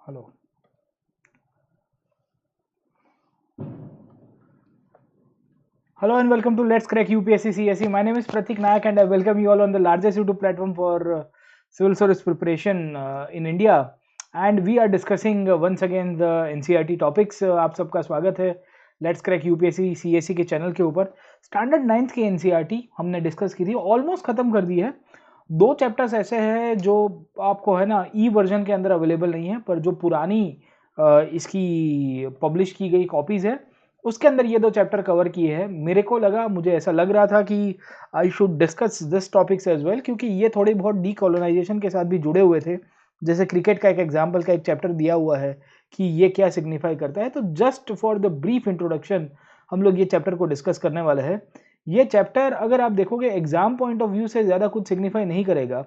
Hello. Hello and welcome to Let's Crack UPSC CSE. My name is Pratik Nayak and I welcome you all on the largest YouTube platform for civil service preparation in India. And we are discussing once again the NCERT topics. आप सबका स्वागत है Let's Crack UPSC CSE के channel के ऊपर. Standard 9th की NCERT हमने discuss की थी, ऑलमोस्ट खत्म कर दी है. दो चैप्टर्स ऐसे हैं जो आपको है ना ई वर्जन के अंदर अवेलेबल नहीं है, पर जो पुरानी इसकी पब्लिश की गई कॉपीज़ है उसके अंदर ये दो चैप्टर कवर किए हैं. मुझे ऐसा लग रहा था कि I should discuss this topics as well, क्योंकि ये थोड़ी बहुत डीकोलोनाइजेशन के साथ भी जुड़े हुए थे. जैसे क्रिकेट का एक एग्जाम्पल का एक चैप्टर दिया हुआ है कि ये क्या सिग्निफाई करता है. तो just for the brief introduction हम लोग ये चैप्टर को डिस्कस करने वाले हैं. ये चैप्टर अगर आप देखोगे एग्जाम पॉइंट ऑफ व्यू से ज़्यादा कुछ सिग्निफाई नहीं करेगा,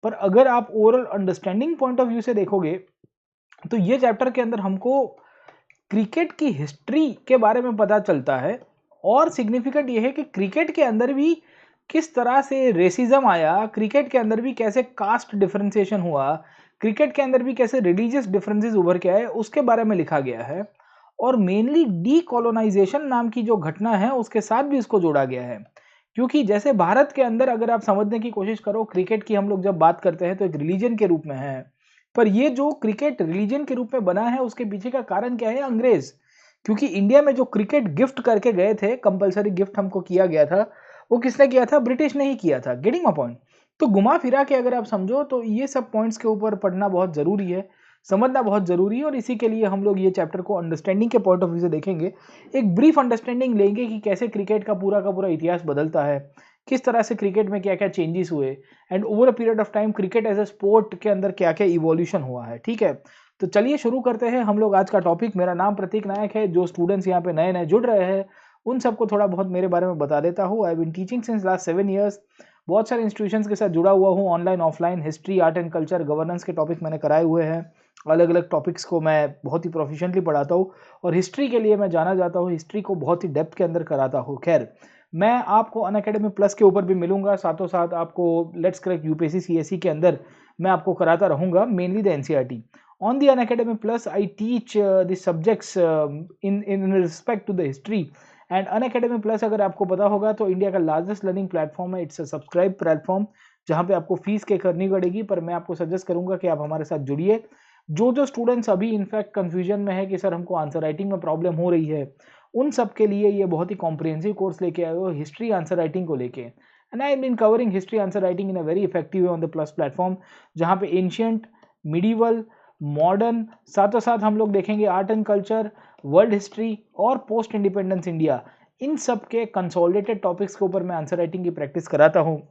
पर अगर आप overall understanding point of view से देखोगे तो ये चैप्टर के अंदर हमको क्रिकेट की हिस्ट्री के बारे में पता चलता है. और सिग्निफिकेंट ये है कि क्रिकेट के अंदर भी किस तरह से रेसिज्म आया, क्रिकेट के अंदर भी कैसे कास्ट डिफरेंशिएशन हुआ, क्रिकेट के अंदर भी कैसे रिलीजियस डिफरेंसेस उभर के आए, उसके बारे में लिखा गया है. और मेनली डीकोलोनाइजेशन नाम की जो घटना है उसके साथ भी इसको जोड़ा गया है. क्योंकि जैसे भारत के अंदर अगर आप समझने की कोशिश करो, क्रिकेट की हम लोग जब बात करते हैं तो एक रिलीजन के रूप में है, पर ये जो क्रिकेट रिलीजन के रूप में बना है उसके पीछे का कारण क्या है? अंग्रेज. क्योंकि इंडिया में जो क्रिकेट गिफ्ट करके गए थे, कंपलसरी गिफ्ट हमको किया गया था, वो किसने किया था? ब्रिटिश ने ही किया था. Getting my point? तो घुमा फिरा के अगर आप समझो तो ये सब पॉइंट्स के ऊपर पढ़ना बहुत जरूरी है, समझना बहुत जरूरी है. और इसी के लिए हम लोग ये चैप्टर को अंडरस्टैंडिंग के पॉइंट ऑफ व्यू से देखेंगे, एक ब्रीफ अंडरस्टैंडिंग लेंगे कि कैसे क्रिकेट का पूरा इतिहास बदलता है, किस तरह से क्रिकेट में क्या क्या चेंजेस हुए, and over a period of time cricket as a sport के अंदर क्या क्या इवोल्यूशन हुआ है. ठीक है, तो चलिए शुरू करते हैं हम लोग आज का टॉपिक. मेरा नाम प्रतीक नायक है. जो स्टूडेंट्स यहाँ पे नए नए जुड़ रहे हैं उन सबको थोड़ा बहुत मेरे बारे में बता देता हूँ. I been teaching since last 7 years. बहुत सारे इंस्टीट्यूशंस के साथ जुड़ा हुआ हूँ, online offline, history, art and culture, governance के टॉपिक मैंने कराए हुए हैं. अलग अलग टॉपिक्स को मैं बहुत ही प्रोफिशिएंटली पढ़ाता हूँ. और हिस्ट्री के लिए मैं जाना जाता हूँ, हिस्ट्री को बहुत ही डेप्थ के अंदर कराता हूँ. खैर, मैं आपको अनअकैडमी प्लस के ऊपर भी मिलूंगा, साथों साथ आपको लेट्स क्रैक यूपीएससी सीएसई के अंदर मैं आपको कराता रहूंगा, mainly the NCERT. On the Unacademy plus I teach the subjects in respect to the history. And Unacademy plus अगर आपको पता होगा तो इंडिया का लार्जेस्ट लर्निंग प्लेटफॉर्म है. इट्स अ सब्सक्राइब प्लेटफॉर्म जहाँ पे आपको फीस के करनी पड़ेगी, पर मैं आपको सजेस्ट करूंगा कि आप हमारे साथ जुड़िए. जो स्टूडेंट्स अभी इनफैक्ट कंफ्यूजन में है कि सर हमको आंसर राइटिंग में प्रॉब्लम हो रही है, उन सब के लिए ये बहुत ही कॉम्प्रिहेंसिव कोर्स लेके आए हो हिस्ट्री आंसर राइटिंग को लेके. And I been covering history answer writing in a very effective way on the plus platform, जहाँ पे एंशियंट, मिडीवल, मॉडर्न, साथों साथ हम लोग देखेंगे art and culture, world history और पोस्ट इंडिपेंडेंस इंडिया. इन सब के कंसोलिडेटेड टॉपिक्स के ऊपर मैं आंसर राइटिंग की प्रैक्टिस कराता हूँ.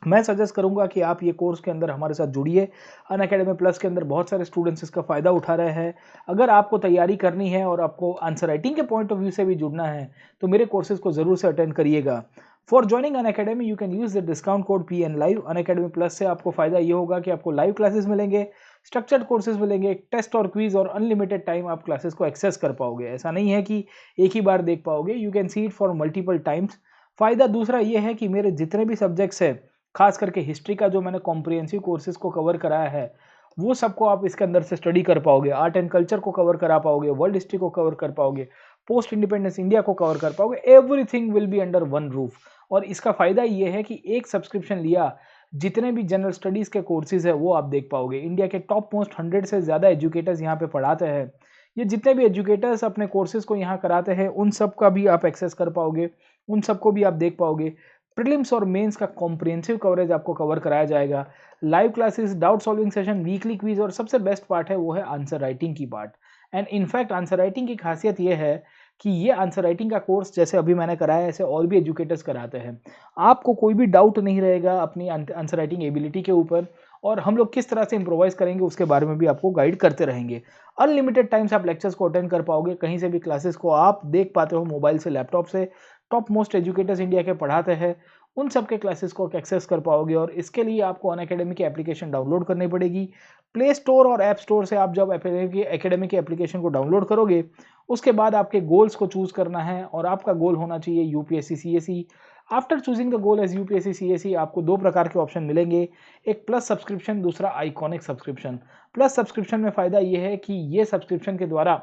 मैं सजेस्ट करूंगा कि आप ये कोर्स के अंदर हमारे साथ जुड़िए. अनअकैडमी प्लस के अंदर बहुत सारे स्टूडेंट्स इसका फ़ायदा उठा रहे हैं. अगर आपको तैयारी करनी है और आपको आंसर राइटिंग के पॉइंट ऑफ व्यू से भी जुड़ना है तो मेरे कोर्सेज को ज़रूर से अटेंड करिएगा. For joining Unacademy you can use the discount code PN live. Unacademy plus से आपको फ़ायदा ये होगा कि आपको लाइव क्लासेस मिलेंगे, स्ट्रक्चर्ड कोर्सेज मिलेंगे, टेस्ट और क्विज, और अनलिमिटेड टाइम आप क्लासेस को एक्सेस कर पाओगे. ऐसा नहीं है कि एक ही बार देख पाओगे, you can see it for multiple times. फ़ायदा दूसरा ये है कि मेरे जितने भी सब्जेक्ट्स हैं, खास करके हिस्ट्री का जो मैंने कॉम्प्रिहेंसिव कोर्सेज को कवर कराया है, वो सबको आप इसके अंदर से स्टडी कर पाओगे. आर्ट एंड कल्चर को कवर करा पाओगे, वर्ल्ड हिस्ट्री को कवर कर पाओगे, पोस्ट इंडिपेंडेंस इंडिया को कवर कर पाओगे. Everything will be under one roof. और इसका फ़ायदा ये है कि एक सब्सक्रिप्शन लिया, जितने भी जनरल स्टडीज़ के कोर्सेज है वो आप देख पाओगे. इंडिया के टॉप मोस्ट 100 से ज़्यादा एजुकेटर्स यहाँ पे पढ़ाते हैं. ये जितने भी एजुकेटर्स अपने कोर्सेज को यहाँ कराते हैं उन सब का भी आप एक्सेस कर पाओगे, उन सबको भी आप देख पाओगे. प्रीलिम्स और मेंस का कॉम्प्रिहेंसिव कवरेज आपको कवर कराया जाएगा. Live classes, doubt solving session, weekly quiz, और सबसे बेस्ट पार्ट है वो है आंसर राइटिंग की part. And in fact answer writing की खासियत ये है कि ये आंसर राइटिंग का कोर्स जैसे अभी मैंने कराया ऐसे और भी एजुकेटर्स कराते हैं. आपको कोई भी डाउट नहीं रहेगा अपनी आंसर राइटिंग एबिलिटी के ऊपर, और हम लोग किस तरह से इम्प्रोवाइज करेंगे उसके बारे में भी आपको गाइड करते रहेंगे. अनलिमिटेड टाइम्स आप लेक्चर्स को अटेंड कर पाओगे, कहीं से भी क्लासेस को आप देख पाते हो, मोबाइल से, लैपटॉप से. टॉप मोस्ट एजुकेटर्स इंडिया के पढ़ाते हैं, उन सब के क्लासेस को एक्सेस कर पाओगे. और इसके लिए आपको अनअकैडमी की एप्लीकेशन डाउनलोड करनी पड़ेगी. प्ले स्टोर और ऐप स्टोर से आप जब अकेडमी की एप्लीकेशन को डाउनलोड करोगे, उसके बाद आपके गोल्स को चूज़ करना है, और आपका गोल होना चाहिए UPSC CSE. After choosing the goal as UPSC CSE आपको दो प्रकार के ऑप्शन मिलेंगे, एक प्लस सब्सक्रिप्शन, दूसरा आइकॉनिक सब्सक्रिप्शन। प्लस सब्सक्रिप्शन में फ़ायदा ये है कि ये सब्सक्रिप्शन के द्वारा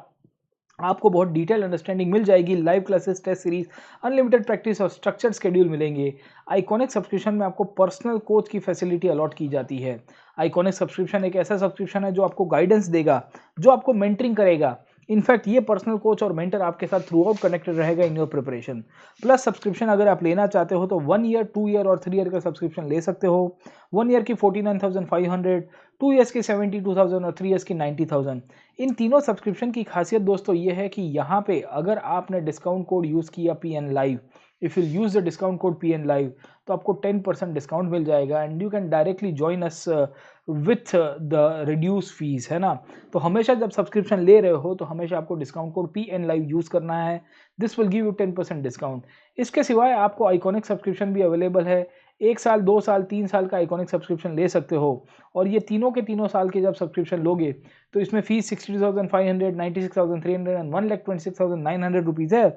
आपको बहुत डिटेल अंडरस्टैंडिंग मिल जाएगी, live classes, test series, unlimited practice और स्ट्रक्चर्ड शेड्यूल मिलेंगे। आइकॉनिक सब्सक्रिप्शन में आपको पर्सनल कोच की फैसिलिटी अलॉट की जाती है। आइकॉनिक सब्सक्रिप्शन एक ऐसा सब्सक्रिप्शन है जो आपको गाइडेंस देगा, जो आपको मेंटरिंग करेगा। इनफैक्ट ये पर्सनल कोच और मेंटर आपके साथ थ्रू आउट कनेक्टेड रहेगा in your preparation. Plus subscription अगर आप लेना चाहते हो तो 1 ईयर, 2 ईयर और 3 ईयर का सब्सक्रिप्शन ले सकते हो। 1 ईयर की 49,500, 2 ईयर्स की 72,000 और 3 ईयर्स की 90,000। इन तीनों सब्सक्रिप्शन की खासियत दोस्तों ये है कि यहाँ पे अगर आपने डिस्काउंट कोड यूज़ किया PN live, if you use the discount code PN live, तो आपको 10% डिस्काउंट मिल जाएगा and you can directly join us with the reduce fees, है ना। तो हमेशा जब सब्सक्रिप्शन ले रहे हो तो हमेशा आपको discount code PN live use करना है। This will give you 10% discount. इसके सिवाय आपको आइकॉनिक सब्सक्रिप्शन भी अवेलेबल है। 1 साल, 2 साल, 3 साल का आइकॉनिक सब्सक्रिप्शन ले सकते हो और ये तीनों के तीनों साल के जब सब्सक्रिप्शन लोगे तो इसमें फीस 62,500, 96,300 एंड 1,26,900 रुपीज़ है।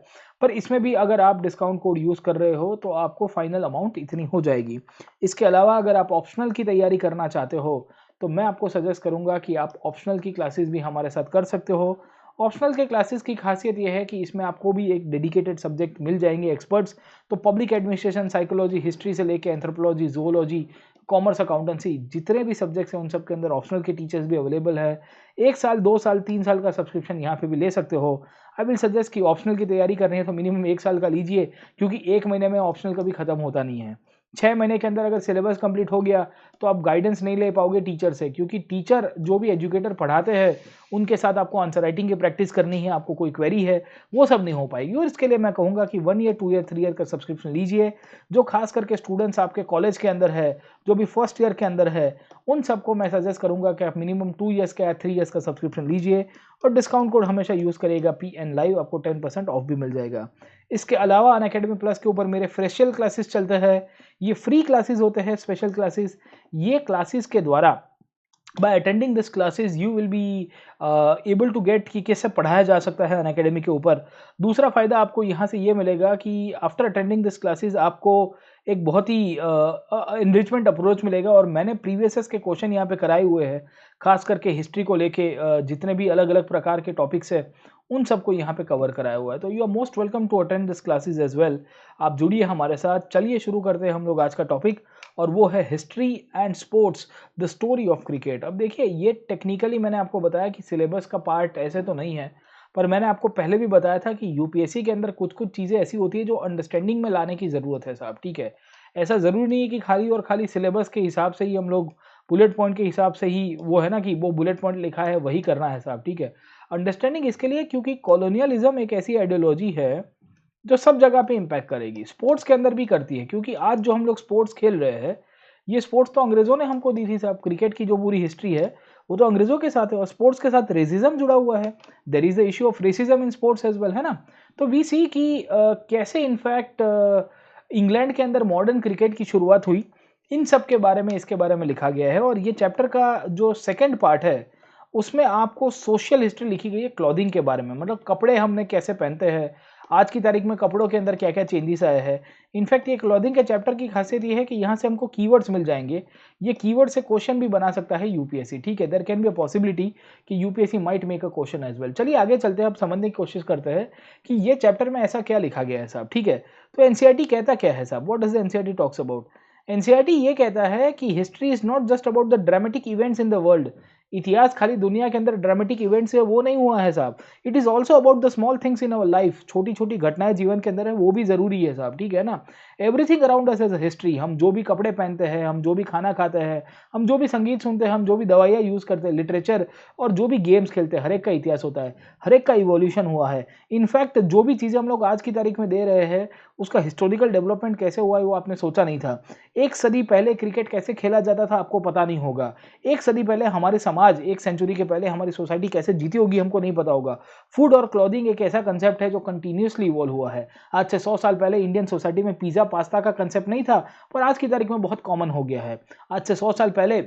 पर इसमें भी अगर आप डिस्काउंट कोड यूज़ कर रहे हो तो आपको फाइनल अमाउंट इतनी हो जाएगी। इसके अलावा अगर आप ऑप्शनल की तैयारी करना चाहते हो तो मैं आपको सजेस्ट करूंगा कि आप ऑप्शनल की क्लासेस भी हमारे साथ कर सकते हो। ऑप्शनल के क्लासेस की खासियत यह है कि इसमें आपको भी एक डेडिकेटेड सब्जेक्ट मिल जाएंगे एक्सपर्ट्स। तो पब्लिक एडमिनिस्ट्रेशन, साइकोलॉजी, हिस्ट्री से लेकर एंथ्रोपोलॉजी, जूलॉजी, कॉमर्स, अकाउंटेंसी, जितने भी सब्जेक्ट्स हैं उन सब के अंदर ऑप्शनल के टीचर्स भी अवेलेबल है। 1 साल, 2 साल, 3 साल का सब्सक्रिप्शन यहाँ पे भी ले सकते हो। आई विल सजेस्ट कि ऑप्शनल की तैयारी कर रहे हैं तो मिनिमम 1 साल का लीजिए, क्योंकि 1 महीने में ऑप्शनल कभी खत्म होता नहीं है। 6 महीने के अंदर अगर सिलेबस कंप्लीट हो गया तो आप गाइडेंस नहीं ले पाओगे टीचर से, क्योंकि टीचर जो भी एजुकेटर पढ़ाते हैं उनके साथ आपको आंसर राइटिंग की प्रैक्टिस करनी है, आपको कोई क्वेरी है वो सब नहीं हो पाएगी। और इसके लिए मैं कहूँगा कि 1 ईयर, 2 ईयर, 3 ईयर का सब्सक्रिप्शन लीजिए। जो खास करके स्टूडेंट्स आपके कॉलेज के अंदर है, जो भी फर्स्ट ईयर के अंदर है, उन सबको मैं सजेस्ट करूँगा कि आप मिनिमम 2 ईयर्स का या 3 ईयर्स का सब्सक्रिप्शन लीजिए और डिस्काउंट कोड हमेशा यूज़ करिएगा PN लाइव, आपको 10% ऑफ भी मिल जाएगा। इसके अलावा अनअकैडमी प्लस के ऊपर मेरे फ्रेशल क्लासेस चलते हैं। ये फ्री क्लासेस होते हैं, स्पेशल क्लासेस। ये क्लासेस के द्वारा by attending this classes you will be able to get कि कैसे पढ़ाया जा सकता है अनअकैडमी के ऊपर। दूसरा फ़ायदा आपको यहाँ से ये मिलेगा कि आफ्टर अटेंडिंग दिस क्लासेस आपको एक बहुत ही इनरिचमेंट अप्रोच मिलेगा। और मैंने प्रीवियस के क्वेश्चन यहाँ पे कराए हुए हैं, खास करके हिस्ट्री को लेके जितने भी अलग अलग प्रकार के टॉपिक्स है उन सबको यहाँ पे कवर कराया हुआ है। तो you are most welcome to attend this classes as well. आप जुड़िए हमारे साथ। चलिए शुरू करते हैं हम लोग आज का टॉपिक, और वो है history and sports, the story of cricket. अब देखिए, ये टेक्निकली मैंने आपको बताया कि सिलेबस का पार्ट ऐसे तो नहीं है, पर मैंने आपको पहले भी बताया था कि यूपीएससी के अंदर कुछ कुछ चीज़ें ऐसी होती है जो अंडरस्टैंडिंग में लाने की ज़रूरत है साहब, ठीक है। ऐसा ज़रूरी नहीं है कि खाली और खाली सिलेबस के हिसाब से ही हम लोग बुलेट पॉइंट के हिसाब से ही, वो है ना कि वो बुलेट पॉइंट लिखा है वही करना है साहब, ठीक है। अंडरस्टैंडिंग इसके लिए क्योंकि कॉलोनियलिज्म एक ऐसी आइडियोलॉजी है जो सब जगह पे इम्पैक्ट करेगी, स्पोर्ट्स के अंदर भी करती है। क्योंकि आज जो हम लोग स्पोर्ट्स खेल रहे हैं, ये स्पोर्ट्स तो अंग्रेजों ने हमको दी थी साहब। क्रिकेट की जो पूरी हिस्ट्री है वो तो अंग्रेजों के साथ है, और स्पोर्ट्स के साथ रेसिज्म जुड़ा हुआ है। There is the issue of racism in sports as well, है ना। तो वी सी कि कैसे इनफैक्ट इंग्लैंड के अंदर मॉडर्न क्रिकेट की शुरुआत हुई, इन सब के बारे में, इसके बारे में लिखा गया है। और ये चैप्टर का जो सेकेंड पार्ट है उसमें आपको सोशल हिस्ट्री लिखी गई है क्लॉथिंग के बारे में, मतलब कपड़े हमने कैसे पहनते हैं, आज की तारीख में कपड़ों के अंदर क्या क्या चेंजेस आए हैं। इनफैक्ट ये क्लॉथिंग के चैप्टर की खासियत ये है कि यहाँ से हमको कीवर्ड्स मिल जाएंगे। ये कीवर्ड से क्वेश्चन भी बना सकता है यूपीएससी, ठीक है। There can be a possibility कि UPSC might make a question as well. चलिए आगे चलते हैं, अब समझने की कोशिश करते हैं कि ये चैप्टर में ऐसा क्या लिखा गया है साहब, ठीक है। तो एनसीईआरटी कहता क्या है साहब, what does the NCERT talks about. NCERT ये कहता है कि history is not just about the dramatic events in the world. इतिहास खाली दुनिया के अंदर ड्रामेटिक इवेंट्स है वो नहीं हुआ है साहब। It is also about the small things in our life. छोटी छोटी घटनाएं जीवन के अंदर है वो भी जरूरी है साहब, ठीक है ना। Everything around us as a history. हम जो भी कपड़े पहनते हैं, हम जो भी खाना खाते हैं, हम जो भी संगीत सुनते हैं, हम जो भी दवाइयाँ यूज करते हैं, लिटरेचर और जो भी गेम्स खेलते हैं, हर एक का इतिहास होता है, हर एक का इवोल्यूशन हुआ है। इनफैक्ट जो भी चीज़ें हम लोग आज की तारीख में दे रहे हैं उसका हिस्टोरिकल डेवलपमेंट कैसे हुआ है वो आपने सोचा नहीं था। 1 सदी पहले क्रिकेट कैसे खेला जाता था आपको पता नहीं होगा। 1 सदी पहले हमारे समाज, 1 सेंचुरी के पहले हमारी सोसाइटी कैसे जीती होगी हमको नहीं पता होगा। फूड और क्लॉथिंग एक ऐसा कंसेप्ट है जो कंटिन्यूसली इवॉल्व हुआ है। आज से 100 साल पहले इंडियन सोसाइटी में पिज्जा पास्ता का कंसेप्ट नहीं था, पर आज की तारीख में बहुत कॉमन हो गया है। आज से 100 साल पहले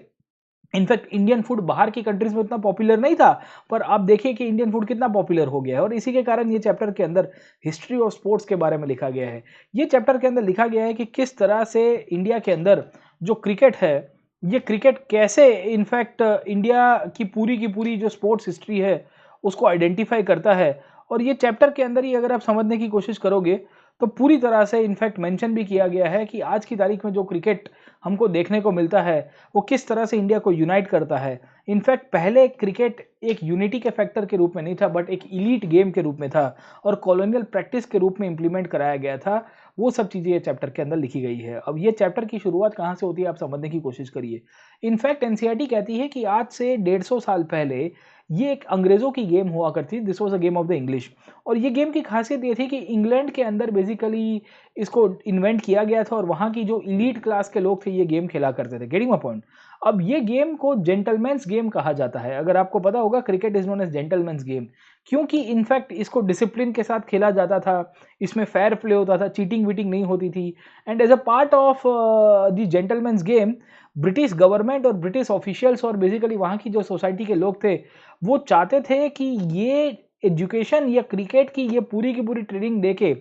इनफैक्ट इंडियन फूड बाहर की कंट्रीज में उतना पॉपुलर नहीं था, पर आप देखिए कि इंडियन फूड कितना पॉपुलर हो गया है। और इसी के कारण ये चैप्टर के अंदर हिस्ट्री और स्पोर्ट्स के बारे में लिखा गया है। ये चैप्टर के अंदर लिखा गया है कि किस तरह से इंडिया के अंदर जो क्रिकेट है, ये क्रिकेट कैसे इनफैक्ट इंडिया की पूरी जो स्पोर्ट्स हिस्ट्री है उसको आइडेंटिफाई करता है। और ये चैप्टर के अंदर ही अगर आप समझने की कोशिश करोगे तो पूरी तरह से इनफैक्ट मेंशन भी किया गया है कि आज की तारीख में जो क्रिकेट हमको देखने को मिलता है वो किस तरह से इंडिया को यूनाइट करता है। इनफैक्ट पहले क्रिकेट एक यूनिटी के फैक्टर के रूप में नहीं था, बट एक इलीट गेम के रूप में था और कॉलोनियल प्रैक्टिस के रूप में इंप्लीमेंट कराया गया था। वो सब चीज़ें ये चैप्टर के अंदर लिखी गई है। अब ये चैप्टर की शुरुआत कहाँ से होती है आप समझने की कोशिश करिए। इनफैक्ट एनसीईआरटी कहती है कि आज से 150 साल पहले ये एक अंग्रेज़ों की गेम हुआ करती, this was a game of the English. और ये गेम की खासियत ये थी कि इंग्लैंड के अंदर बेसिकली इसको इन्वेंट किया गया था और वहाँ की जो इलीट क्लास के लोग थे ये गेम खेला करते थे। Getting my point. अब ये गेम को जेंटलमैन्स गेम कहा जाता है। अगर आपको पता होगा cricket is known as gentleman's game, क्योंकि इनफैक्ट इसको डिसिप्लिन के साथ खेला जाता था, इसमें फेयर प्ले होता था, चीटिंग वीटिंग नहीं होती थी। And as a part of the gentleman's game British government और ब्रिटिश ऑफिशियल्स और बेसिकली वहाँ की जो सोसाइटी के लोग थे वो चाहते थे कि ये एजुकेशन या क्रिकेट की ये पूरी की पूरी ट्रेनिंग देके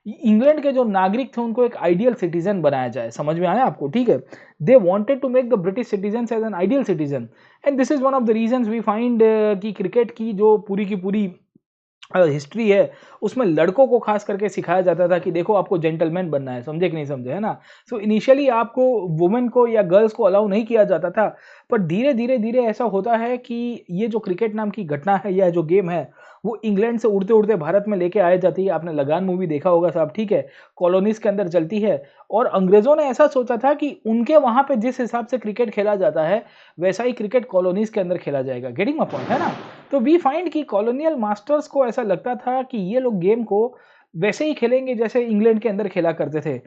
इंग्लैंड के जो नागरिक थे उनको एक आइडियल सिटीजन बनाया जाए। समझ में आया आपको? ठीक है, they wanted to make the British citizen as an ideal citizen. And this is one of the reasons we find कि क्रिकेट की जो पूरी की पूरी हिस्ट्री है उसमें लड़कों को खास करके सिखाया जाता था कि देखो आपको जेंटलमैन बनना है। समझे कि नहीं समझे, है ना? सो इनिशियली आपको वुमेन को या गर्ल्स को अलाउ नहीं किया जाता था, पर धीरे धीरे धीरे ऐसा होता है कि ये जो क्रिकेट नाम की घटना है या जो गेम है वो इंग्लैंड से उड़ते उड़ते भारत में लेके आए जाती है। आपने लगान मूवी देखा होगा साहब, ठीक है? कॉलोनीज के अंदर चलती है और अंग्रेजों ने ऐसा सोचा था कि उनके वहां पे जिस हिसाब से क्रिकेट खेला जाता है वैसा ही क्रिकेट कॉलोनीज के अंदर खेला जाएगा। गेटिंग माय पॉइंट, है ना? तो वी फाइंड कि कॉलोनियल मास्टर्स को ऐसा लगता था कि ये लोग गेम को वैसे ही खेलेंगे जैसे इंग्लैंड के अंदर खेला करते थे।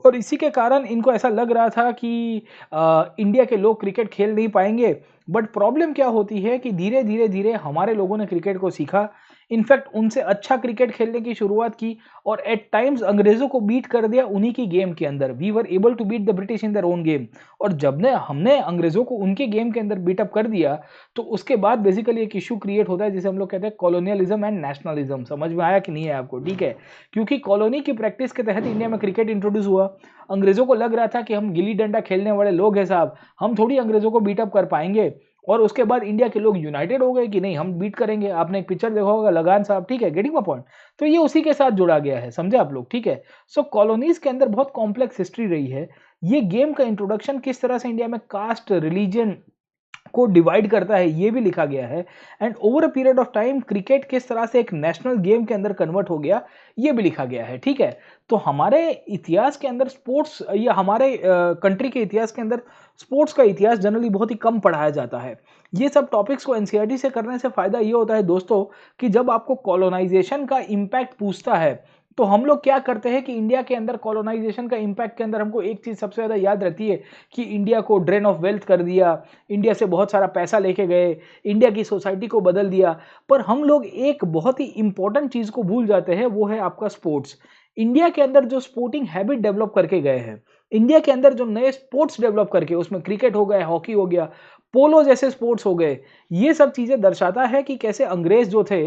और इसी के कारण इनको ऐसा लग रहा था कि इंडिया के लोग क्रिकेट खेल नहीं पाएंगे। बट प्रॉब्लम क्या होती है कि धीरे धीरे धीरे हमारे लोगों ने क्रिकेट को सीखा, इनफैक्ट उनसे अच्छा क्रिकेट खेलने की शुरुआत की और एट टाइम्स अंग्रेजों को बीट कर दिया उन्हीं की गेम के अंदर। We were able to beat the British in their own game. और जब ने हमने अंग्रेजों को उनके गेम के अंदर बीटअप कर दिया तो उसके बाद बेसिकली एक इशू क्रिएट होता है जिसे हम लोग कहते हैं कॉलोनियलिज्म एंड नेशनलिज्म। समझ में आया कि नहीं है आपको? ठीक है, क्योंकि कॉलोनी की प्रैक्टिस के तहत इंडिया में क्रिकेट इंट्रोड्यूस हुआ। अंग्रेजों को लग रहा था कि हम गिल्ली डंडा खेलने वाले लोग हैं साहब, हम थोड़ी अंग्रेजों को बीटअप कर पाएंगे। और उसके बाद इंडिया के लोग यूनाइटेड हो गए कि नहीं हम बीट करेंगे। आपने एक पिक्चर देखा होगा लगान साहब, ठीक है? Getting my point. तो ये उसी के साथ जुड़ा गया है, समझे आप लोग? ठीक है, सो कॉलोनीज के अंदर बहुत कॉम्प्लेक्स हिस्ट्री रही है। ये गेम का इंट्रोडक्शन किस तरह से इंडिया में कास्ट रिलीजन को डिवाइड करता है ये भी लिखा गया है। And over a period of time cricket किस तरह से एक नेशनल गेम के अंदर कन्वर्ट हो गया ये भी लिखा गया है। ठीक है, तो हमारे इतिहास के अंदर स्पोर्ट्स या हमारे कंट्री के इतिहास के अंदर स्पोर्ट्स का इतिहास जनरली बहुत ही कम पढ़ाया जाता है। ये सब टॉपिक्स को एनसीईआरटी से करने से फायदा ये होता है दोस्तों कि जब आपको कॉलोनाइजेशन का इम्पैक्ट पूछता है तो हम लोग क्या करते हैं कि इंडिया के अंदर कॉलोनाइजेशन का इम्पैक्ट के अंदर हमको एक चीज सबसे ज्यादा याद रहती है कि इंडिया को ड्रेन ऑफ वेल्थ कर दिया, इंडिया से बहुत सारा पैसा लेके गए, इंडिया की सोसाइटी को बदल दिया। पर हम लोग एक बहुत ही इंपॉर्टेंट चीज को भूल जाते हैं, वो है आपका स्पोर्ट्स। इंडिया के अंदर जो स्पोर्टिंग हैबिट डेवलप करके गए हैं, इंडिया के अंदर जो नए स्पोर्ट्स डेवलप करके, उसमें क्रिकेट हो गया, हॉकी हो गया, पोलो जैसे स्पोर्ट्स हो गए, ये सब चीजें दर्शाता है कि कैसे अंग्रेज जो थे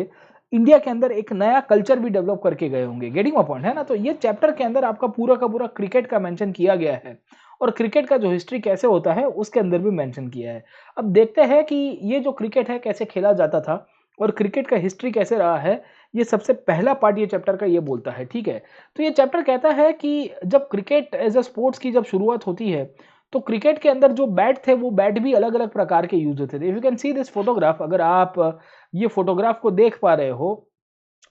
इंडिया के अंदर एक नया कल्चर भी डेवलप करके गए होंगे। गेटिंग माय पॉइंट, है ना? तो ये चैप्टर के अंदर आपका पूरा का पूरा क्रिकेट का मेंशन किया गया है और क्रिकेट का जो हिस्ट्री कैसे होता है उसके अंदर भी मेंशन किया है। अब देखते हैं कि ये जो क्रिकेट है कैसे खेला जाता था और क्रिकेट का हिस्ट्री कैसे रहा है। ये सबसे पहला पार्ट ये चैप्टर का ये बोलता है। ठीक है, तो ये चैप्टर कहता है कि जब क्रिकेट एज अ स्पोर्ट्स की जब शुरुआत होती है तो क्रिकेट के अंदर जो बैट थे वो बैट भी अलग अलग प्रकार के यूज होते थे। If you can see this photograph, अगर आप ये फोटोग्राफ को देख पा रहे हो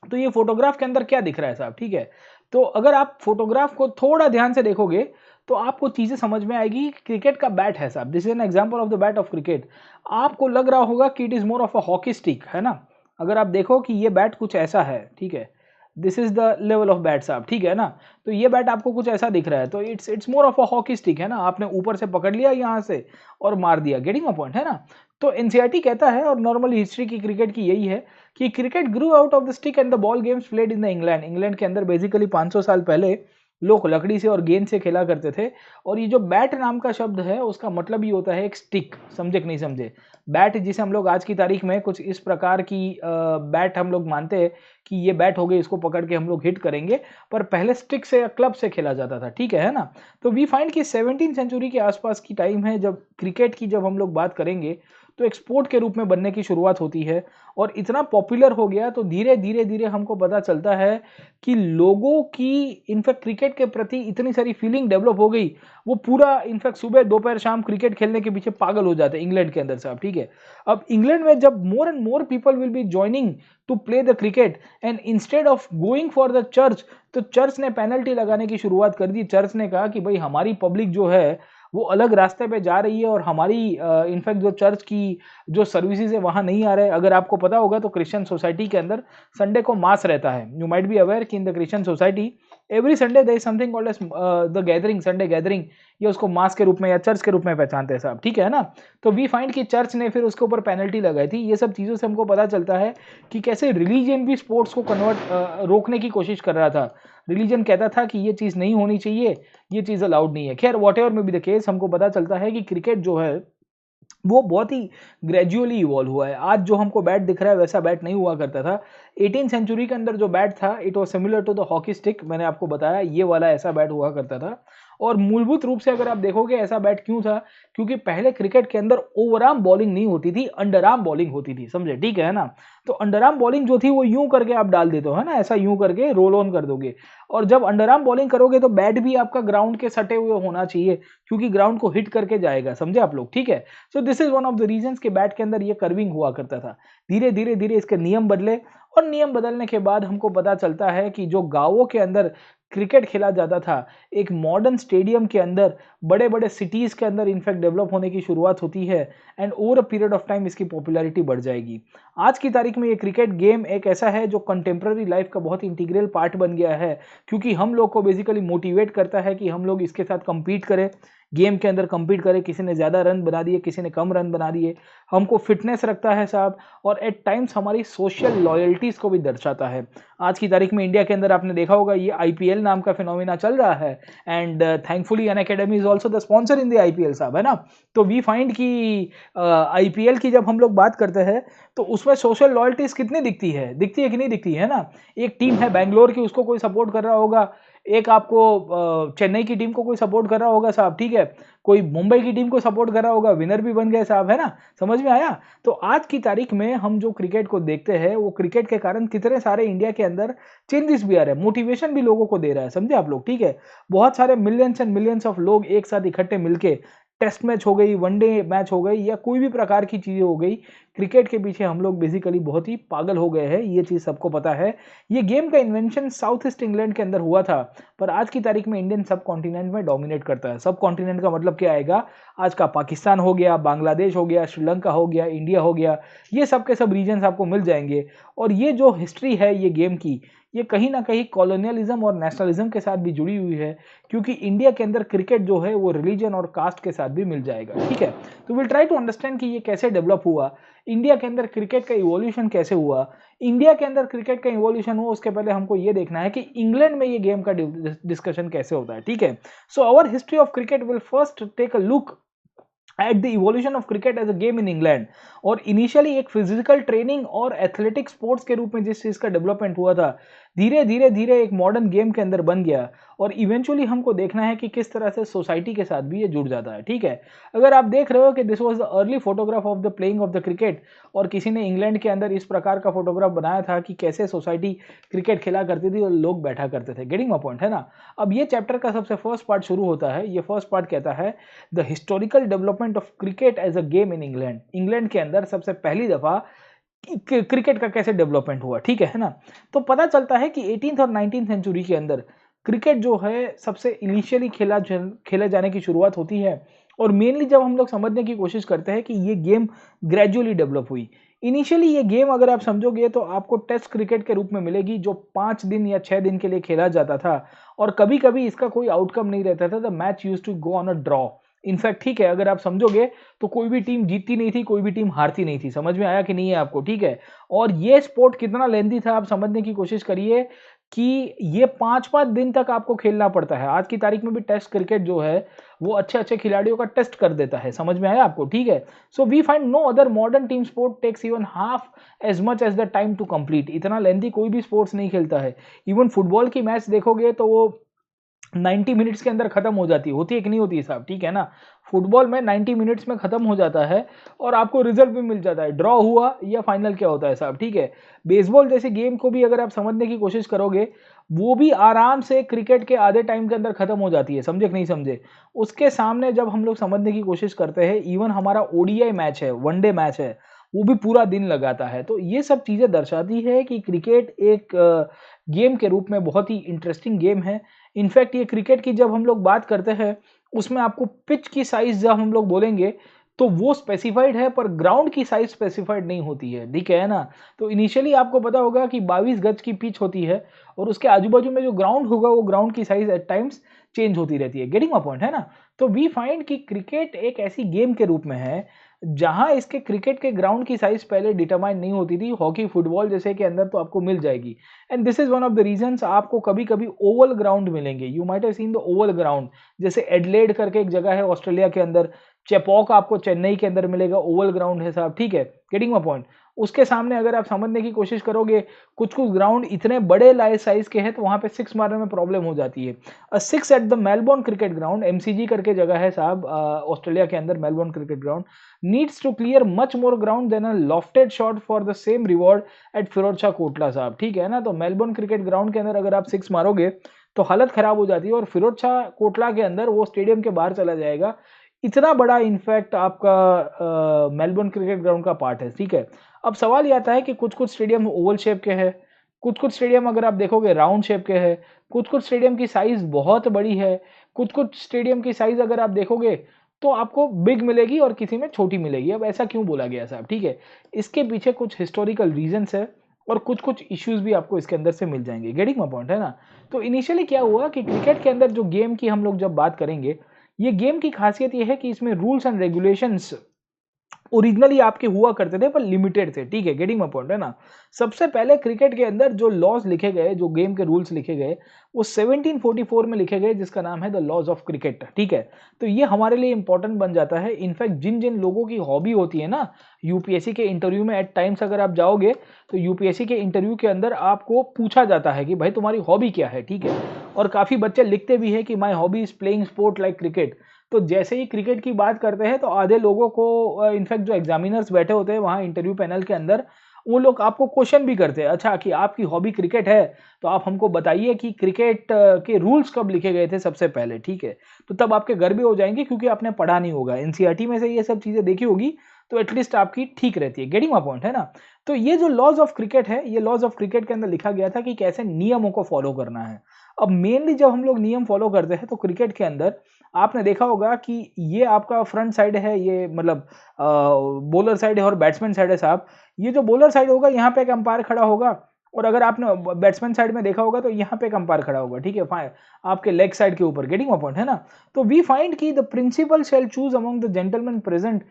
तो ये फोटोग्राफ के अंदर क्या दिख रहा है साहब? ठीक है, तो अगर आप फोटोग्राफ को थोड़ा ध्यान से देखोगे तो आपको चीजें समझ में आएगी। क्रिकेट का बैट है साहब, this is an example of the bat of cricket. आपको लग रहा होगा कि it is more of a hockey stick, है ना? अगर आप देखो कि ये बैट कुछ ऐसा है, ठीक है, this is the level of bat साहब, ठीक है ना? तो ये बैट आपको कुछ ऐसा दिख रहा है, तो it's more of a hockey stick, है ना? आपने ऊपर से पकड़ लिया यहाँ से और मार दिया। गेटिंग माय पॉइंट, है ना? तो एनसीईआरटी कहता है और नॉर्मली हिस्ट्री की क्रिकेट की यही है कि cricket Guru out of the stick and the ball games played in the England. England के अंदर बेसिकली 500 साल पहले लोग लकड़ी से और गेंद से खेला करते थे। और ये जो बैट नाम का शब्द है उसका मतलब ये होता है एक स्टिक, समझे कि नहीं समझे। बैट जिसे हम लोग आज की तारीख में कुछ इस प्रकार की बैट हम लोग मानते हैं कि ये बैट हो गई, इसको पकड़ के हम लोग हिट करेंगे, पर पहले स्टिक से या क्लब से खेला जाता था, ठीक है ना। तो वी फाइंड कि 17वीं सेंचुरी के आसपास की टाइम है जब क्रिकेट की जब हम लोग बात करेंगे तो एक स्पोर्ट के रूप में बनने की शुरुआत होती है और इतना पॉपुलर हो गया। तो धीरे धीरे धीरे हमको पता चलता है कि लोगों की इनफैक्ट क्रिकेट के प्रति इतनी सारी फीलिंग डेवलप हो गई, वो पूरा इनफैक्ट सुबह दोपहर शाम क्रिकेट खेलने के पीछे पागल हो जाते हैं इंग्लैंड के अंदर साहब, ठीक है। अब इंग्लैंड में जब more and more people will be joining two play the cricket and instead of going for the church, तो चर्च ने पेनल्टी लगाने की शुरुआत कर दी। चर्च ने कहा कि भाई हमारी पब्लिक जो है वो अलग रास्ते पे जा रही है और हमारी इनफैक्ट जो चर्च की जो सर्विसेज है वहाँ नहीं आ रहे। अगर आपको पता होगा तो क्रिश्चियन सोसाइटी के अंदर संडे को मास रहता है। यू माइट बी अवेयर कि in the Christian society every Sunday there is something called as the gathering, Sunday gathering, या उसको मास के रूप में या चर्च के रूप में पहचानते हैं साहब, ठीक है ना। तो वी फाइंड कि चर्च ने फिर उसके ऊपर पेनल्टी लगाई थी। ये सब चीज़ों से हमको पता चलता है कि कैसे रिलीजन भी स्पोर्ट्स को रोकने की कोशिश कर रहा था। रिलीजन कहता था कि ये चीज़ नहीं होनी चाहिए, ये चीज़ अलाउड नहीं है। खैर वॉट एवर में बी द केस, हमको पता चलता है कि क्रिकेट जो है वो बहुत ही ग्रेजुअली इवॉल्व हुआ है। आज जो हमको बैट दिख रहा है वैसा बैट नहीं हुआ करता था। 18 सेंचुरी के अंदर जो बैट था it was similar to the hockey stick, मैंने आपको बताया ये वाला ऐसा बैट हुआ करता था। और मूलभूत रूप से अगर आप देखोगे ऐसा बैट क्यों था, क्योंकि पहले क्रिकेट के अंदर ओवर आर्म बॉलिंग नहीं होती थी, अंडर आर्म बॉलिंग होती थी, समझे, ठीक है ना। तो अंडर आर्म बॉलिंग जो थी वो यूं करके आप डाल देते हो, है ना, ऐसा यूं करके रोल ऑन कर दोगे। और जब अंडर आर्म बॉलिंग करोगे तो बैट भी आपका ग्राउंड के सटे हुए होना चाहिए, क्योंकि ग्राउंड को हिट करके जाएगा, समझे आप लोग, ठीक है। So this is one of the reasons के बैट के अंदर ये कर्विंग हुआ करता था। धीरे धीरे धीरे इसके नियम बदले और नियम बदलने के बाद हमको पता चलता है कि जो गांवों के अंदर क्रिकेट खेला जाता था एक मॉडर्न स्टेडियम के अंदर, बड़े बड़े सिटीज के अंदर इनफैक्ट डेवलप होने की शुरुआत होती है and over a period of time इसकी पॉपुलैरिटी बढ़ जाएगी। आज की तारीख में ये क्रिकेट गेम एक ऐसा है जो कंटेम्प्रेरी लाइफ का बहुत इंटीग्रल पार्ट बन गया है, क्योंकि हम लोग को बेसिकली मोटिवेट करता है कि हम लोग इसके साथ compete करें, गेम के अंदर compete करें। किसी ने ज़्यादा रन बना दिए, किसी ने कम रन बना दिए, हमको फिटनेस रखता है साहब, और एट टाइम्स हमारी सोशल लॉयल्टीज़ को भी दर्शाता है। आज की तारीख में इंडिया के अंदर आपने देखा होगा ये IPL नाम का फिनोमिना चल रहा है and thankfully Unacademy is also the sponsor in the IPL साहब, है ना। तो वी फाइंड कि IPL की जब हम लोग बात करते हैं तो उसमें सोशल लॉयल्टीज कितनी दिखती है कि नहीं दिखती है ना। एक टीम है बैंगलोर की, उसको कोई सपोर्ट कर रहा होगा, एक आपको चेन्नई की टीम को कोई सपोर्ट कर रहा होगा साहब, ठीक है, कोई मुंबई की टीम को सपोर्ट कर रहा होगा, विनर भी बन गए साहब, है ना, समझ में आया। तो आज की तारीख में हम जो क्रिकेट को देखते हैं वो क्रिकेट के कारण कितने सारे इंडिया के अंदर चेंजेस भी आ रहे हैं, मोटिवेशन भी लोगों को दे रहा है, समझे आप लोग, ठीक है। बहुत सारे मिलियंस एंड मिलियंस ऑफ लोग एक साथ इकट्ठे मिलके, टेस्ट मैच हो गई, वनडे मैच हो गई, या कोई भी प्रकार की चीज़ें हो गई, क्रिकेट के पीछे हम लोग बेसिकली बहुत ही पागल हो गए हैं, ये चीज़ सबको पता है। ये गेम का इन्वेंशन साउथ ईस्ट इंग्लैंड के अंदर हुआ था, पर आज की तारीख में इंडियन सब कॉन्टिनेंट में डोमिनेट करता है। सब कॉन्टिनेंट का मतलब क्या आएगा, आज का पाकिस्तान हो गया, बांग्लादेश हो गया, श्रीलंका हो गया, इंडिया हो गया, ये सब के सब रीजन्स आपको मिल जाएंगे। और ये जो हिस्ट्री है ये गेम की, ये कहीं ना कहीं कॉलोनियलिज्म और नेशनलिज्म के साथ भी जुड़ी हुई है, क्योंकि इंडिया के अंदर क्रिकेट जो है वो रिलीजन और कास्ट के साथ भी मिल जाएगा, ठीक है। तो विल ट्राई टू अंडरस्टैंड कि ये कैसे डेवलप हुआ, इंडिया के अंदर क्रिकेट का इवोल्यूशन कैसे हुआ। इंडिया के अंदर क्रिकेट का इवोल्यूशन हुआ उसके पहले हमको ये देखना है कि इंग्लैंड में ये गेम का डिस्कशन कैसे होता है, ठीक है। So our history of cricket will first take a look at the evolution of cricket as a game in England. और इनिशियली एक फिजिकल ट्रेनिंग और एथलेटिक स्पोर्ट्स के रूप में जिस चीज़ का डेवलपमेंट हुआ था, धीरे धीरे धीरे एक मॉडर्न गेम के अंदर बन गया। और इवेंचुअली हमको देखना है कि किस तरह से सोसाइटी के साथ भी ये जुड़ जाता है, ठीक है। अगर आप देख रहे हो कि this was the early photograph of the playing of the cricket, और किसी ने इंग्लैंड के अंदर इस प्रकार का फोटोग्राफ बनाया था कि कैसे सोसाइटी क्रिकेट खेला करती थी और लोग बैठा करते थे, गेटिंग माय पॉइंट, है ना। अब ये चैप्टर का सबसे फर्स्ट पार्ट शुरू होता है। ये फर्स्ट पार्ट कहता है the historical development of cricket as a game in England. England के अंदर सबसे पहली दफा क्रिकेट का कैसे डेवलपमेंट हुआ, ठीक है ना। तो पता चलता है कि 18th और 19th सेंचुरी के अंदर क्रिकेट जो है सबसे इनिशियली खेला जाने की शुरुआत होती है। और मेनली जब हम लोग समझने की कोशिश करते हैं कि ये गेम ग्रेजुअली डेवलप हुई। इनिशियली ये गेम अगर आप समझोगे तो आपको टेस्ट क्रिकेट के रूप में मिलेगी, जो 5 दिन या 6 दिन के लिए खेला जाता था, और कभी कभी इसका कोई आउटकम नहीं रहता था। The match used to go on a draw. In fact ठीक है, अगर आप समझोगे तो कोई भी टीम जीतती नहीं थी, कोई भी टीम हारती नहीं थी। समझ में आया कि नहीं है आपको, ठीक है। और ये स्पोर्ट कितना लेंथी था आप समझने की कोशिश करिए कि ये 5-5 दिन तक आपको खेलना पड़ता है। आज की तारीख में भी टेस्ट क्रिकेट जो है वो अच्छे-अच्छे खिलाड़ियों का टेस्ट कर देता है। समझ में आया आपको? ठीक है। So we find no other modern team sport takes even half as much as the time to complete. इतना लेंथी कोई भी स्पोर्ट्स नहीं खेलता है। इवन फुटबॉल की मैच देखोगे तो वो 90 मिनट्स के अंदर खत्म हो जाती है। होती है कि नहीं होती है साहब? ठीक है ना? फुटबॉल में 90 मिनट्स में खत्म हो जाता है और आपको रिजल्ट भी मिल जाता है। ड्रॉ हुआ या फाइनल क्या होता है साहब? ठीक है। बेसबॉल जैसे गेम को भी अगर आप समझने की कोशिश करोगे, वो भी आराम से क्रिकेट के आधे टाइम के अंदर खत्म हो जाती है। समझे कि नहीं समझे? उसके सामने जब हम लोग समझने की कोशिश करते हैं, इवन हमारा ओडीआई मैच है, वनडे मैच है, वो भी पूरा दिन लगाता है। तो ये सब चीज़ें दर्शाती है कि क्रिकेट एक गेम के रूप में बहुत ही इंटरेस्टिंग गेम है। इनफैक्ट ये क्रिकेट की जब हम लोग बात करते हैं, उसमें आपको पिच की साइज़ जब हम लोग बोलेंगे, तो वो स्पेसिफाइड है, पर ग्राउंड की साइज़ स्पेसिफाइड नहीं होती है, ठीक है ना? तो इनिशियली आपको पता होगा कि 22 गज की पिच होती है और उसके आजू-बाजू में जो ग्राउंड होगा, वो ग्राउंड की साइज़ एट टाइम्स चेंज होती रहती है। गेटिंग माय पॉइंट, है ना? तो वी फाइंड कि क्रिकेट एक ऐसी गेम के रूप में है, जहाँ इसके क्रिकेट के ग्राउंड की साइज़ पहले डिटरमाइन नहीं होती थी। हॉकी, फुटबॉल जैसे के अंदर तो आपको मिल जाएगी। And this is one of the reasons आपको कभी-कभी ओवल ग्राउंड मिलेंगे। You might have seen the Oval ground, जैसे एडिलेड करके एक जगह है ऑस्ट्रेलिया के अंदर, चेपॉक आपको चेन्नई के अंदर मिलेगा, ओवल ग्राउंड है साहब, ठीक है? Getting my point? उसके सामने अगर आप समझने की कोशिश करोगे, कुछ-कुछ ग्राउंड इतने बड़े साइज़ के हैं, तो वहाँ पे 6 मारने में प्रॉब्लम हो जाती है। 6 at the Melbourne cricket ground, MCG करके जगह है साहब, ऑस्ट्रेलिया के अंदर Melbourne cricket ground, needs to clear much more ground than a lofted shot for the same reward at Feroz Shah Kotla साहब, ठीक है ना? तो मेलबोर्न क्रिकेट ग्राउंड के अंदर अगर आप 6 मारोगे, तो हालत खराब हो जाती है और फिरोज शाह कोटला के अंदर वो स्टेडियम के बाहर चला जाएगा। इतना बड़ा इनफैक्ट आपका मेलबोर्न क्रिकेट ग्राउंड का पार्ट है, ठीक है? अब सवाल ये आता है कि कुछ-कुछ स्टेडियम ओवल शेप के हैं, कुछ-कुछ स्टेडियम अगर आप देखोगे राउंड शेप के हैं, कुछ-कुछ स्टेडियम की साइज़ बहुत बड़ी है, कुछ-कुछ स्टेडियम की साइज़ अगर आप देखोगे, तो आपको बिग मिलेगी और किसी में छोटी मिलेगी। अब ऐसा क्यों बोला गया साहब, ठीक है? इसके पीछे कुछ हिस्टोरिकल रीज़न्स है और कुछ-कुछ इश्यूज़ भी आपको इसके अंदर से मिल जाएँगे। गेटिंग माय पॉइंट, है ना? तो इनिशियली क्या हुआ कि क्रिकेट के अंदर जो गेम की हम लोग जब बात करेंगे, ये गेम की खासियत ये है कि इसमें रूल्स एंड रेगुलेशंस ओरिजिनली आपके हुआ करते थे पर लिमिटेड थे, ठीक है? गेटिंग माय पॉइंट, है ना? सबसे पहले क्रिकेट के अंदर जो लॉज़ लिखे गए, जो गेम के रूल्स लिखे गए, वो 1744 में लिखे गए, जिसका नाम है द लॉज़ ऑफ क्रिकेट, ठीक है? तो ये हमारे लिए इंपॉर्टेंट बन जाता है। इनफैक्ट जिन-जिन लोगों की हॉबी होती है ना, यूपीएससी के इंटरव्यू में एट टाइम्स अगर आप जाओगे, तो यूपीएससी के इंटरव्यू के अंदर आपको पूछा जाता है कि भाई तुम्हारी हॉबी क्या है, ठीक है? और काफ़ी बच्चे लिखते भी हैं कि my hobby is playing sport like cricket. तो जैसे ही क्रिकेट की बात करते हैं तो आधे लोगों को इनफैक्ट जो एग्जामिनर्स बैठे होते हैं वहाँ इंटरव्यू पैनल के अंदर, वो लोग आपको क्वेश्चन भी करते हैं, अच्छा कि आपकी हॉबी क्रिकेट है, तो आप हमको बताइए कि क्रिकेट के रूल्स कब लिखे गए थे सबसे पहले, ठीक है? तो तब आपके घर भी हो जाएंगे क्योंकि आपने पढ़ा नहीं होगा, एनसीईआरटी में से ये सब चीज़ें देखी होगी, तो एटलीस्ट आपकी ठीक रहती है। गेटिंग माय पॉइंट, है ना? तो ये जो लॉज ऑफ क्रिकेट है, ये लॉज ऑफ क्रिकेट के अंदर लिखा गया था कि कैसे नियमों को फॉलो करना है। अब मेनली जब हम लोग नियम फॉलो करते हैं तो क्रिकेट के अंदर आपने देखा होगा कि ये आपका फ्रंट साइड है, ये मतलब बॉलर साइड है और बैट्समैन साइड है साहब। ये जो बॉलर साइड होगा यहाँ पे एक अंपायर खड़ा होगा और अगर आपने बैट्समैन साइड में देखा होगा तो यहाँ पे एक अंपायर खड़ा होगा, ठीक है? फाइन, आपके लेग साइड के ऊपर। गेटिंग माय पॉइंट, है ना? तो वी फाइंड कि the principal shall choose among the gentleman present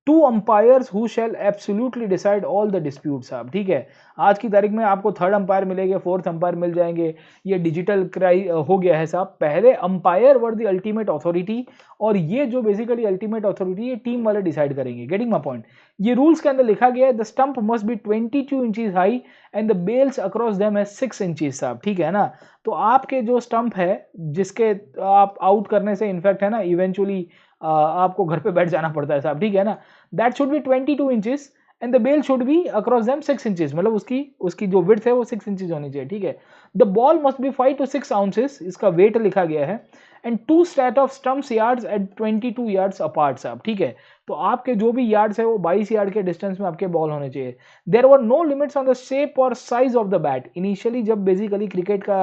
to umpires who shall absolutely decide all the dispute साहब, ठीक है? आज की तारीख में आपको थर्ड अंपायर मिलेंगे, फोर्थ अंपायर मिल जाएंगे। ये डिजिटल क्राई हो गया है साहब। पहले umpire were the ultimate authority और ये जो बेसिकली अल्टीमेट अथॉरिटी ये टीम वाले डिसाइड करेंगे। Getting my point? ये रूल्स के अंदर लिखा गया है the stump must be 22 inches high and the bells across them है 6 इंचेस साहब, ठीक है ना? तो आपके जो स्टंप है जिसके आप आउट करने से इनफैक्ट है ना इवेंचुअली आपको घर पे बैठ जाना पड़ता है साहब, ठीक है ना? That should be 22 inches and the bell should be across them 6 inches, मतलब उसकी उसकी जो विड्थ है वो 6 इंचेस होनी चाहिए, ठीक है? The ball must be 5 to 6 ounces, इसका वेट लिखा गया है, and two sets of stumps yards at 22 yards apart साहब, ठीक है? तो आपके जो भी यार्ड्स है वो 22 यार्ड के डिस्टेंस में आपके बॉल होने चाहिए। There were no limits on the shape और size of the bat. Initially जब बेसिकली क्रिकेट का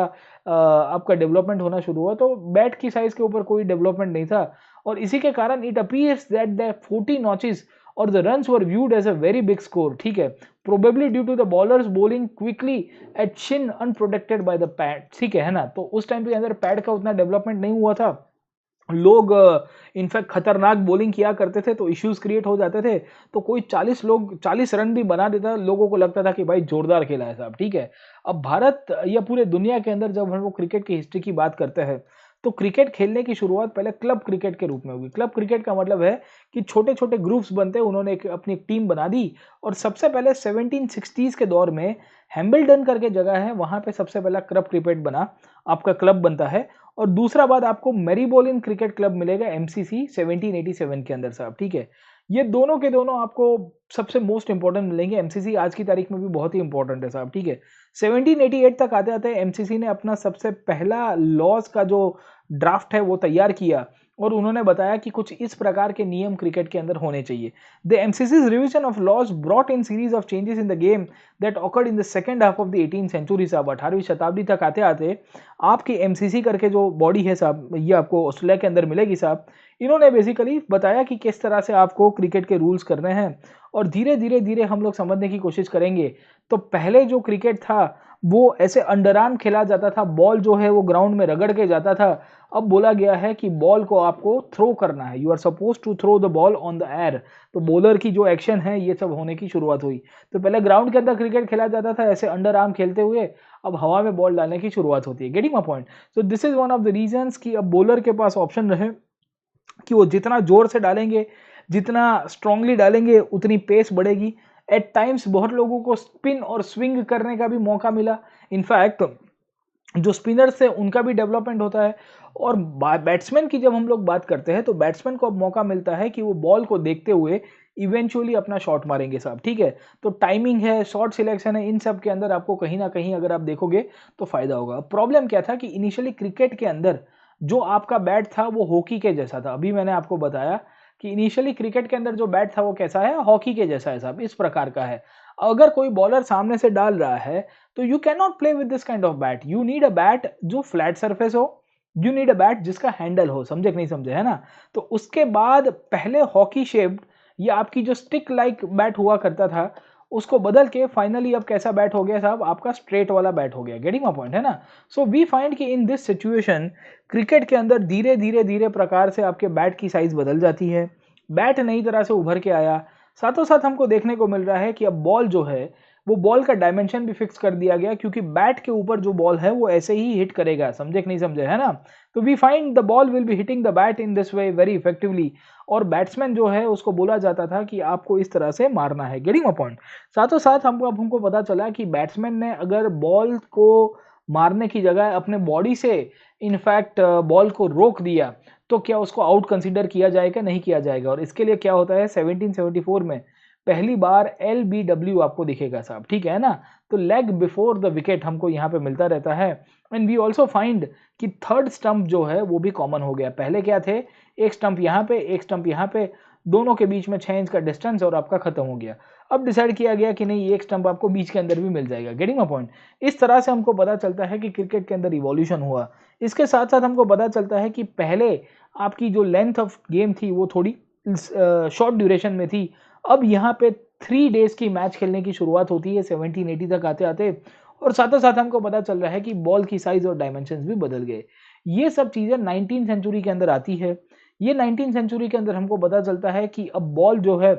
आपका डेवलपमेंट होना शुरू हुआ तो बैट की साइज के ऊपर कोई डेवलपमेंट नहीं था और इसी के कारण it appears that the 40 notches और the runs were viewed as a very big score, ठीक है? Probably due to the bowlers bowling quickly at shin unprotected by the pad, ठीक है ना? तो उस टाइम पे अंदर पैड का उतना डेवलपमेंट नहीं हुआ था लोग इनफैक्ट खतरनाक बॉलिंग किया करते थे तो इश्यूज क्रिएट हो जाते थे। तो कोई 40 रन भी बना देता, लोगों को लगता था कि भाई जोरदार खेला है साहब, ठीक है। अब भारत या पूरे दुनिया के अंदर जब हम लोग क्रिकेट की हिस्ट्री की बात करते हैं तो क्रिकेट खेलने की शुरुआत पहले क्लब क्रिकेट के रूप में हुई। क्लब क्रिकेट का मतलब है कि छोटे छोटे ग्रुप्स बनते, उन्होंने अपनी एक टीम बना दी। और सबसे पहले 1760s के दौर में हैम्बल्डन करके जगह है, वहां पे सबसे पहला क्लब क्रिकेट बना, आपका क्लब बनता है। और दूसरा बात आपको मैरीबोलिन क्रिकेट क्लब मिलेगा एमसीसी 1787 के अंदर साहब, ठीक है। ये दोनों के दोनों आपको सबसे मोस्ट इंपॉर्टेंट मिलेंगे। एमसीसी आज की तारीख में भी बहुत ही इंपॉर्टेंट है साहब, ठीक है। 1788 तक आते आते एमसीसी ने अपना सबसे पहला लॉज का जो ड्राफ्ट है वो तैयार किया और उन्होंने बताया कि कुछ इस प्रकार के नियम क्रिकेट के अंदर होने चाहिए। The MCC's revision of laws brought in series of changes in the game that occurred in the second half of the 18th century साहब। 18वीं शताब्दी तक आते आते आपकी एमसीसी करके जो बॉडी है साहब, ये आपको ऑस्ट्रेलिया के अंदर मिलेगी साहब। इन्होंने बेसिकली बताया कि किस तरह से आपको क्रिकेट के रूल्स करने हैं और धीरे धीरे धीरे हम लोग समझने की कोशिश करेंगे। तो पहले जो क्रिकेट था वो ऐसे अंडरआर्म खेला जाता था, बॉल जो है वो ग्राउंड में रगड़ के जाता था। अब बोला गया है कि बॉल को आपको थ्रो करना है, you are supposed to throw the ball on the air. तो बॉलर की जो एक्शन है ये सब होने की शुरुआत हुई। तो पहले ग्राउंड के अंदर क्रिकेट खेला जाता था ऐसे अंडरआर्म खेलते हुए, अब हवा में बॉल डालने की शुरुआत होती है। Getting my point? So this is one of the reasons कि अब बॉलर के पास ऑप्शन रहे कि वो जितना जोर से डालेंगे, जितना स्ट्रांगली डालेंगे, उतनी पेस बढ़ेगी। एट टाइम्स बहुत लोगों को स्पिन और स्विंग करने का भी मौका मिला। इनफैक्ट जो स्पिनर्स है उनका भी डेवलपमेंट होता है। और बैट्समैन की जब हम लोग बात करते हैं तो बैट्समैन को अब मौका मिलता है कि वो बॉल को देखते हुए इवेंचुअली अपना शॉट मारेंगे साहब, ठीक है। तो टाइमिंग है, शॉट सिलेक्शन है, इन सब के अंदर आपको कहीं ना कहीं अगर आप देखोगे तो फायदा होगा। प्रॉब्लम क्या था कि इनिशियली क्रिकेट के अंदर जो आपका बैट था वो हॉकी के जैसा था। अभी मैंने आपको बताया कि इनिशियली क्रिकेट के अंदर जो बैट था वो कैसा है, हॉकी के जैसा है साहब, इस प्रकार का है। अगर कोई बॉलर सामने से डाल रहा है तो you can not play with this kind of bat. You need a bat जो फ्लैट सरफेस हो, यू नीड अ बैट जिसका हैंडल हो। समझे कि नहीं समझे, है ना। तो उसके बाद पहले हॉकी शेप्ड या आपकी जो स्टिक लाइक बैट हुआ करता था उसको बदल के फाइनली अब कैसा बैट हो गया साहब, आपका स्ट्रेट वाला बैट हो गया। गेटिंग माय पॉइंट, है ना। सो वी फाइंड कि इन दिस सिचुएशन क्रिकेट के अंदर धीरे धीरे धीरे प्रकार से आपके बैट की साइज बदल जाती है, बैट नई तरह से उभर के आया। साथों साथ हमको देखने को मिल रहा है कि अब बॉल जो है वो बॉल का डायमेंशन भी फिक्स कर दिया गया, क्योंकि बैट के ऊपर जो बॉल है वो ऐसे ही हिट करेगा। समझे कि नहीं समझे, है ना। तो we find the ball will be hitting the bat in this way very effectively. और बैट्समैन जो है उसको बोला जाता था कि आपको इस तरह से मारना है। Getting my point? साथों साथ हमको पता चला कि बैट्समैन ने अगर बॉल को मारने की जगह अपने बॉडी से इनफैक्ट बॉल को रोक दिया तो क्या उसको आउट कंसीडर किया जाएगा, नहीं किया जाएगा। और इसके लिए क्या होता है, 1774 में पहली बार LBW आपको दिखेगा साहब, ठीक है ना। तो लेग बिफोर द विकेट हमको यहाँ पे मिलता रहता है। एंड वी ऑल्सो फाइंड कि थर्ड स्टंप जो है वो भी कॉमन हो गया। पहले क्या थे, एक स्टंप यहाँ पे, एक स्टंप यहाँ पे, दोनों के बीच में 6 इंच का डिस्टेंस और आपका खत्म हो गया। अब डिसाइड किया गया कि नहीं, एक स्टंप आपको बीच के अंदर भी मिल जाएगा। Getting my point? इस तरह से हमको पता चलता है कि क्रिकेट के अंदर इवोल्यूशन हुआ। इसके साथ साथ हमको पता चलता है कि पहले आपकी जो लेंथ ऑफ गेम थी वो थोड़ी शॉर्ट ड्यूरेशन में थी। अब यहाँ पे 3 डेज की मैच खेलने की शुरुआत होती है 1780 तक आते आते। और साथों साथ हमको पता चल रहा है कि बॉल की साइज और डायमेंशंस भी बदल गए। ये सब चीज़ें 19th सेंचुरी के अंदर आती है। ये 19th सेंचुरी के अंदर हमको पता चलता है कि अब बॉल जो है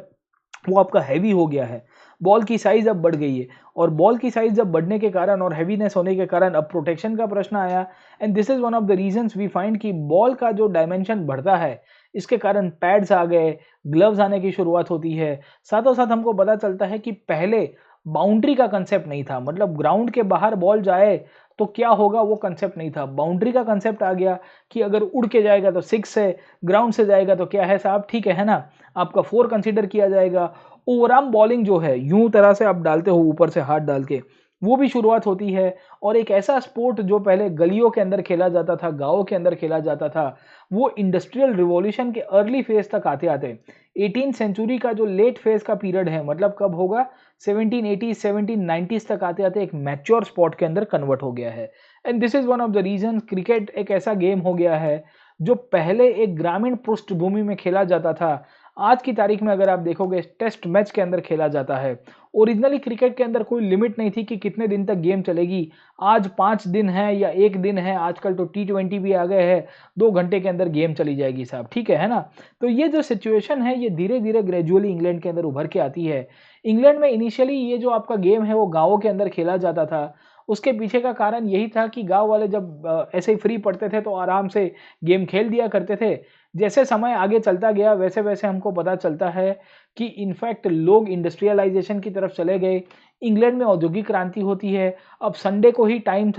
वो आपका हैवी हो गया है, बॉल की साइज अब बढ़ गई है। और बॉल की साइज जब बढ़ने के कारण और हैवीनेस होने के कारण अब प्रोटेक्शन का प्रश्न आया। And this is one of the reasons we find कि बॉल का जो डायमेंशन बढ़ता है इसके कारण पैड्स आ गए, ग्लव्स आने की शुरुआत होती है। साथों साथ हमको पता चलता है कि पहले बाउंड्री का कंसेप्ट नहीं था, मतलब ग्राउंड के बाहर बॉल जाए तो क्या होगा वो कंसेप्ट नहीं था। बाउंड्री का कंसेप्ट आ गया कि अगर उड़ के जाएगा तो 6 है, ग्राउंड से जाएगा तो क्या है साहब, ठीक है ना, आपका 4 कंसीडर किया जाएगा। ओवरआर्म बॉलिंग जो है यूं तरह से आप डालते हो ऊपर से हाथ डाल के, वो भी शुरुआत होती है। और एक ऐसा स्पोर्ट जो पहले गलियों के अंदर खेला जाता था, गांवों के अंदर खेला जाता था, वो इंडस्ट्रियल रिवॉल्यूशन के अर्ली फेज तक आते आते 18th सेंचुरी का जो लेट फेज का पीरियड है, मतलब कब होगा, 1780 1790s तक आते आते एक मैच्योर स्पोर्ट के अंदर कन्वर्ट हो गया है। And this is one of the reason cricket एक ऐसा गेम हो गया है जो पहले एक ग्रामीण पृष्ठभूमि में खेला जाता था, आज की तारीख में अगर आप देखोगे टेस्ट मैच के अंदर खेला जाता है। ओरिजिनली क्रिकेट के अंदर कोई लिमिट नहीं थी कि कितने दिन तक गेम चलेगी। आज 5 दिन है या 1 दिन है, आजकल तो T20 भी आ गए हैं, 2 घंटे के अंदर गेम चली जाएगी साहब, ठीक है ना? तो ये जो सिचुएशन है ये धीरे-धीरे ग्रेजुअली इंग्लैंड के अंदर उभर के आती है। इंग्लैंड में इनिशियली ये जो आपका गेम है वो गाँवों के अंदर खेला जाता था। उसके पीछे का कारण यही था कि गाँव वाले जब ऐसे ही फ्री पड़ते थे तो आराम से गेम खेल दिया करते थे। जैसे समय आगे चलता गया वैसे-वैसे हमको पता चलता है कि इनफैक्ट लोग इंडस्ट्रियलाइज़ेशन की तरफ चले गए। इंग्लैंड में औद्योगिक क्रांति होती है। अब संडे को ही टाइम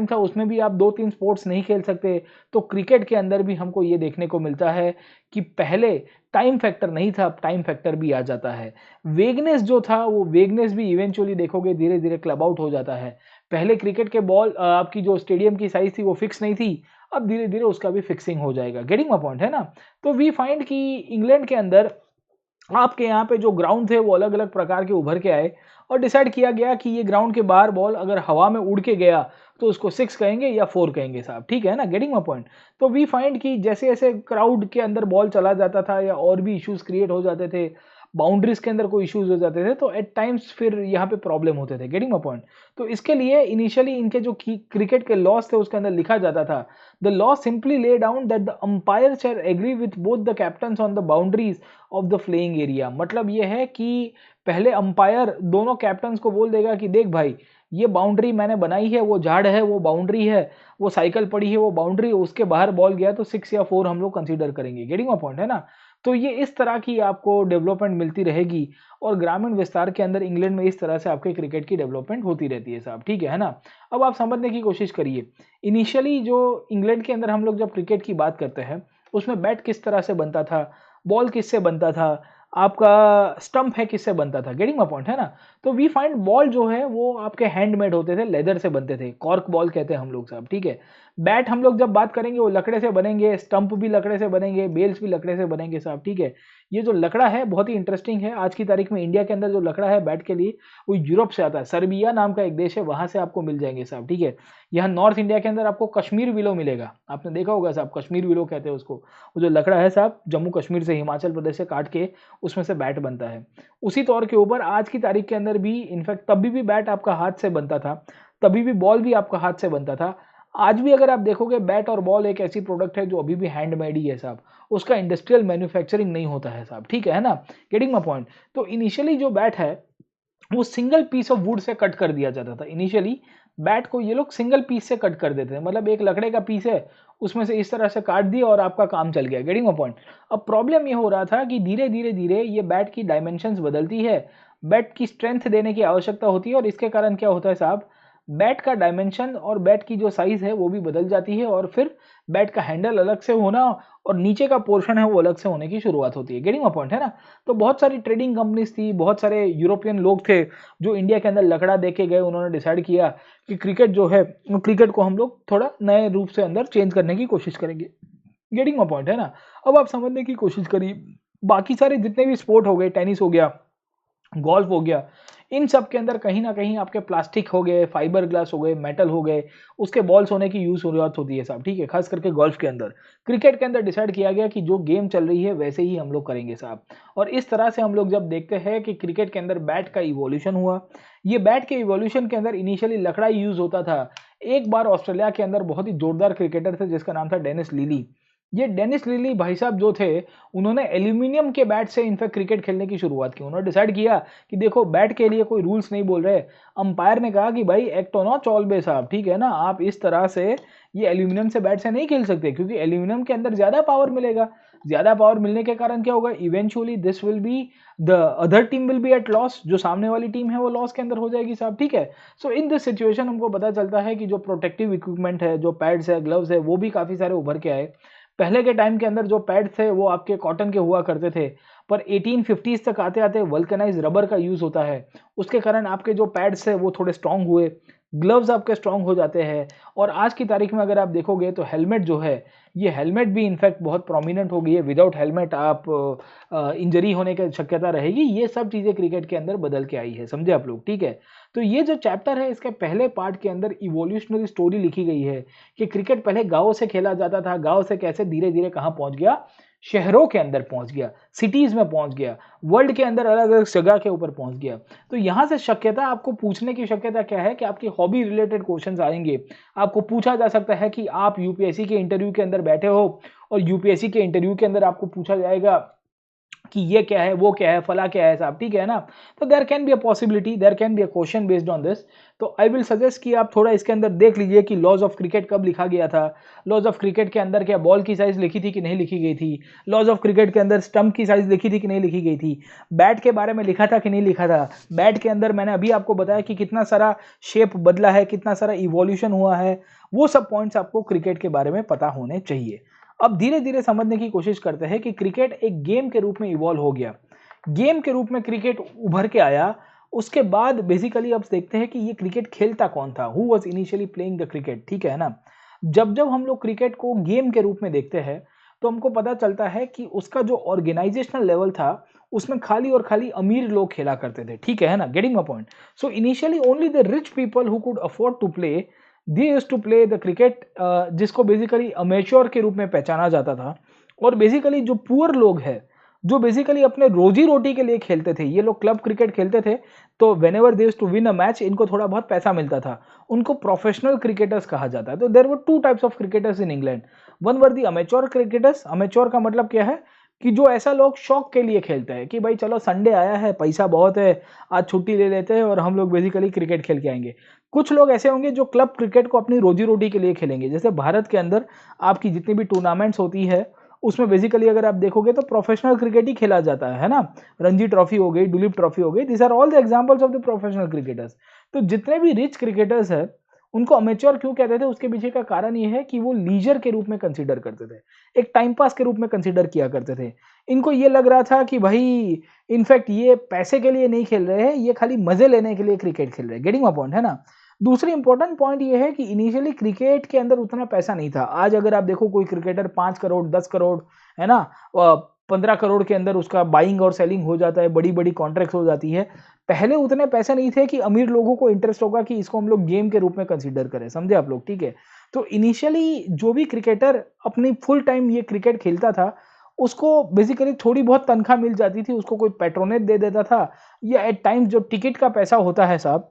था, उसमें भी आप 2-3 स्पोर्ट्स नहीं खेल सकते। तो क्रिकेट के अंदर भी हमको ये देखने को मिलता है कि पहले टाइम फैक्टर नहीं था, अब टाइम फैक्टर भी आ जाता है। वेगनेस जो था वो वेगनेस भी इवेंचुअली देखोगे धीरे-धीरे क्लब आउट हो जाता है। पहले क्रिकेट के बॉल आपकी जो स्टेडियम की साइज़ थी वो फिक्स नहीं थी। अब धीरे-धीरे उसका भी फिक्सिंग हो जाएगा। गेटिंग माय पॉइंट, है ना? तो वी फाइंड कि इंग्लैंड के अंदर आपके यहाँ पे जो ग्राउंड थे वो अलग-अलग प्रकार के उभर के आए और डिसाइड किया गया कि ये ग्राउंड के बाहर बॉल अगर हवा में उड़ के गया तो उसको 6 कहेंगे या 4 कहेंगे साहब, ठीक है ना? Getting my point. तो वी फाइंड कि जैसे-जैसे क्राउड के अंदर बॉल चला जाता था या और भी इश्यूज़ क्रिएट हो जाते थे, बाउंड्रीज़ के अंदर कोई इश्यूज़ हो जाते थे, तो एट टाइम्स फिर यहाँ पे प्रॉब्लम होते थे। Getting my point. तो इसके लिए इनिशियली इनके जो की क्रिकेट के लॉज़ थे उसके अंदर लिखा जाता था, the law simply lay down that the umpire shall agree with both the captains on the boundaries of the playing area. मतलब ये है कि पहले अंपायर दोनों कैप्टन्स को बोल देगा कि देख भाई, ये बाउंड्री मैंने बनाई है, वो झाड़ है, वो बाउंड्री है, वो साइकिल पड़ी है, वो बाउंड्री, उसके बाहर बॉल गया तो 6 या 4 हम लोग कंसीडर करेंगे। गेटिंग माय पॉइंट, है ना? तो ये इस तरह की आपको डेवलपमेंट मिलती रहेगी और ग्रामीण विस्तार के अंदर इंग्लैंड में इस तरह से आपके क्रिकेट की डेवलपमेंट होती रहती है साहब, ठीक है ना? अब आप समझने की कोशिश करिए। इनिशियली जो इंग्लैंड के अंदर हम लोग जब क्रिकेट की बात करते हैं, उसमें बैट किस तरह से बनता था, बॉल किससे बनता था, आपका स्टंप है किससे बनता था, गेटिंग माय पॉइंट, है ना? तो वी फाइंड बॉल जो है वो आपके हैंडमेड होते थे, लेदर से बनते थे, कॉर्क बॉल कहते हैं हम लोग साहब, ठीक है? बैट हम लोग जब बात करेंगे वो लकड़े से बनेंगे, स्टंप भी लकड़े से बनेंगे, बेल्स भी लकड़े से बनेंगे साहब, ठीक है? ये जो लकड़ा है बहुत ही इंटरेस्टिंग है। आज की तारीख में इंडिया के अंदर जो लकड़ा है बैट के लिए वो यूरोप से आता है, सर्बिया नाम का एक देश है, वहाँ से आपको मिल जाएँगे साहब, ठीक है? यहाँ नॉर्थ इंडिया के अंदर आपको कश्मीर विलो मिलेगा, आपने देखा होगा साहब, कश्मीर विलो कहते हैं उसको। वो जो लकड़ा है साहब, जम्मू कश्मीर से, हिमाचल प्रदेश से काट के उसमें से बैट बनता है। उसी तौर के ऊपर आज की तारीख के अंदर भी इनफैक्ट तभी भी बैट आपका हाथ से बनता था, तभी भी बॉल भी आपका हाथ से बनता था। आज भी अगर आप देखोगे बैट और बॉल एक ऐसी प्रोडक्ट है जो अभी भी हैंडमेड ही है साहब, उसका इंडस्ट्रियल मैन्युफैक्चरिंग नहीं होता है साहब, ठीक है ना? Getting my point. तो इनिशियली जो बैट है वो सिंगल पीस ऑफ वुड से कट कर दिया जाता था। इनिशियली बैट को ये लोग सिंगल पीस से कट कर देते थे, मतलब एक लकड़े का पीस है, उसमें से इस तरह से काट दिया और आपका काम चल गया। Getting my point. अब प्रॉब्लम ये हो रहा था कि धीरे-धीरे ये बैट की डायमेंशंस बदलती है, बैट की स्ट्रेंथ देने की आवश्यकता होती है और इसके कारण क्या होता है साहब, बैट का डायमेंशन और बैट की जो साइज़ है वो भी बदल जाती है और फिर बैट का हैंडल अलग से होना और नीचे का पोर्शन है वो अलग से होने की शुरुआत होती है। गेटिंग माय पॉइंट, है ना? तो बहुत सारी ट्रेडिंग कंपनीज़ थी, बहुत सारे यूरोपियन लोग थे जो इंडिया के अंदर लकड़ा देख के गए, उन्होंने डिसाइड किया कि क्रिकेट जो है, क्रिकेट को हम लोग थोड़ा नए रूप से अंदर चेंज करने की कोशिश करेंगे। गेटिंग माय पॉइंट, है ना? अब आप समझने की कोशिश करिए, बाकी सारे जितने भी स्पोर्ट हो गए, टेनिस हो गया, गोल्फ हो गया, इन सब के अंदर कहीं न कहीं आपके प्लास्टिक हो गए, फाइबर ग्लास हो गए, मेटल हो गए, उसके बॉल्स होने की ज़रूरत होती है साहब, ठीक है? ख़ास करके गोल्फ के अंदर। क्रिकेट के अंदर डिसाइड किया गया कि जो गेम चल रही है वैसे ही हम लोग करेंगे साहब। और इस तरह से हम लोग जब देखते हैं कि क्रिकेट के अंदर बैट का इवोल्यूशन हुआ, ये बैट के इवोल्यूशन के अंदर इनिशियली लकड़ा यूज़ होता था। एक बार ऑस्ट्रेलिया के अंदर बहुत ही जोरदार क्रिकेटर थे जिसका नाम था डेनिस लिली। ये डेनिस लिली भाई साहब जो थे, उन्होंने एल्यूमीनियम के बैट से इनफैक्ट क्रिकेट खेलने की शुरुआत की। उन्होंने डिसाइड किया कि देखो बैट के लिए कोई रूल्स नहीं बोल रहे। अंपायर ने कहा कि भाई एक्ट ऑन चॉल बे साहब, ठीक है ना? आप इस तरह से ये एल्यूमीनियम से बैट से नहीं खेल सकते क्योंकि एल्यूमीनियम के अंदर ज़्यादा पावर मिलेगा। ज़्यादा पावर मिलने के कारण क्या होगा? Eventually this will be the other team will be at loss, जो सामने वाली टीम है वो लॉस के अंदर हो जाएगी साहब, ठीक है? सो इन दिस सिचुएशन हमको पता चलता है कि जो प्रोटेक्टिव इक्विपमेंट है, जो पैड्स है, ग्लव्स है, वो भी काफ़ी सारे उभर के आए। पहले के टाइम के अंदर जो पैड थे वो आपके कॉटन के हुआ करते थे, पर 1850s तक आते-आते वल्कनाइज्ड रबर का यूज़ होता है। उसके कारण आपके जो पैड्स हैं वो थोड़े स्ट्रॉन्ग हुए, ग्लव्स आपके स्ट्रॉन्ग हो जाते हैं और आज की तारीख में अगर आप देखोगे तो हेलमेट जो है, ये हेलमेट भी इनफैक्ट बहुत प्रोमिनेंट हो गई है। विदाउट हेलमेट आप इंजरी होने की शक्यता रहेगी। ये सब चीज़ें क्रिकेट के अंदर बदल के आई है, समझे आप लोग, ठीक है? तो ये जो चैप्टर है इसके पहले पार्ट के अंदर इवोल्यूशनरी स्टोरी लिखी गई है कि क्रिकेट पहले गाँव से खेला जाता था, गाँव से कैसे धीरे-धीरे कहाँ पहुँच गया शहरों के अंदर पहुंच गया, सिटीज में पहुंच गया, वर्ल्ड के अंदर अलग अलग जगह के ऊपर पहुंच गया। तो यहाँ से शक्यता आपको पूछने की शक्यता क्या है कि आपकी हॉबी रिलेटेड क्वेश्चंस आएंगे। आपको पूछा जा सकता है कि आप यूपीएससी के इंटरव्यू के अंदर बैठे हो और यूपीएससी के इंटरव्यू के अंदर आपको पूछा जाएगा कि ये क्या है, वो क्या है, फला क्या है साहब, ठीक है ना। तो there can be a possibility, there can be a question based on this. तो आई विल सजेस्ट कि आप थोड़ा इसके अंदर देख लीजिए कि लॉज ऑफ क्रिकेट कब लिखा गया था, लॉज ऑफ क्रिकेट के अंदर क्या बॉल की साइज लिखी थी कि नहीं लिखी गई थी, लॉज ऑफ क्रिकेट के अंदर स्टंप की साइज लिखी थी कि नहीं लिखी गई थी, बैट के बारे में लिखा था कि नहीं लिखा था, बैट के अंदर मैंने अभी आपको बताया कि कितना सारा शेप बदला है, कितना सारा इवोल्यूशन हुआ है, वो सब पॉइंट्स आपको क्रिकेट के बारे में पता होने चाहिए। अब धीरे धीरे समझने की कोशिश करते हैं कि क्रिकेट एक गेम के रूप में इवॉल्व हो गया, गेम के रूप में क्रिकेट उभर के आया। उसके बाद बेसिकली अब देखते हैं कि ये क्रिकेट खेलता कौन था, who was initially playing the cricket, ठीक है ना। जब जब हम लोग क्रिकेट को गेम के रूप में देखते हैं तो हमको पता चलता है कि उसका जो ऑर्गेनाइजेशनल लेवल था उसमें खाली और खाली अमीर लोग खेला करते थे, ठीक है ना, getting my point. So initially only the rich people who could afford to play, they used to play the cricket, जिसको बेसिकली अमेच्योर के रूप में पहचाना जाता था। और बेसिकली जो पुअर लोग हैं, जो बेसिकली अपने रोजी रोटी के लिए खेलते थे, ये लोग क्लब क्रिकेट खेलते थे, तो whenever they used to win a match इनको थोड़ा बहुत पैसा मिलता था, उनको प्रोफेशनल क्रिकेटर्स कहा जाता है। तो there were two types of cricketers in England, one were the amateur cricketers. Amateur का मतलब क्या है कि जो ऐसा लोग शौक के लिए खेलते हैं कि भाई चलो संडे आया है, पैसा बहुत है, आज छुट्टी ले लेते हैं और हम लोग बेसिकली क्रिकेट खेल के आएंगे। कुछ लोग ऐसे होंगे जो क्लब क्रिकेट को अपनी रोजी रोटी के लिए खेलेंगे, जैसे भारत के अंदर आपकी जितनी भी टूर्नामेंट्स होती है उसमें बेसिकली अगर आप देखोगे तो प्रोफेशनल क्रिकेट ही खेला जाता है ना। रणजी ट्रॉफी हो गई, दुलीप ट्रॉफी हो गई, this are all the examples of the professional cricketers. तो जितने भी रिच क्रिकेटर्स हैं उनको अमेच्योर क्यों कहते थे, उसके पीछे का कारण ये है कि वो लीजर के रूप में कंसीडर करते थे, एक टाइम पास के रूप में कंसीडर किया करते थे। इनको ये लग रहा था कि भाई इनफैक्ट ये पैसे के लिए नहीं खेल रहे हैं, ये खाली मजे लेने के लिए क्रिकेट खेल रहे हैं, गेटिंग माय पॉइंट, है ना। दूसरी इंपॉर्टेंट पॉइंट ये है कि इनिशियली क्रिकेट के अंदर उतना पैसा नहीं था। आज अगर आप देखो कोई क्रिकेटर 5 करोड़ 10 करोड़, है ना, 15 करोड़ के अंदर उसका बाइंग और सेलिंग हो जाता है, बड़ी बड़ी कॉन्ट्रैक्ट हो जाती है। पहले उतने पैसे नहीं थे कि अमीर लोगों को इंटरेस्ट होगा कि इसको हम लोग गेम के रूप में कंसीडर करें, समझे आप लोग, ठीक है। तो इनिशियली जो भी क्रिकेटर अपनी फुल टाइम ये क्रिकेट खेलता था उसको बेसिकली थोड़ी बहुत तनख्वाह मिल जाती थी, उसको कोई पेट्रोनेट दे देता था, या एट टाइम्स जो टिकट का पैसा होता है साहब,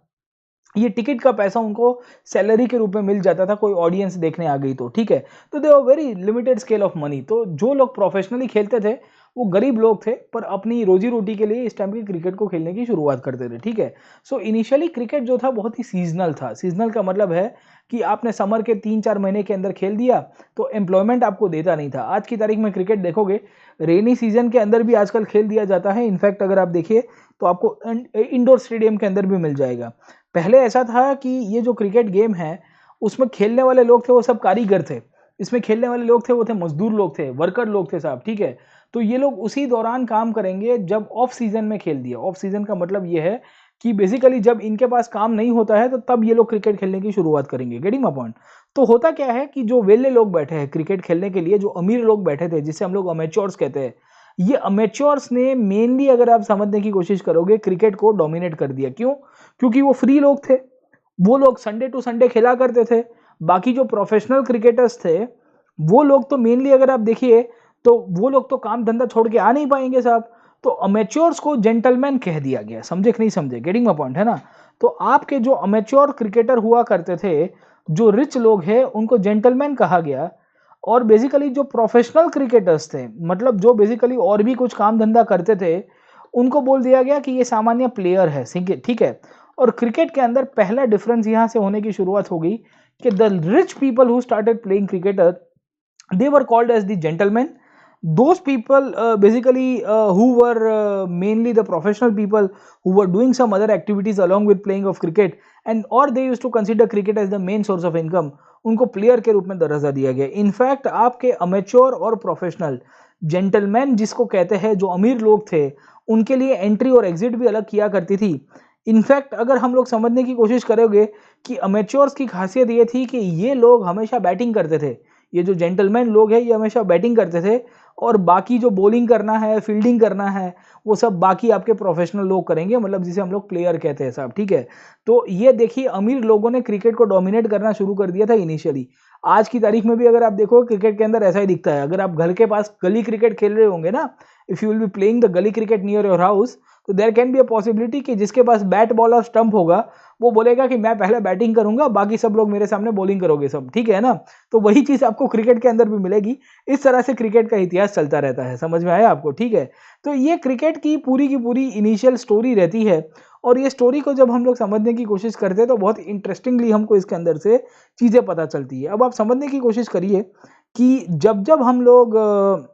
ये टिकट का पैसा उनको सैलरी के रूप में मिल जाता था, कोई ऑडियंस देखने आ गई तो, ठीक है। तो they are very limited scale of money. तो जो लोग प्रोफेशनली खेलते थे वो गरीब लोग थे, पर अपनी रोजी रोटी के लिए इस टाइम के क्रिकेट को खेलने की शुरुआत करते थे, ठीक है। सो इनिशियली क्रिकेट जो था बहुत ही सीजनल था। सीजनल का मतलब है कि आपने समर के 3-4 महीने के अंदर खेल दिया तो एम्प्लॉयमेंट आपको देता नहीं था। आज की तारीख में क्रिकेट देखोगे रेनी सीजन के अंदर भी आजकल खेल दिया जाता है। इनफैक्ट अगर आप देखिए तो आपको इंडोर स्टेडियम के अंदर भी मिल जाएगा। पहले ऐसा था कि ये जो क्रिकेट गेम है उसमें खेलने वाले लोग थे वो सब कारीगर थे, इसमें खेलने वाले लोग थे वो थे मजदूर लोग थे, वर्कर लोग थे साहब, ठीक है। तो ये लोग उसी दौरान काम करेंगे जब ऑफ सीजन में खेल दिया। ऑफ सीजन का मतलब ये है कि बेसिकली जब इनके पास काम नहीं होता है तो तब ये लोग क्रिकेट खेलने की शुरुआत करेंगे, गेटिंग माय पॉइंट। तो होता क्या है कि जो वेले लोग बैठे हैं क्रिकेट खेलने के लिए, जो अमीर लोग बैठे थे जिसे हम लोग अमेच्योर्स कहते हैं, ये अमेच्योर्स ने मेनली अगर आप समझने की कोशिश करोगे क्रिकेट को डोमिनेट कर दिया। क्यों? क्योंकि वो फ्री लोग थे, वो लोग संडे टू संडे खेला करते थे। बाकी जो प्रोफेशनल क्रिकेटर्स थे वो लोग तो मेनली अगर आप देखिए तो वो लोग तो काम धंधा छोड़ के आ नहीं पाएंगे साहब। तो अमेच्योर्स को जेंटलमैन कह दिया गया, समझे कि नहीं समझे, गेटिंग माय पॉइंट, है ना। तो आपके जो अमेच्योर क्रिकेटर हुआ करते थे, जो रिच लोग हैं उनको जेंटलमैन कहा गया। और बेसिकली जो प्रोफेशनल क्रिकेटर्स थे, मतलब जो बेसिकली और भी कुछ काम धंधा करते थे, उनको बोल दिया गया कि ये सामान्य प्लेयर है, ठीक है। और क्रिकेट के अंदर पहला डिफरेंस यहाँ से होने की शुरुआत हो गई कि the rich people who started playing cricketer, they were called as the gentlemen. Those people basically who were mainly the professional people who were doing some other activities along with playing of cricket, and or they used to consider cricket as the main source of income, उनको player के रूप में दर्जा दिया गया। In fact आपके amateur और professional gentleman जिसको कहते हैं, जो अमीर लोग थे, उनके लिए एंट्री और एग्जिट भी अलग किया करती थी। इनफैक्ट अगर हम लोग समझने की कोशिश करोगे कि अमेच्योर्स की खासियत ये थी कि ये लोग हमेशा बैटिंग करते थे, ये जो जेंटलमैन लोग हैं ये हमेशा बैटिंग करते थे, और बाकी जो बॉलिंग करना है, फील्डिंग करना है, वो सब बाकी आपके प्रोफेशनल लोग करेंगे, मतलब जिसे हम लोग प्लेयर कहते हैं साहब, ठीक है। तो ये देखिए अमीर लोगों ने क्रिकेट को डोमिनेट करना शुरू कर दिया था इनिशियली। आज की तारीख में भी अगर आप देखो क्रिकेट के अंदर ऐसा ही दिखता है। अगर आप घर के पास गली क्रिकेट खेल रहे होंगे ना, if you will be playing the gully cricket near your house, तो there can be a possibility कि जिसके पास बैट बॉल और स्टंप होगा वो बोलेगा कि मैं पहले बैटिंग करूंगा, बाकी सब लोग मेरे सामने बॉलिंग करोगे सब, ठीक है ना। तो वही चीज आपको क्रिकेट के अंदर भी मिलेगी। इस तरह से क्रिकेट का इतिहास चलता रहता है, समझ में आया आपको, ठीक है। तो ये क्रिकेट की पूरी इनिशियल स्टोरी रहती है, और ये स्टोरी को जब हम लोग समझने की कोशिश करते हैं तो बहुत इंटरेस्टिंगली हमको इसके अंदर से चीज़ें पता चलती है। अब आप समझने की कोशिश करिए कि जब जब हम लोग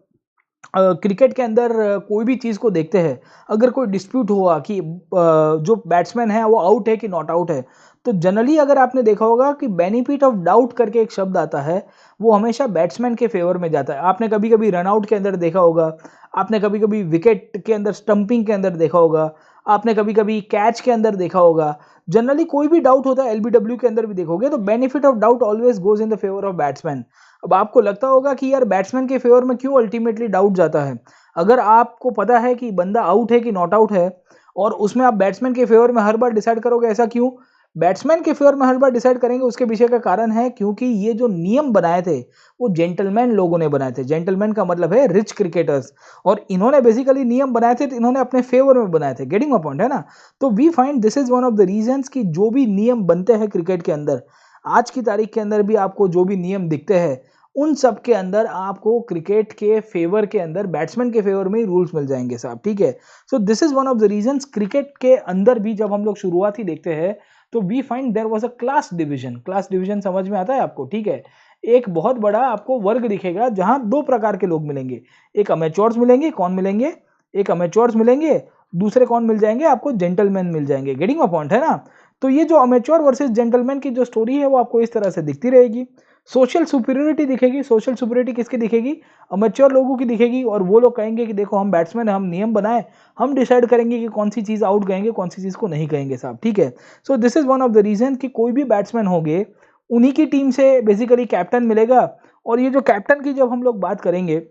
क्रिकेट के अंदर कोई भी चीज़ को देखते हैं, अगर कोई डिस्प्यूट हुआ कि जो बैट्समैन है वो आउट है कि नॉट आउट है, तो जनरली अगर आपने देखा होगा कि बेनिफिट ऑफ डाउट करके एक शब्द आता है, वो हमेशा बैट्समैन के फेवर में जाता है। आपने कभी कभी रनआउट के अंदर देखा होगा, आपने कभी कभी विकेट के अंदर स्टंपिंग के अंदर देखा होगा, आपने कभी कभी कैच के अंदर देखा होगा। जनरली कोई भी डाउट होता है एलबीडब्ल्यू के अंदर भी देखोगे तो benefit of doubt always goes in the favour of batsman. अब आपको लगता होगा कि यार बैट्समैन के फेवर में क्यों अल्टीमेटली डाउट जाता है। अगर आपको पता है कि बंदा आउट है कि नॉट आउट है, और उसमें आप बैट्समैन के फेवर में हर बार डिसाइड करोगे, ऐसा क्यों? बैट्समैन के फेवर में हर बार डिसाइड करेंगे, उसके पीछे का कारण है क्योंकि ये जो नियम बनाए थे वो जेंटलमैन लोगों ने बनाए थे। जेंटलमैन का मतलब है रिच क्रिकेटर्स, और इन्होंने बेसिकली नियम बनाए थे तो इन्होंने अपने फेवर में बनाए थे। गेटिंग माय पॉइंट, है ना। तो we find this is one of the reasons कि जो भी नियम बनते हैं क्रिकेट के अंदर, आज की तारीख के अंदर भी आपको जो भी नियम दिखते हैं, उन सब के अंदर आपको क्रिकेट के फेवर के अंदर, बैट्समैन के फेवर में ही रूल्स मिल जाएंगे साहब, ठीक है। So this is one of the reasons cricket के अंदर भी जब हम लोग शुरुआत ही देखते हैं तो we find there was a class division. Class division समझ में आता है आपको, ठीक है। एक बहुत बड़ा आपको वर्ग दिखेगा जहां दो प्रकार के लोग मिलेंगे। एक अमेच्योर्स मिलेंगे, कौन मिलेंगे? एक अमेच्योर्स मिलेंगे, दूसरे कौन मिल जाएंगे आपको? जेंटलमैन मिल जाएंगे। गेटिंग माय पॉइंट, है ना। तो ये जो अमेच्योर वर्सेस जेंटलमैन की जो स्टोरी है वो आपको इस तरह से दिखती रहेगी। सोशल सुपीरियरिटी दिखेगी। सोशल सुपीरियरिटी किसकी दिखेगी? अमेच्योर लोगों की दिखेगी, और वो लोग कहेंगे कि देखो हम बैट्समैन हैं, हम नियम बनाए, हम डिसाइड करेंगे कि कौन सी चीज़ आउट कहेंगे, कौन सी चीज़ को नहीं कहेंगे साहब, ठीक है। So this is one of the reason कि कोई भी बैट्समैन होंगे उन्हीं की टीम से बेसिकली कैप्टन मिलेगा। और ये जो कैप्टन की जब हम लोग बात करेंगे,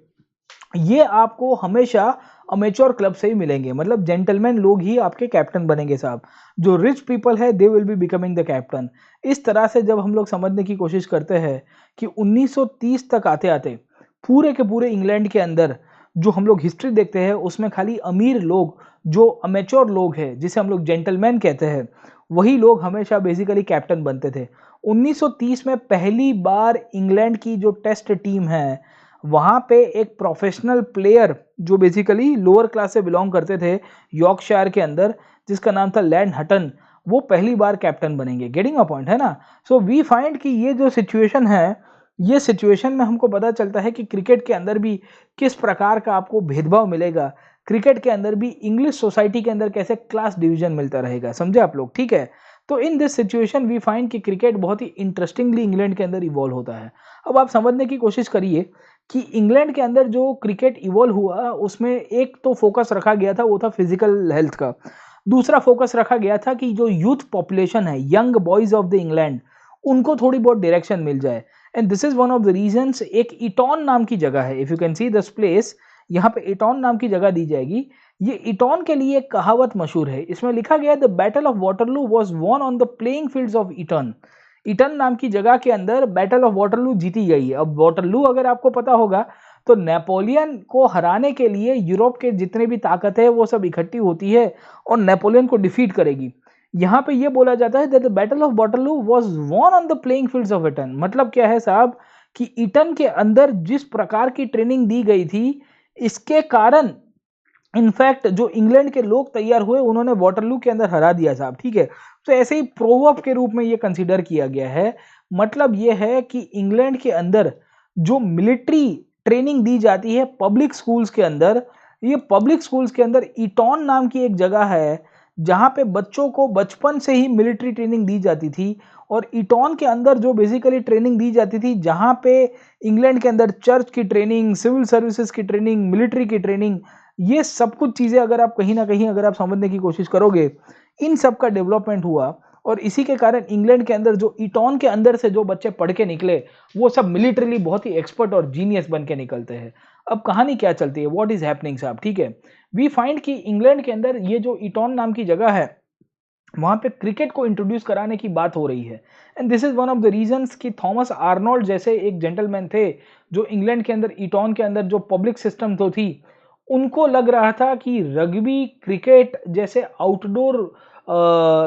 ये आपको हमेशा अमेच्योर क्लब से ही मिलेंगे, मतलब जेंटलमैन लोग ही आपके कैप्टन बनेंगे साहब। जो रिच पीपल है they will be becoming the captain. इस तरह से जब हम लोग समझने की कोशिश करते हैं कि 1930 तक आते आते पूरे के पूरे इंग्लैंड के अंदर जो हम लोग हिस्ट्री देखते हैं उसमें खाली अमीर लोग, जो अमेच्योर लोग हैं जिसे हम लोग जेंटलमैन कहते हैं, वही लोग हमेशा बेसिकली कैप्टन बनते थे। 1930 में पहली बार इंग्लैंड की जो टेस्ट टीम है, वहां पे एक प्रोफेशनल प्लेयर जो बेसिकली लोअर क्लास से बिलोंग करते थे यॉर्कशायर के अंदर, जिसका नाम था लैंड हटन, वो पहली बार कैप्टन बनेंगे। गेटिंग अ पॉइंट, है ना। सो वी फाइंड कि ये जो सिचुएशन है, ये सिचुएशन में हमको पता चलता है कि क्रिकेट के अंदर भी किस प्रकार का आपको भेदभाव मिलेगा, क्रिकेट के अंदर भी इंग्लिश सोसाइटी के अंदर कैसे क्लास डिवीजन मिलता रहेगा, समझे आप लोग, ठीक है। तो in this situation we find कि क्रिकेट बहुत ही इंटरेस्टिंगली इंग्लैंड के अंदर इवॉल्व होता है। अब आप समझने की कोशिश करिए कि इंग्लैंड के अंदर जो क्रिकेट इवॉल्व हुआ उसमें एक तो फोकस रखा गया था, वो था फिजिकल हेल्थ का। दूसरा फोकस रखा गया था कि जो यूथ पॉपुलेशन है, young boys of the England, उनको थोड़ी बहुत डायरेक्शन मिल जाए। And this is one of the reasons. एक इटॉन नाम की जगह है, if you can see this place, यहाँ पे इटॉन नाम की जगह दी जाएगी। ये इटॉन के लिए एक कहावत मशहूर है, इसमें लिखा गया the battle of Waterloo was won on the playing fields of Eton. Eton नाम की जगह के अंदर बैटल ऑफ वाटरलू जीती गई है। अब वाटरलू अगर आपको पता होगा तो नेपोलियन को हराने के लिए यूरोप के जितने भी ताकत है वो सब इकट्ठी होती है और नेपोलियन को डिफीट करेगी। यहाँ पे ये बोला जाता है that the battle of Waterloo was won on the playing fields of Eton. मतलब क्या है साहब कि इटन के अंदर जिस प्रकार की ट्रेनिंग दी गई थी, इसके कारण इनफैक्ट जो इंग्लैंड के लोग तैयार हुए उन्होंने वाटरलू के अंदर हरा दिया साहब, ठीक है। तो ऐसे ही प्रोवर्ब के रूप में ये कंसीडर किया गया है। मतलब ये है कि इंग्लैंड के अंदर जो मिलिट्री ट्रेनिंग दी जाती है पब्लिक स्कूल्स के अंदर, ये पब्लिक स्कूल्स के अंदर इटॉन नाम की एक जगह है जहां पे बच्चों को बचपन से ही मिलिट्री ट्रेनिंग दी जाती थी। और इटॉन के अंदर जो बेसिकली ट्रेनिंग दी जाती थी, जहां पे इंग्लैंड के अंदर चर्च की ट्रेनिंग, सिविल सर्विसेज की ट्रेनिंग, मिलिट्री की ट्रेनिंग, ये सब कुछ चीज़ें अगर आप कहीं ना कहीं अगर आप समझने की कोशिश करोगे, इन सब का डेवलपमेंट हुआ। और इसी के कारण इंग्लैंड के अंदर जो इटॉन के अंदर से जो बच्चे पढ़ के निकले, वो सब मिलिटरीली बहुत ही एक्सपर्ट और जीनियस बन के निकलते हैं। अब कहानी क्या चलती है, व्हाट इज हैपनिंग साहब, ठीक है। वी फाइंड कि इंग्लैंड के अंदर ये जो इटॉन नाम की जगह है, वहाँ पे क्रिकेट को इंट्रोड्यूस कराने की बात हो रही है। And this is one of the reasons कि थॉमस आर्नोल्ड जैसे एक जेंटलमैन थे जो इंग्लैंड के अंदर ईटॉन के अंदर जो पब्लिक सिस्टम तो थी, उनको लग रहा था कि रग्बी क्रिकेट जैसे आउटडोर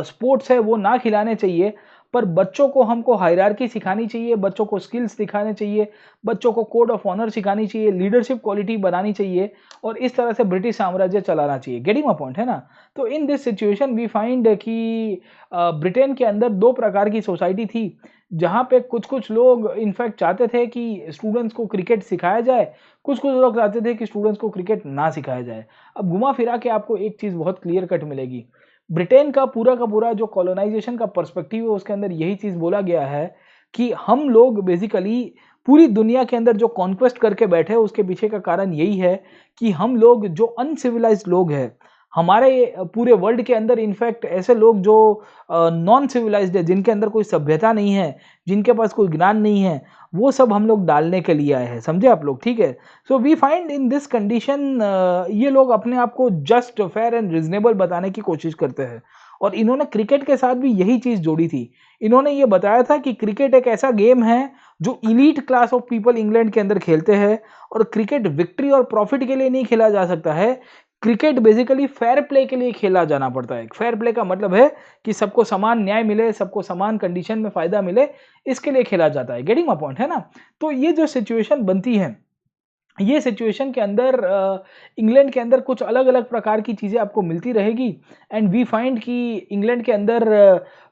स्पोर्ट्स है वो ना खिलाने चाहिए, पर बच्चों को हमको हायरार्की सिखानी चाहिए, बच्चों को स्किल्स दिखाने चाहिए, बच्चों को कोड ऑफ ऑनर सिखानी चाहिए, लीडरशिप क्वालिटी बनानी चाहिए और इस तरह से ब्रिटिश साम्राज्य चलाना चाहिए। गेटिंग माय पॉइंट है ना? तो in this situation we find कि ब्रिटेन के अंदर दो प्रकार की सोसाइटी थी, जहाँ पे कुछ-कुछ लोग इनफैक्ट चाहते थे कि स्टूडेंट्स को क्रिकेट सिखाया जाए, कुछ-कुछ लोग चाहते थे कि स्टूडेंट्स को क्रिकेट ना सिखाया जाए। अब घुमा-फिरा के आपको एक चीज़ बहुत क्लियर कट मिलेगी। ब्रिटेन का पूरा जो कॉलोनाइज़ेशन का पर्सपेक्टिव है उसके अंदर यही चीज़ बोला गया है कि हम लोग बेसिकली पूरी दुनिया के अंदर जो कॉन्क्वेस्ट करके बैठे हैं उसके पीछे का कारण यही है कि हम लोग जो अनसिविलाइज्ड लोग हैं, हमारे पूरे वर्ल्ड के अंदर इनफैक्ट ऐसे लोग जो नॉन सिविलाइज्ड है, जिनके अंदर कोई सभ्यता नहीं है, जिनके पास कोई ज्ञान नहीं है, वो सब हम लोग डालने के लिए आए हैं। समझे आप लोग? ठीक है। So we find in this condition ये लोग अपने आप को जस्ट, फेयर एंड रीजनेबल बताने की कोशिश करते हैं और इन्होंने क्रिकेट के साथ भी यही चीज़ जोड़ी थी। इन्होंने ये बताया था कि क्रिकेट एक ऐसा गेम है जो elite class of people England के अंदर खेलते हैं और क्रिकेट विक्ट्री और प्रॉफिट के लिए नहीं खेला जा सकता है। क्रिकेट बेसिकली फेयर प्ले के लिए खेला जाना पड़ता है। फेयर प्ले का मतलब है कि सबको समान न्याय मिले, सबको समान कंडीशन में फ़ायदा मिले, इसके लिए खेला जाता है। गेटिंग माय पॉइंट है ना? तो ये जो सिचुएशन बनती है, ये सिचुएशन के अंदर इंग्लैंड के अंदर कुछ अलग-अलग प्रकार की चीज़ें आपको मिलती रहेगी एंड वी फाइंड कि इंग्लैंड के अंदर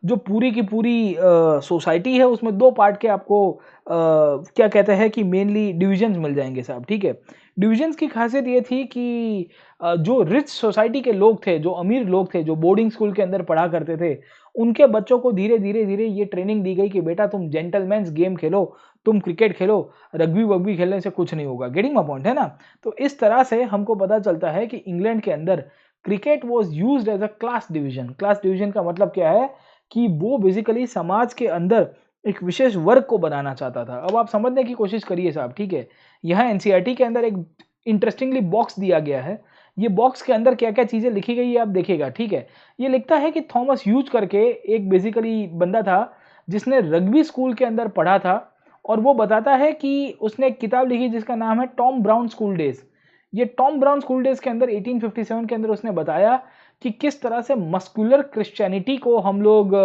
जो पूरी की पूरी सोसाइटी है उसमें 2 पार्ट के आपको क्या कहते हैं कि मेनली डिविजन्स मिल जाएँगे साहब, ठीक है। डिविजन्स की खासियत ये थी कि जो रिच सोसाइटी के लोग थे, जो अमीर लोग थे, जो बोर्डिंग स्कूल के अंदर पढ़ा करते थे, उनके बच्चों को धीरे-धीरे ये ट्रेनिंग दी गई कि बेटा तुम जेंटलमैन्स गेम खेलो, तुम क्रिकेट खेलो, रग्बी-वग्बी खेलने से कुछ नहीं होगा। गेटिंग माय पॉइंट है ना? तो इस तरह से हमको पता चलता है कि इंग्लैंड के अंदर cricket was used as a class division. Class division का मतलब क्या है कि वो बेसिकली समाज के अंदर एक विशेष वर्ग को बनाना चाहता था। अब आप समझने की कोशिश करिए साहब, ठीक है? यहाँ एनसीईआरटी के अंदर एक इंटरेस्टिंगली बॉक्स दिया गया है। ये बॉक्स के अंदर क्या-क्या चीज़ें लिखी गई है आप देखिएगा, ठीक है? ये लिखता है कि थॉमस ह्यूज करके एक बेसिकली बंदा था, जिसने रग्बी स्कूल के अंदर पढ़ा था और वो बताता है कि उसने एक किताब लिखी जिसका नाम है टॉम ब्राउन स्कूल डेज़। ये टॉम ब्राउन स्कूल डेज़ के अंदर 1857 के अंदर उसने बताया कि किस तरह से मस्कुलर क्रिश्चियनिटी को हम लोग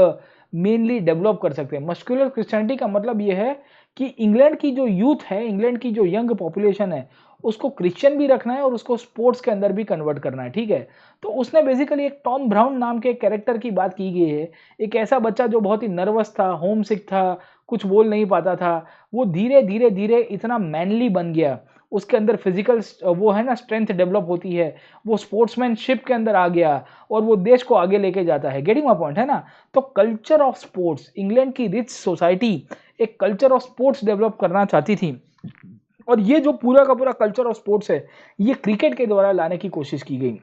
मेनली डेवलप कर सकते हैं। मस्कुलर क्रिश्चियनिटी का मतलब ये है कि इंग्लैंड की जो यूथ है, इंग्लैंड की जो यंग पॉपुलेशन है, उसको क्रिश्चियन भी रखना है और उसको स्पोर्ट्स के अंदर भी कन्वर्ट करना है, ठीक है? तो उसने बेसिकली एक टॉम ब्राउन नाम के एक कैरेक्टर की बात की गई है। एक ऐसा बच्चा जो बहुत ही नर्वस था, होमसिक था, कुछ बोल नहीं पाता था, वो धीरे-धीरे इतना मैनली बन गया। उसके अंदर फिज़िकल वो है ना स्ट्रेंथ डेवलप होती है, वो स्पोर्ट्समैनशिप के अंदर आ गया और वो देश को आगे लेके जाता है। गेटिंग माय पॉइंट है ना? तो कल्चर ऑफ स्पोर्ट्स, इंग्लैंड की रिच सोसाइटी एक कल्चर ऑफ स्पोर्ट्स डेवलप करना चाहती थी और ये जो पूरा का पूरा कल्चर ऑफ स्पोर्ट्स है, ये क्रिकेट के द्वारा लाने की कोशिश की गई।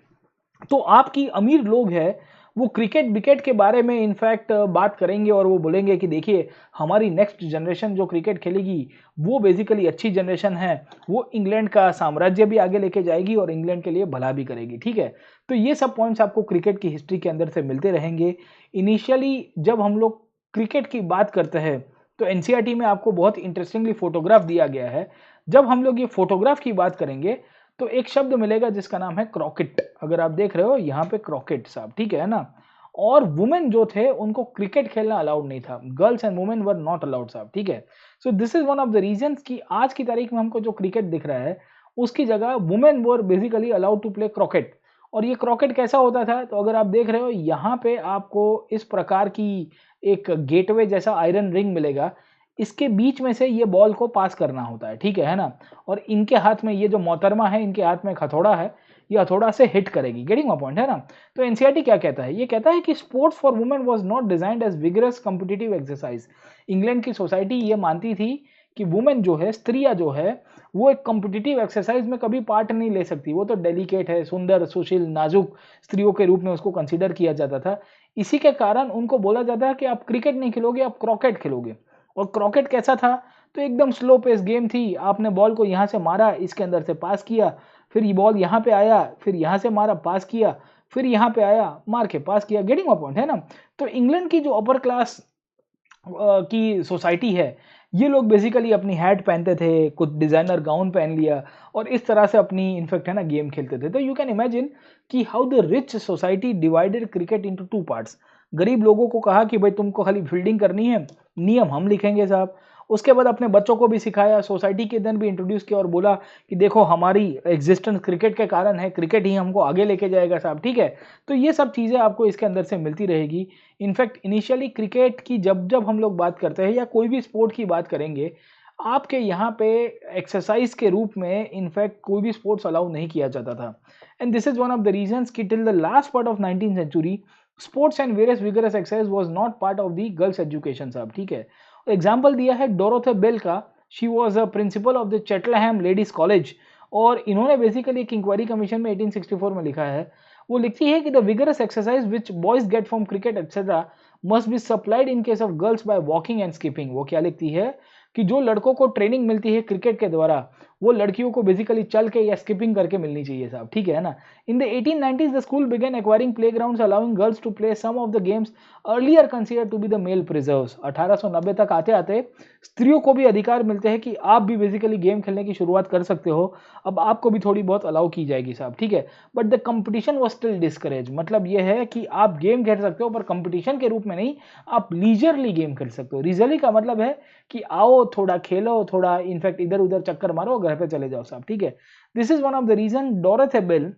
तो आपकी अमीर लोग हैं, वो क्रिकेट-विकेट के बारे में इनफैक्ट बात करेंगे और वो बोलेंगे कि देखिए, हमारी नेक्स्ट जनरेशन जो क्रिकेट खेलेगी, वो बेसिकली अच्छी जनरेशन है। वो इंग्लैंड का साम्राज्य भी आगे लेके जाएगी और इंग्लैंड के लिए भला भी करेगी, ठीक है? तो ये सब पॉइंट्स आपको क्रिकेट की हिस्ट्री के अंदर से मिलते रहेंगे। इनिशियली जब हम लोग क्रिकेट की बात करते हैं, तो एनसीईआरटी में आपको बहुत इंटरेस्टिंगली फ़ोटोग्राफ दिया गया है। जब हम लोग ये फ़ोटोग्राफ की बात करेंगे, तो एक शब्द मिलेगा जिसका नाम है क्रॉकेट। अगर आप देख रहे हो यहाँ पे क्रॉकेट साहब, ठीक है ना? और वुमेन जो थे उनको क्रिकेट खेलना अलाउड नहीं था। Girls and women were not allowed साहब, ठीक है? So this is one of the reasons कि आज की तारीख में हमको जो क्रिकेट दिख रहा है, उसकी जगह women were basically allowed to play croquet. और ये क्रॉकेट कैसा होता था? तो अगर आप देख रहे हो यहाँ पे आपको इस प्रकार की एक गेटवे जैसा आयरन रिंग मिलेगा। इसके बीच में से ये बॉल को पास करना होता है, ठीक है ना? और इनके हाथ में ये जो मोहतरमा है, इनके हाथ में एक हथौड़ा है, ये हथौड़ा से हिट करेगी। गेटिंग माय पॉइंट है ना? तो एनसीईआरटी क्या कहता है? ये कहता है कि sports for women was not designed as vigorous competitive exercise. England की सोसाइटी ये मानती थी कि वुमेन जो है, स्त्रियाँ जो है, वो एक कॉम्पिटिटिव एक्सरसाइज में कभी पार्ट नहीं ले सकती। वो तो डेलिकेट है, सुंदर, सुशील, नाजुक स्त्रियों के रूप में उसको कंसीडर किया जाता था। इसी के कारण उनको बोला जाता है कि आप क्रिकेट नहीं खेलोगे, आप क्रॉकेट खेलोगे। और क्रॉकेट कैसा था? तो एकदम स्लो पेस गेम थी। आपने बॉल को यहाँ से मारा, इसके अंदर से पास किया, फिर ये बॉल यहाँ पे आया, फिर यहाँ से मारा, पास किया, फिर यहाँ पे आया, मार के पास किया, गेटिंग माय पॉइंट, है ना। तो इंग्लैंड की जो अपर क्लास की सोसाइटी है, ये लोग बेसिकली अपनी हैट पहनते थे, कुछ डिज़ाइनर गाउन पहन लिया और इस तरह से अपनी इनफैक्ट है ना गेम खेलते थे। तो यू कैन इमेजिन कि how the rich society divided cricket into two parts. गरीब लोगों को कहा कि भाई तुमको खाली फील्डिंग करनी है, नियम हम लिखेंगे साहब। उसके बाद अपने बच्चों को भी सिखाया, सोसाइटी के अंदर भी इंट्रोड्यूस किया और बोला कि देखो हमारी एग्जिस्टेंस क्रिकेट के कारण है, क्रिकेट ही हमको आगे लेके जाएगा साहब, ठीक है। तो ये सब चीज़ें आपको इसके अंदर से मिलती रहेगी। इनफैक्ट इनिशियली क्रिकेट की जब जब हम लोग बात करते हैं या कोई भी स्पोर्ट की बात करेंगे, आपके यहाँ पे एक्सरसाइज के रूप में इनफैक्ट कोई भी स्पोर्ट्स अलाउ नहीं किया जाता था। And this is one of the reasons कि till the last part of 19th century sports and various vigorous exercise was not part of the girls education साहब, ठीक है। एग्जाम्पल दिया है डोरोथे बेल का, she was a principal of the Cheltenham Ladies College, और इन्होंने basically एक inquiry commission में 1864 में लिखा है, वो लिखती है कि the vigorous exercise which boys get from cricket etcetera must be supplied in case of girls by walking and skipping. वो क्या लिखती है कि जो लड़कों को ट्रेनिंग मिलती है क्रिकेट के द्वारा, वो लड़कियों को बेसिकली चल के या स्किपिंग करके मिलनी चाहिए साहब, ठीक है ना। In the 1890s the school began acquiring playgrounds allowing girls to play some of the games earlier considered to be the male preserves. 1890 तक आते आते स्त्रियों को भी अधिकार मिलते हैं कि आप भी बेसिकली गेम खेलने की शुरुआत कर सकते हो, अब आपको भी थोड़ी बहुत अलाउ की जाएगी साहब, ठीक है। But the competition was still discourage, मतलब ये है कि आप गेम खेल सकते हो पर कंपटीशन के रूप में नहीं, आप लीजरली गेम खेल सकते हो। लीजरली का मतलब है कि आओ थोड़ा खेलो, थोड़ा इनफैक्ट इधर उधर चक्कर मारो, घर पे चले जाओ साहब, ठीक है। This is one of the reason Dorothea Beale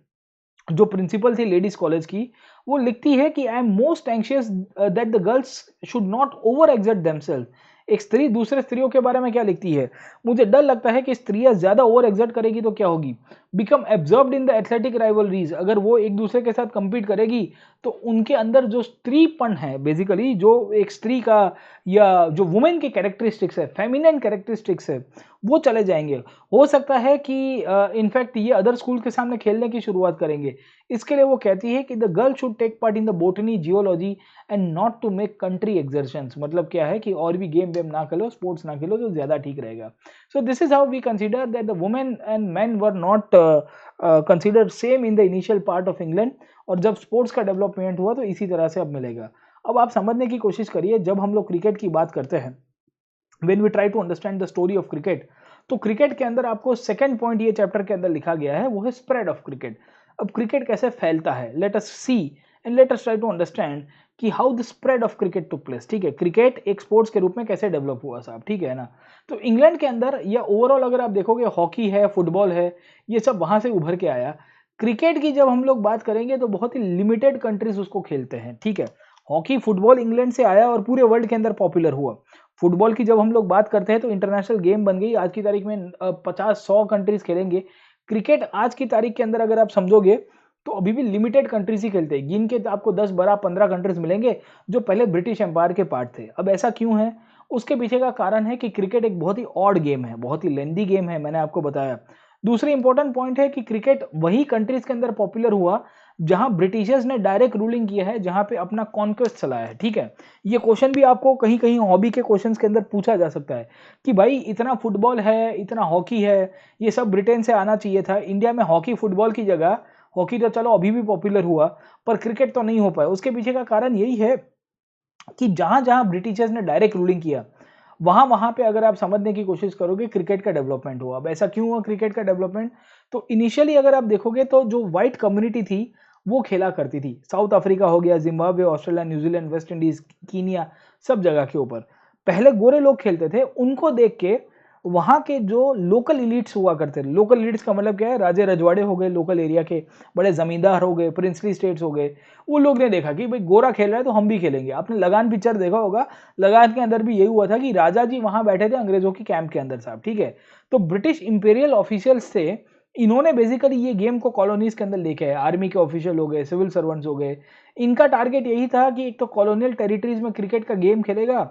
जो प्रिंसिपल थी लेडीज कॉलेज की, वो लिखती है कि I am most anxious that the girls should not over exert themselves. एक स्त्री दूसरे स्त्रियों के बारे में क्या लिखती है, मुझे डर लगता है कि स्त्रियां ज्यादा ओवर एक्सर्ट करेगी तो क्या होगी, become absorbed in the athletic rivalries. अगर वो एक दूसरे के साथ compete करेगी तो उनके अंदर जो स्त्रीपन है, बेसिकली जो एक स्त्री का या जो वुमेन के कैरेक्टरिस्टिक्स है, फेमिनिन कैरेक्टरिस्टिक्स है, वो चले जाएंगे। हो सकता है कि इनफैक्ट ये अदर स्कूल के सामने खेलने की शुरुआत करेंगे। इसके लिए वो कहती है कि the girl should take part in the botany, geology and not to make country exertions. मतलब क्या है कि और भी गेम वेम ना खेलो, स्पोर्ट्स ना खेलो, तो ज्यादा ठीक रहेगा। So this is how we consider that the women and man were not considered same in the initial part of England, और जब स्पोर्ट्स का डेवलपमेंट हुआ तो इसी तरह से अब मिलेगा। अब आप समझने की कोशिश करिए, जब हम लोग क्रिकेट की बात करते हैं, when we try to understand the story of cricket, तो क्रिकेट के अंदर आपको सेकंड पॉइंट ये चैप्टर के अंदर लिखा गया है, वो है स्प्रेड ऑफ क्रिकेट। अब क्रिकेट कैसे फैलता है, let us see and let us try to understand कि how the spread of cricket took place, ठीक है। क्रिकेट एक स्पोर्ट्स के रूप में कैसे डेवलप हुआ साहब, ठीक है ना। तो इंग्लैंड के अंदर या ओवरऑल अगर आप देखोगे, हॉकी है, फुटबॉल है, ये सब वहां से उभर के आया। क्रिकेट की जब हम लोग बात करेंगे तो बहुत ही लिमिटेड कंट्रीज उसको खेलते हैं, ठीक है। हॉकी फुटबॉल इंग्लैंड से आया और पूरे वर्ल्ड के अंदर पॉपुलर हुआ। फुटबॉल की जब हम लोग बात करते हैं तो इंटरनेशनल गेम बन गई, आज की तारीख में 50-100 कंट्रीज खेलेंगे। क्रिकेट आज की तारीख के अंदर अगर आप समझोगे तो अभी भी लिमिटेड कंट्रीज ही खेलते हैं, गिन के तो आपको 10-12-15 कंट्रीज मिलेंगे जो पहले ब्रिटिश एम्पायर के पार्ट थे। अब ऐसा क्यों है, उसके पीछे का कारण है कि क्रिकेट एक बहुत ही ऑड गेम है, बहुत ही लेंदी गेम है, मैंने आपको बताया। दूसरी इंपॉर्टेंट पॉइंट है कि क्रिकेट वही कंट्रीज के अंदर पॉपुलर हुआ जहां ब्रिटिशर्स ने डायरेक्ट रूलिंग किया है, जहां पे अपना कॉन्क्वेस्ट चलाया है, ठीक है। ये क्वेश्चन भी आपको कहीं कहीं हॉबी के क्वेश्चंस के अंदर पूछा जा सकता है कि भाई इतना फुटबॉल है, इतना हॉकी है, ये सब ब्रिटेन से आना चाहिए था। इंडिया में हॉकी फुटबॉल की जगह, हॉकी तो चलो अभी भी पॉपुलर हुआ पर क्रिकेट तो नहीं हो पाया। उसके पीछे का कारण यही है कि जहां जहां ब्रिटिशर्स ने डायरेक्ट रूलिंग किया, वहां वहां पे अगर आप समझने की कोशिश करोगे क्रिकेट का डेवलपमेंट हुआ। अब ऐसा क्यों हुआ क्रिकेट का डेवलपमेंट, तो इनिशियली अगर आप देखोगे तो जो व्हाइट कम्युनिटी थी वो खेला करती थी। साउथ अफ्रीका हो गया, Zimbabwe, Australia, New Zealand, West Indies, Kenya, सब जगह के ऊपर पहले गोरे लोग खेलते थे। उनको देख के वहां के जो लोकल इलीट्स हुआ करते थे, लोकल इलीट्स का मतलब क्या है, राजे रजवाड़े हो गए, लोकल एरिया के बड़े जमींदार हो गए, प्रिंसली स्टेट्स हो गए, वो लोग ने देखा कि भाई गोरा खेल रहा है तो हम भी खेलेंगे। आपने लगान पिक्चर देखा होगा, लगान के अंदर भी यही हुआ था कि राजा जी वहां बैठे थे अंग्रेजों की कैंप के अंदर साहब, ठीक है। तो ब्रिटिश इंपीरियल ऑफिशियल्स थे, इन्होंने बेसिकली ये गेम को कॉलोनीज के अंदर लेके आए। आर्मी के ऑफिशियल हो गए, सिविल सर्वेंट्स हो गए, इनका टारगेट यही था कि एक तो कॉलोनियल टेरिटरीज में क्रिकेट का गेम खेलेगा,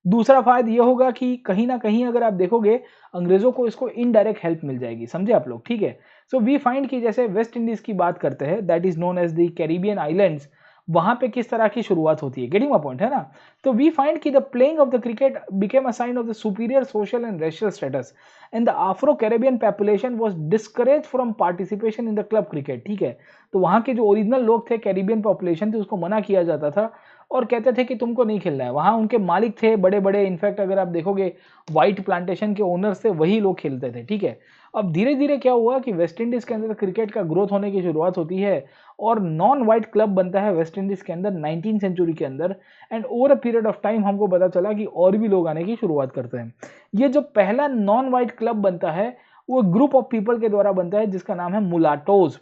दूसरा फायदा ये होगा कि कहीं ना कहीं अगर आप देखोगे अंग्रेजों को इसको इनडायरेक्ट हेल्प मिल जाएगी, समझे आप लोग, ठीक है। सो वी फाइंड कि जैसे वेस्ट इंडीज की बात करते हैं, that is known as the Caribbean islands, वहां पे किस तरह की शुरुआत होती है। गेटिंग माय पॉइंट, है ना। तो वी फाइंड कि the playing of the cricket became a sign of the superior social and racial status and the Afro Caribbean population was discourage from participation in the club cricket. ठीक है, तो वहां के जो ओरिजिनल लोग थे, Caribbean population थी, उसको मना किया जाता था और कहते थे कि तुमको नहीं खेलना है। वहां उनके मालिक थे बड़े बड़े, इनफैक्ट अगर आप देखोगे व्हाइट प्लांटेशन के ओनर्स थे, वही लोग खेलते थे। ठीक है, अब धीरे धीरे क्या हुआ कि वेस्ट इंडीज के अंदर क्रिकेट का ग्रोथ होने की शुरुआत होती है और नॉन वाइट क्लब बनता है वेस्ट इंडीज के अंदर 19 सेंचुरी के अंदर। And over a period of time हमको पता चला कि और भी लोग आने की शुरुआत करते हैं। ये जो पहला नॉन वाइट क्लब बनता है वो ग्रुप ऑफ पीपल के द्वारा बनता है जिसका नाम है मुलाटोज।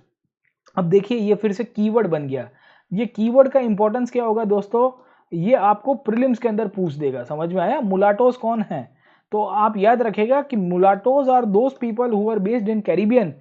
अब देखिए ये फिर से कीवर्ड बन गया। ये कीवर्ड का इंपॉर्टेंस क्या होगा दोस्तों, ये आपको प्रीलिम्स के अंदर पूछ देगा। समझ में आया? मुलाटोज कौन है? तो आप याद रखेगा कि mulattoes are those people who are based in Caribbean,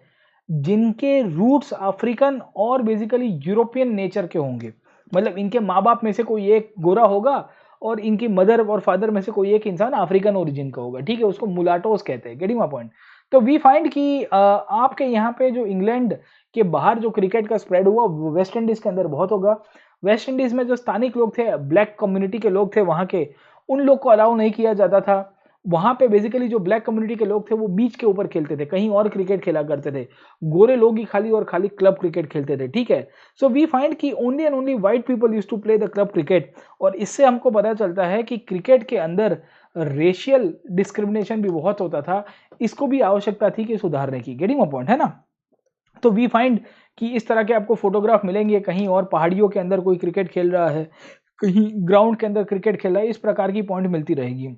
जिनके रूट्स अफ्रीकन और बेसिकली यूरोपियन नेचर के होंगे। मतलब इनके माँ बाप में से कोई एक गोरा होगा और इनकी मदर और फादर में से कोई एक इंसान अफ्रीकन ओरिजिन का होगा। ठीक है, उसको मुलाटोस कहते हैं। Getting my point. तो वी फाइंड कि आपके यहाँ पे जो इंग्लैंड के बाहर जो क्रिकेट का स्प्रेड हुआ वो वेस्ट इंडीज के अंदर बहुत होगा। वेस्ट इंडीज में जो स्थानिक लोग थे, ब्लैक कम्युनिटी के लोग थे वहां के, उन लोग को अलाउ नहीं किया जाता था। वहां पे बेसिकली जो ब्लैक कम्युनिटी के लोग थे वो बीच के ऊपर खेलते थे, कहीं और क्रिकेट खेला करते थे। गोरे लोग ही खाली और खाली क्लब क्रिकेट खेलते थे। ठीक है, सो वी फाइंड कि only and only white people used to play the club cricket. और इससे हमको पता चलता है कि क्रिकेट के अंदर रेशियल डिस्क्रिमिनेशन भी बहुत होता था। इसको भी आवश्यकता थी कि सुधारने की। गेटिंग माय पॉइंट, है ना। तो वी फाइंड कि इस तरह के आपको फोटोग्राफ मिलेंगे, कहीं और पहाड़ियों के अंदर कोई क्रिकेट खेल रहा है, कहीं ग्राउंड के अंदर क्रिकेट खेल रहा है, इस प्रकार की पॉइंट मिलती रहेगी।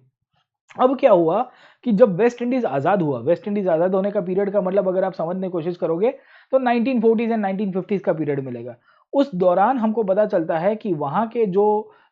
अब क्या हुआ कि जब वेस्ट इंडीज आजाद हुआ, वेस्ट इंडीज आजाद होने का पीरियड का मतलब अगर आप समझने की कोशिश करोगे तो 1940s एंड 1950s का पीरियड मिलेगा। उस दौरान हमको पता चलता है कि वहां के जो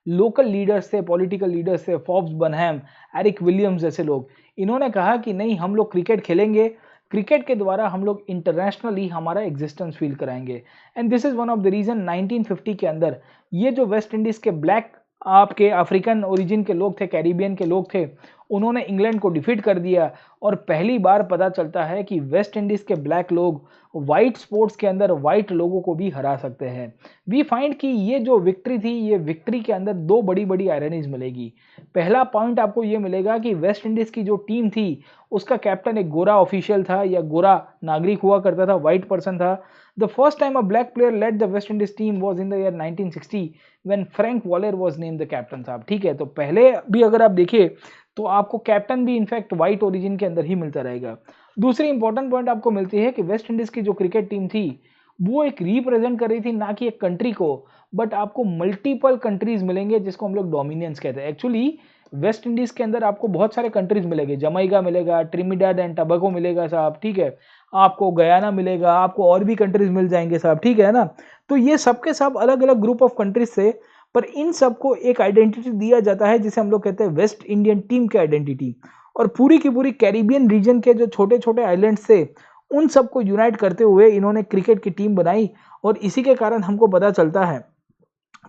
लोकल लीडर्स थे, पॉलिटिकल लीडर्स थे, फॉब्स बनहैम, एरिक विलियम्स जैसे लोग, इन्होंने कहा कि नहीं, हम लोग क्रिकेट खेलेंगे, क्रिकेट के द्वारा हम लोग इंटरनेशनली हमारा एग्जिस्टेंस फील कराएंगे। And this is one of the reason 1950 के अंदर ये जो वेस्ट इंडीज के ब्लैक आपके अफ्रीकन ओरिजिन के लोग थे, कैरिबियन के लोग थे, उन्होंने इंग्लैंड को डिफीट कर दिया। और पहली बार पता चलता है कि वेस्ट इंडीज के ब्लैक लोग वाइट स्पोर्ट्स के अंदर वाइट लोगों को भी हरा सकते हैं। वी फाइंड कि ये जो विक्ट्री थी, ये विक्ट्री के अंदर दो बड़ी बड़ी आयरनीज मिलेगी। पहला पॉइंट आपको ये मिलेगा कि वेस्ट इंडीज की जो टीम थी उसका कैप्टन एक गोरा ऑफिशियल था या गोरा नागरिक हुआ करता था, व्हाइट पर्सन था। The first time a black player led the West Indies team was in the year 1960 when Frank Worrell was named the captain साहब। ठीक है, तो पहले भी अगर आप देखिए तो आपको कैप्टन भी इनफैक्ट व्हाइट ओरिजिन के अंदर ही मिलता रहेगा। दूसरी इंपॉर्टेंट पॉइंट आपको मिलती है कि वेस्ट इंडीज की जो क्रिकेट टीम थी वो एक रिप्रेजेंट कर रही थी ना कि एक कंट्री को, बट आपको मल्टीपल कंट्रीज मिलेंगे जिसको हम लोग डोमिनियंस कहते हैं। एक्चुअली वेस्ट इंडीज के अंदर आपको बहुत सारे कंट्रीज मिलेंगे, जमैका मिलेगा, ट्रिनिडाद एंड टोबैगो मिलेगा साहब। ठीक है, आपको गयाना मिलेगा, आपको और भी कंट्रीज मिल जाएंगे साहब। ठीक है ना। तो ये सबके सब अलग अलग ग्रुप ऑफ कंट्रीज से, पर इन सबको एक आइडेंटिटी दिया जाता है जिसे हम लोग कहते हैं वेस्ट इंडियन टीम की आइडेंटिटी। और पूरी की पूरी कैरिबियन रीजन के जो छोटे छोटे आइलैंड्स थे उन सबको यूनाइट करते हुए इन्होंने क्रिकेट की टीम बनाई। और इसी के कारण हमको पता चलता है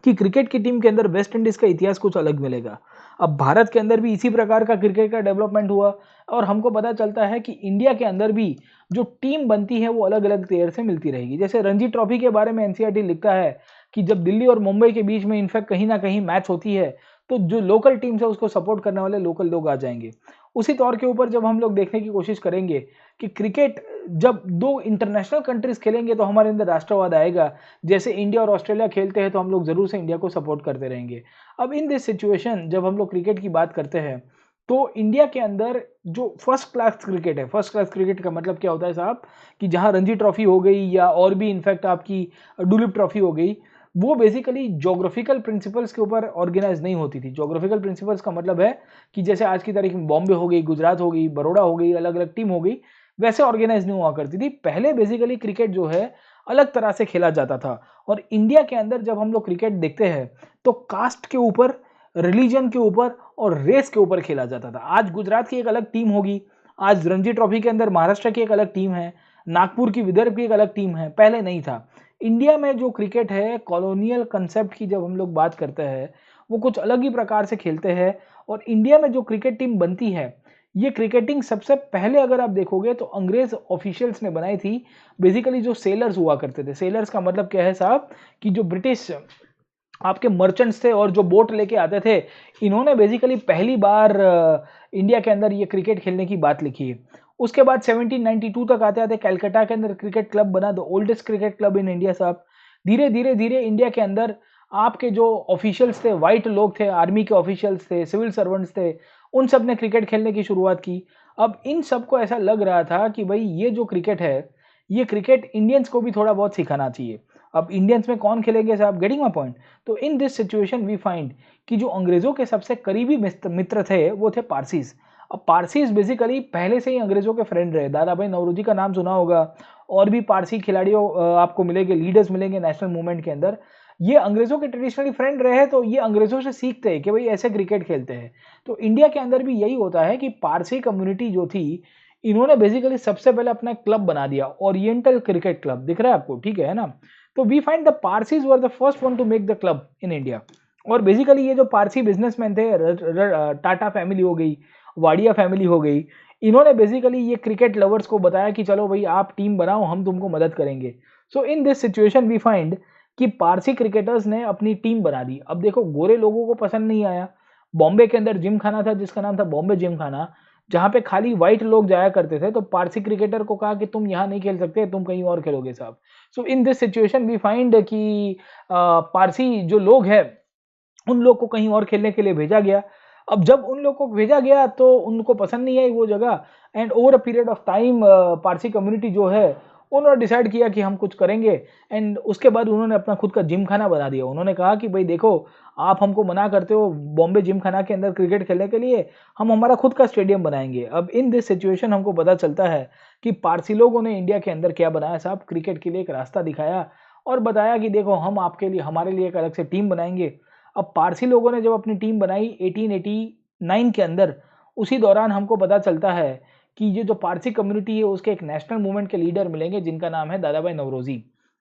कि क्रिकेट की टीम के अंदर वेस्ट इंडीज का इतिहास कुछ अलग मिलेगा। अब भारत के अंदर भी इसी प्रकार का क्रिकेट का डेवलपमेंट हुआ और हमको पता चलता है कि इंडिया के अंदर भी जो टीम बनती है वो अलग अलग प्लेयर से मिलती रहेगी। जैसे रणजी ट्रॉफी के बारे में एनसीईआरटी लिखता है कि जब दिल्ली और मुंबई के बीच में इनफैक्ट कहीं ना कहीं मैच होती है तो जो लोकल टीम्स है उसको सपोर्ट करने वाले लोकल लोग आ जाएंगे। उसी तौर के ऊपर जब हम लोग देखने की कोशिश करेंगे कि क्रिकेट जब दो इंटरनेशनल कंट्रीज खेलेंगे तो हमारे अंदर राष्ट्रवाद आएगा। जैसे इंडिया और ऑस्ट्रेलिया खेलते हैं तो हम लोग जरूर से इंडिया को सपोर्ट करते रहेंगे। अब इन दिस सिचुएशन जब हम लोग क्रिकेट की बात करते हैं तो इंडिया के अंदर जो फर्स्ट क्लास क्रिकेट है, फर्स्ट क्लास क्रिकेट का मतलब क्या होता है साहब, कि जहां रणजी ट्रॉफी हो गई या और भी इनफैक्ट आपकी डुलीप ट्रॉफी हो गई, वो बेसिकली जोग्राफिकल प्रिंसिपल्स के ऊपर ऑर्गेनाइज नहीं होती थी। जोग्राफिकल प्रिंसिपल्स का मतलब है कि जैसे आज की तारीख में बॉम्बे हो गई, गुजरात हो गई, बड़ौदा हो गई, अलग अलग टीम हो गई, वैसे ऑर्गेनाइज नहीं हुआ करती थी। पहले बेसिकली क्रिकेट जो है अलग तरह से खेला जाता था। और इंडिया के अंदर जब हम लोग क्रिकेट देखते हैं तो कास्ट के ऊपर, रिलीजन के ऊपर और रेस के ऊपर खेला जाता था। आज गुजरात की एक अलग टीम होगी, आज रणजी ट्रॉफी के अंदर महाराष्ट्र की एक अलग टीम है, नागपुर की विदर्भ की एक अलग टीम है, पहले नहीं था। इंडिया में जो क्रिकेट है कॉलोनियल कंसेप्ट की जब हम लोग बात करते हैं वो कुछ अलग ही प्रकार से खेलते हैं। और इंडिया में जो क्रिकेट टीम बनती है ये क्रिकेटिंग सबसे पहले अगर आप देखोगे तो अंग्रेज ऑफिशियल्स ने बनाई थी। बेसिकली जो सेलर्स हुआ करते थे, सेलर्स का मतलब क्या है साहब, कि जो ब्रिटिश आपके मर्चेंट्स थे और जो बोट लेके आते थे, इन्होंने बेसिकली पहली बार इंडिया के अंदर ये क्रिकेट खेलने की बात लिखी है। उसके बाद 1792 तक आते आते कलकत्ता के अंदर क्रिकेट क्लब बना, the oldest cricket club in India साहब। धीरे धीरे धीरे इंडिया के अंदर आपके जो ऑफिशियल्स थे, वाइट लोग थे, आर्मी के ऑफिशियल्स थे, सिविल सर्वेंट्स थे, उन सब ने क्रिकेट खेलने की शुरुआत की। अब इन सबको ऐसा लग रहा था कि भाई ये जो क्रिकेट है, ये क्रिकेट इंडियंस को भी थोड़ा बहुत सिखाना चाहिए। अब इंडियंस में कौन खेलेंगे साहब, गेटिंग माय पॉइंट। तो in this situation we find कि जो अंग्रेजों के सबसे करीबी मित्र थे वो थे पारसीज। अब पारसीज बेसिकली पहले से ही अंग्रेजों के फ्रेंड रहे। दादा भाई नौरोजी का नाम सुना होगा, और भी पारसी खिलाड़ियों आपको मिलेंगे, लीडर्स मिलेंगे नेशनल मूवमेंट के अंदर। ये अंग्रेजों के ट्रेडिशनली फ्रेंड रहे, तो ये अंग्रेजों से सीखते हैं कि भाई ऐसे क्रिकेट खेलते हैं। तो इंडिया के अंदर भी यही होता है कि पारसी कम्युनिटी जो थी, इन्होंने बेसिकली सबसे पहले अपना क्लब बना दिया, ओरिएंटल क्रिकेट क्लब। दिख रहा है आपको, ठीक है ना। तो we find the Parsis were the first one to make the club in India. और बेसिकली ये जो पारसी बिजनेसमैन थे, टाटा फैमिली हो गई, वाडिया फैमिली हो गई, इन्होंने बेसिकली ये क्रिकेट लवर्स को बताया कि चलो भाई आप टीम बनाओ, हम तुमको मदद करेंगे। So in this situation we find कि पारसी क्रिकेटर्स ने अपनी टीम बना दी। अब देखो, गोरे लोगों को पसंद नहीं आया। बॉम्बे के अंदर जिम खाना था जिसका नाम था बॉम्बे जिम खाना, जहां पे खाली व्हाइट लोग जाया करते थे। तो पारसी क्रिकेटर को कहा कि तुम यहाँ नहीं खेल सकते, तुम कहीं और खेलोगे साहब। So in this situation we find कि पारसी जो लोग हैं, उन लोग को कहीं और खेलने के लिए भेजा गया। अब जब उन लोग को भेजा गया तो उनको पसंद नहीं आई वो जगह, and over a period of time Parsi community जो है, उन्होंने डिसाइड किया कि हम कुछ करेंगे। एंड उसके बाद उन्होंने अपना खुद का जिम खाना बना दिया। उन्होंने कहा कि भाई देखो, आप हमको मना करते हो बॉम्बे जिम खाना के अंदर क्रिकेट खेलने के लिए, हम हमारा खुद का स्टेडियम बनाएंगे। अब इन दिस सिचुएशन हमको पता चलता है कि पारसी लोगों ने इंडिया के अंदर क्या बनाया साहब, क्रिकेट के लिए एक रास्ता दिखाया और बताया कि देखो हम आपके लिए, हमारे लिए एक अलग से टीम बनाएंगे। अब पारसी लोगों ने जब अपनी टीम बनाई 1889 के अंदर, उसी दौरान हमको पता चलता है कि ये जो पारसी कम्युनिटी है उसके एक नेशनल मूवमेंट के लीडर मिलेंगे जिनका नाम है दादा भाई Naoroji.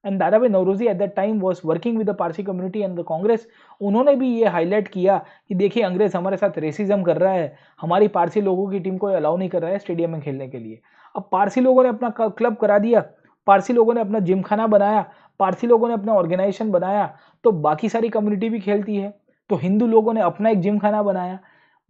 And Dadabhai Naoroji at that time was working with the Parsi community and the Congress. उन्होंने भी ये हाईलाइट किया कि देखिए अंग्रेज हमारे साथ रेसिज्म कर रहा है, हमारी पारसी लोगों की टीम को अलाउ नहीं कर रहा है स्टेडियम में खेलने के लिए। अब पारसी लोगों ने अपना क्लब करा दिया, पारसी लोगों ने अपना जिम खाना बनाया, पारसी लोगों ने अपना ऑर्गेनाइजेशन बनाया, तो बाकी सारी कम्युनिटी भी खेलती है। तो हिंदू लोगों ने अपना एक जिम खाना बनाया,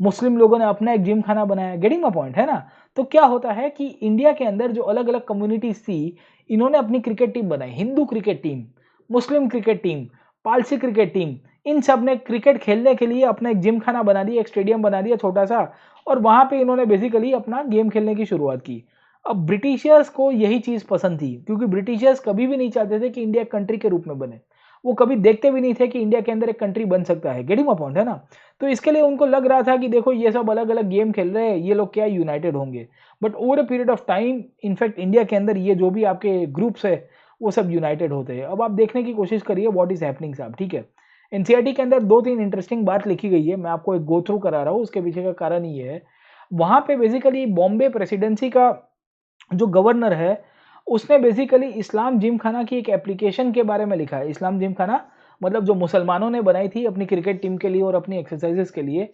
मुस्लिम लोगों ने अपना एक जिम खाना बनाया। गेटिंग माय पॉइंट, है ना। तो क्या होता है कि इंडिया के अंदर जो अलग अलग कम्युनिटीज थी, इन्होंने अपनी क्रिकेट टीम बनाई। Hindu cricket team, Muslim cricket team, Parsi cricket team, इन सब ने क्रिकेट खेलने के लिए अपना एक जिम खाना बना दिया, एक स्टेडियम बना दिया छोटा सा, और वहां पे इन्होंने बेसिकली अपना गेम खेलने की शुरुआत की। अब ब्रिटिशर्स को यही चीज पसंद थी, क्योंकि ब्रिटिशर्स कभी भी नहीं चाहते थे कि इंडिया कंट्री के रूप में बने। वो कभी देखते भी नहीं थे कि इंडिया के अंदर एक कंट्री बन सकता है। गेटिंग माय पॉइंट, है ना। तो इसके लिए उनको लग रहा था कि देखो ये सब अलग अलग गेम खेल रहे हैं, ये लोग क्या यूनाइटेड होंगे। But over a period of time in fact India के अंदर ये जो भी आपके ग्रुप्स है वो सब यूनाइटेड होते हैं। अब आप देखने की कोशिश करिए व्हाट इज हैपनिंग साहब, ठीक है। एनसीईआरटी के अंदर 2-3 इंटरेस्टिंग बात लिखी गई है, मैं आपको एक गो थ्रू करा रहा हूँ। उसके पीछे का कारण ये है, वहां पे बेसिकली बॉम्बे प्रेसिडेंसी का जो गवर्नर है, उसने बेसिकली इस्लाम जिम खाना की एक एप्लीकेशन के बारे में लिखा है। इस्लाम जिम खाना मतलब जो मुसलमानों ने बनाई थी अपनी क्रिकेट टीम के लिए और अपनी एक्सरसाइजेस के लिए,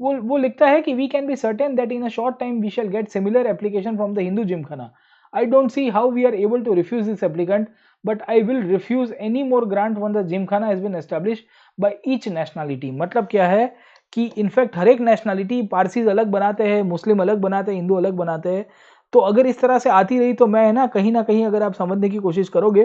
वो लिखता है कि we can be certain that in a short time we shall get similar application from the Hindu gymkhana. I don't see how we are able to refuse this applicant, but I will refuse any more grant one the gymkhana has been establish by each nationality. मतलब क्या है कि in fact हर एक nationality, Parsis अलग बनाते हैं, मुस्लिम अलग बनाते हैं, हिंदू अलग बनाते हैं। तो अगर इस तरह से आती रही तो मैं ना कहीं अगर आप समझने की कोशिश करोगे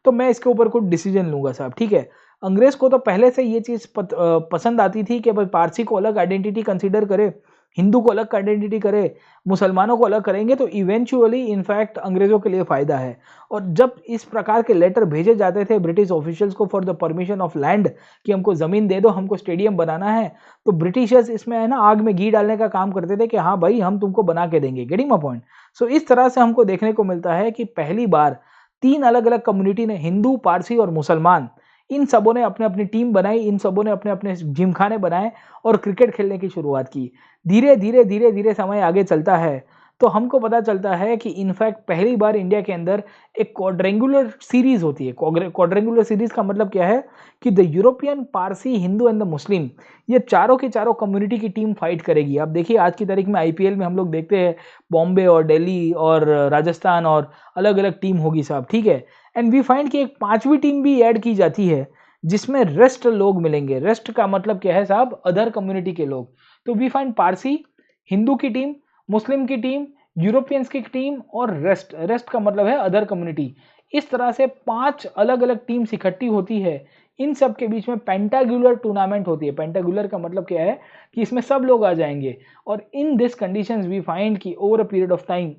तो मैं इसके ऊपर कुछ डिसीजन लूंगा साहब, ठीक है। अंग्रेज को तो पहले से ये चीज पसंद आती थी कि भाई पारसी को अलग आइडेंटिटी कंसीडर करे, हिंदू को अलग आइडेंटिटी करे, मुसलमानों को अलग करेंगे तो इवेंचुअली इनफैक्ट अंग्रेजों के लिए फायदा है। और जब इस प्रकार के लेटर भेजे जाते थे ब्रिटिश ऑफिशियल्स को for the permission of land, कि हमको जमीन दे दो, हमको स्टेडियम बनाना है, तो ब्रिटिशर्स इसमें है ना आग में घी डालने का काम करते थे कि हाँ भाई हम तुमको बना के देंगे। Getting my point. सो इस तरह से हमको देखने को मिलता है कि पहली बार 3 अलग अलग कम्युनिटी ने, हिंदू, पारसी और मुसलमान, इन सबों ने अपने अपनी टीम बनाई, इन सबों ने अपने अपने जिमखाने बनाए और क्रिकेट खेलने की शुरुआत की। धीरे धीरे समय आगे चलता है तो हमको पता चलता है कि इनफैक्ट पहली बार इंडिया के अंदर एक क्वाड्रेंगुलर सीरीज होती है। क्वाड्रेंगुलर सीरीज का मतलब क्या है कि the European, Parsi, Hindu and the Muslim, ये चारों की चारों कम्युनिटी की टीम फाइट करेगी। आप देखिए आज की तारीख में आईपीएल में हम लोग देखते हैं बॉम्बे और दिल्ली और राजस्थान और अलग अलग टीम होगी साहब, ठीक है। एंड वी फाइंड कि एक पांचवी टीम भी ऐड की जाती है जिसमें रेस्ट लोग मिलेंगे। रेस्ट का मतलब क्या है साहब? अदर कम्युनिटी के लोग। तो वी फाइंड पारसी, हिंदू की टीम, मुस्लिम की टीम, यूरोपियंस की टीम और रेस्ट। रेस्ट का मतलब है अदर कम्युनिटी। इस तरह से 5 अलग अलग टीम्स इकट्ठी होती है। इन सब के बीच में पेंटागुलर टूर्नामेंट होती है। पेंटागुलर का मतलब क्या है कि इसमें सब लोग आ जाएंगे। और in this conditions we find कि over a period of time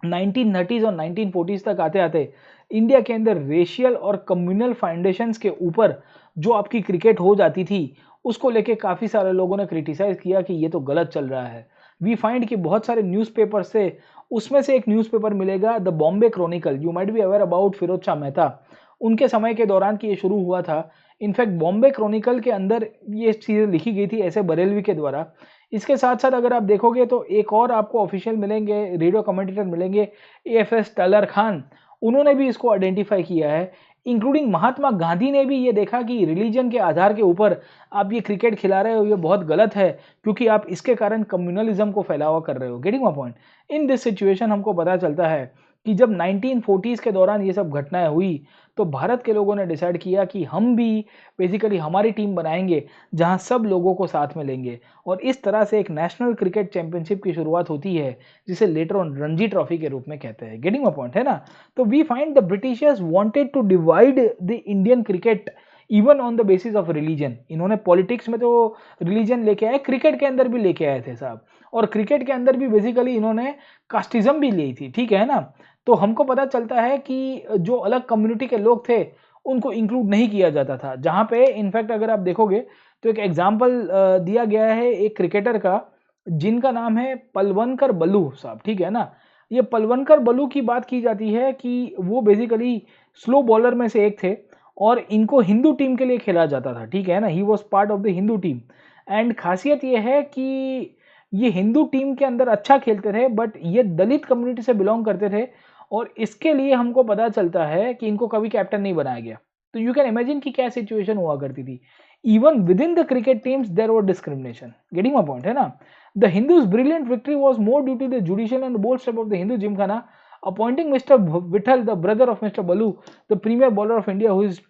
1930s और 1940s तक आते आते इंडिया के अंदर रेशियल और कम्युनल फाउंडेशंस के ऊपर जो आपकी क्रिकेट हो जाती थी, उसको लेके काफ़ी सारे लोगों ने क्रिटिसाइज किया कि ये तो गलत चल रहा है। वी फाइंड कि बहुत सारे न्यूज़पेपर से, उसमें से एक न्यूज़पेपर मिलेगा the Bombay chronicle. You might be aware about Pherozeshah Mehta, उनके समय के दौरान कि ये शुरू हुआ था। इनफैक्ट बॉम्बे क्रॉनिकल के अंदर ये चीज़ें लिखी गई थी ऐसे बरेलवी के द्वारा। इसके साथ साथ अगर आप देखोगे तो एक और आपको ऑफिशियल मिलेंगे, रेडियो कमेंटेटर मिलेंगे, एएफएस टलर खान। उन्होंने भी इसको आइडेंटिफाई किया है। इंक्लूडिंग महात्मा गांधी ने भी ये देखा कि रिलीजन के आधार के ऊपर आप ये क्रिकेट खिला रहे हो, ये बहुत गलत है, क्योंकि आप इसके कारण कम्युनलिज्म को फैलावा कर रहे हो। Getting my point? In this situation हमको पता चलता है कि जब 1940s के दौरान ये सब घटनाएं हुई, तो भारत के लोगों ने डिसाइड किया कि हम भी बेसिकली हमारी टीम बनाएंगे जहां सब लोगों को साथ में लेंगे। और इस तरह से एक नेशनल क्रिकेट चैंपियनशिप की शुरुआत होती है, जिसे लेटर ऑन रणजी ट्रॉफी के रूप में कहते हैं। गेटिंग माय पॉइंट, है ना? तो we find the Britishers wanted to divide the Indian cricket even on the basis of religion. इन्होंने पॉलिटिक्स में तो रिलीजन लेके आए, क्रिकेट के अंदर भी लेके आए थे साहब। और क्रिकेट के अंदर भी बेसिकली इन्होंने कास्टिज्म भी ली थी, ठीक है ना? तो हमको पता चलता है कि जो अलग कम्युनिटी के लोग थे उनको इंक्लूड नहीं किया जाता था। जहाँ पे इनफैक्ट अगर आप देखोगे तो एक एग्जाम्पल दिया गया है एक क्रिकेटर का, जिनका नाम है पलवनकर बल्लू साहब, ठीक है ना? ये पलवनकर बल्लू की बात की जाती है कि वो बेसिकली स्लो बॉलर में से एक थे और इनको हिंदू टीम के लिए खेला जाता था, ठीक है ना? He was part of the Hindu team. And खासियत ये है कि ये हिंदू टीम के अंदर अच्छा खेलते थे, बट ये दलित कम्युनिटी से बिलोंग करते थे। और इसके लिए हमको पता चलता है कि इनको कभी कैप्टन नहीं बनाया गया। तो यू कैन इमेजिन कि क्या सिचुएशन हुआ करती थी। Even within the cricket teams there were discrimination. Getting my point, है ना? The Hindus brilliant victory was more due to the judicial and bold step of the Hindu gymkhana appointing mister Vithal, the brother of mister Baloo, the premier bowler of India, who is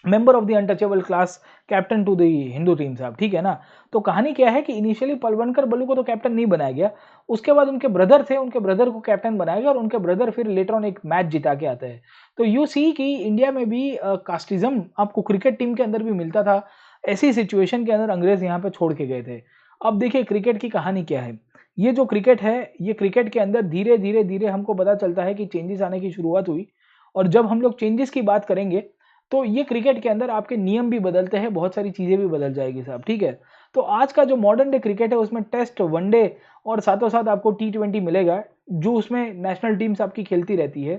member of the untouchable class, captain to the Hindu team साहब, ठीक है ना? तो कहानी क्या है कि initially पलवनकर बल्लू को तो कैप्टन नहीं बनाया गया, उसके बाद उनके ब्रदर थे, उनके ब्रदर को कैप्टन बनाया गया और उनके ब्रदर फिर लेटर ऑन एक मैच जिता के आते हैं। तो यू सी कि इंडिया में भी कास्टिज्म आपको क्रिकेट टीम के अंदर भी मिलता था। ऐसी सिचुएशन के अंदर अंग्रेज यहाँ पे छोड़ के गए थे। अब देखिए क्रिकेट की कहानी क्या है। ये जो क्रिकेट है, ये क्रिकेट के अंदर धीरे धीरे धीरे हमको पता चलता है कि चेंजेस आने की शुरुआत हुई। और जब हम लोग चेंजेस की बात करेंगे तो ये क्रिकेट के अंदर आपके नियम भी बदलते हैं, बहुत सारी चीज़ें भी बदल जाएगी साहब, ठीक है? तो आज का जो मॉडर्न डे क्रिकेट है उसमें टेस्ट, वनडे और साथों साथ आपको टी20 मिलेगा, जो उसमें नेशनल टीम्स आपकी खेलती रहती है।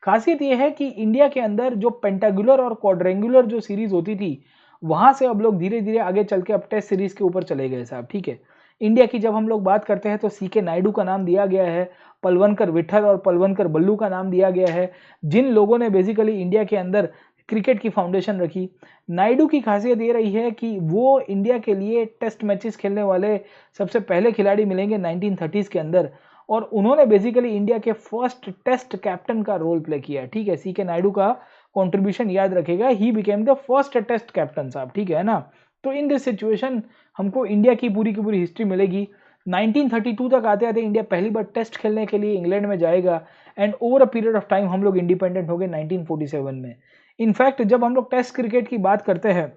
खासियत ये है कि इंडिया के अंदर जो पेंटागुलर और क्वाड्रेंगुलर जो सीरीज होती थी, वहां से अब लोग धीरे धीरे आगे चल के अब टेस्ट सीरीज के ऊपर चले गए साहब, ठीक है? इंडिया की जब हम लोग बात करते हैं तो सीके नायडू का नाम दिया गया है, पलवनकर विठल और पलवनकर बल्लू का नाम दिया गया है, जिन लोगों ने बेसिकली इंडिया के अंदर क्रिकेट की फाउंडेशन रखी। नायडू की खासियत ये रही है कि वो इंडिया के लिए टेस्ट मैचेस खेलने वाले सबसे पहले खिलाड़ी मिलेंगे 1930s के अंदर। और उन्होंने बेसिकली इंडिया के फर्स्ट टेस्ट कैप्टन का रोल प्ले किया है, ठीक है? सी के नायडू का कंट्रीब्यूशन याद रखेगा, he became the first test captain साहब, ठीक है ना? तो इन दिस सिचुएशन हमको इंडिया की पूरी हिस्ट्री मिलेगी। 1932 तक आते आते इंडिया पहली बार टेस्ट खेलने के लिए इंग्लैंड में जाएगा। And over a period of time हम लोग इंडिपेंडेंट हो गए 1947 में। इनफैक्ट जब हम लोग टेस्ट क्रिकेट की बात करते हैं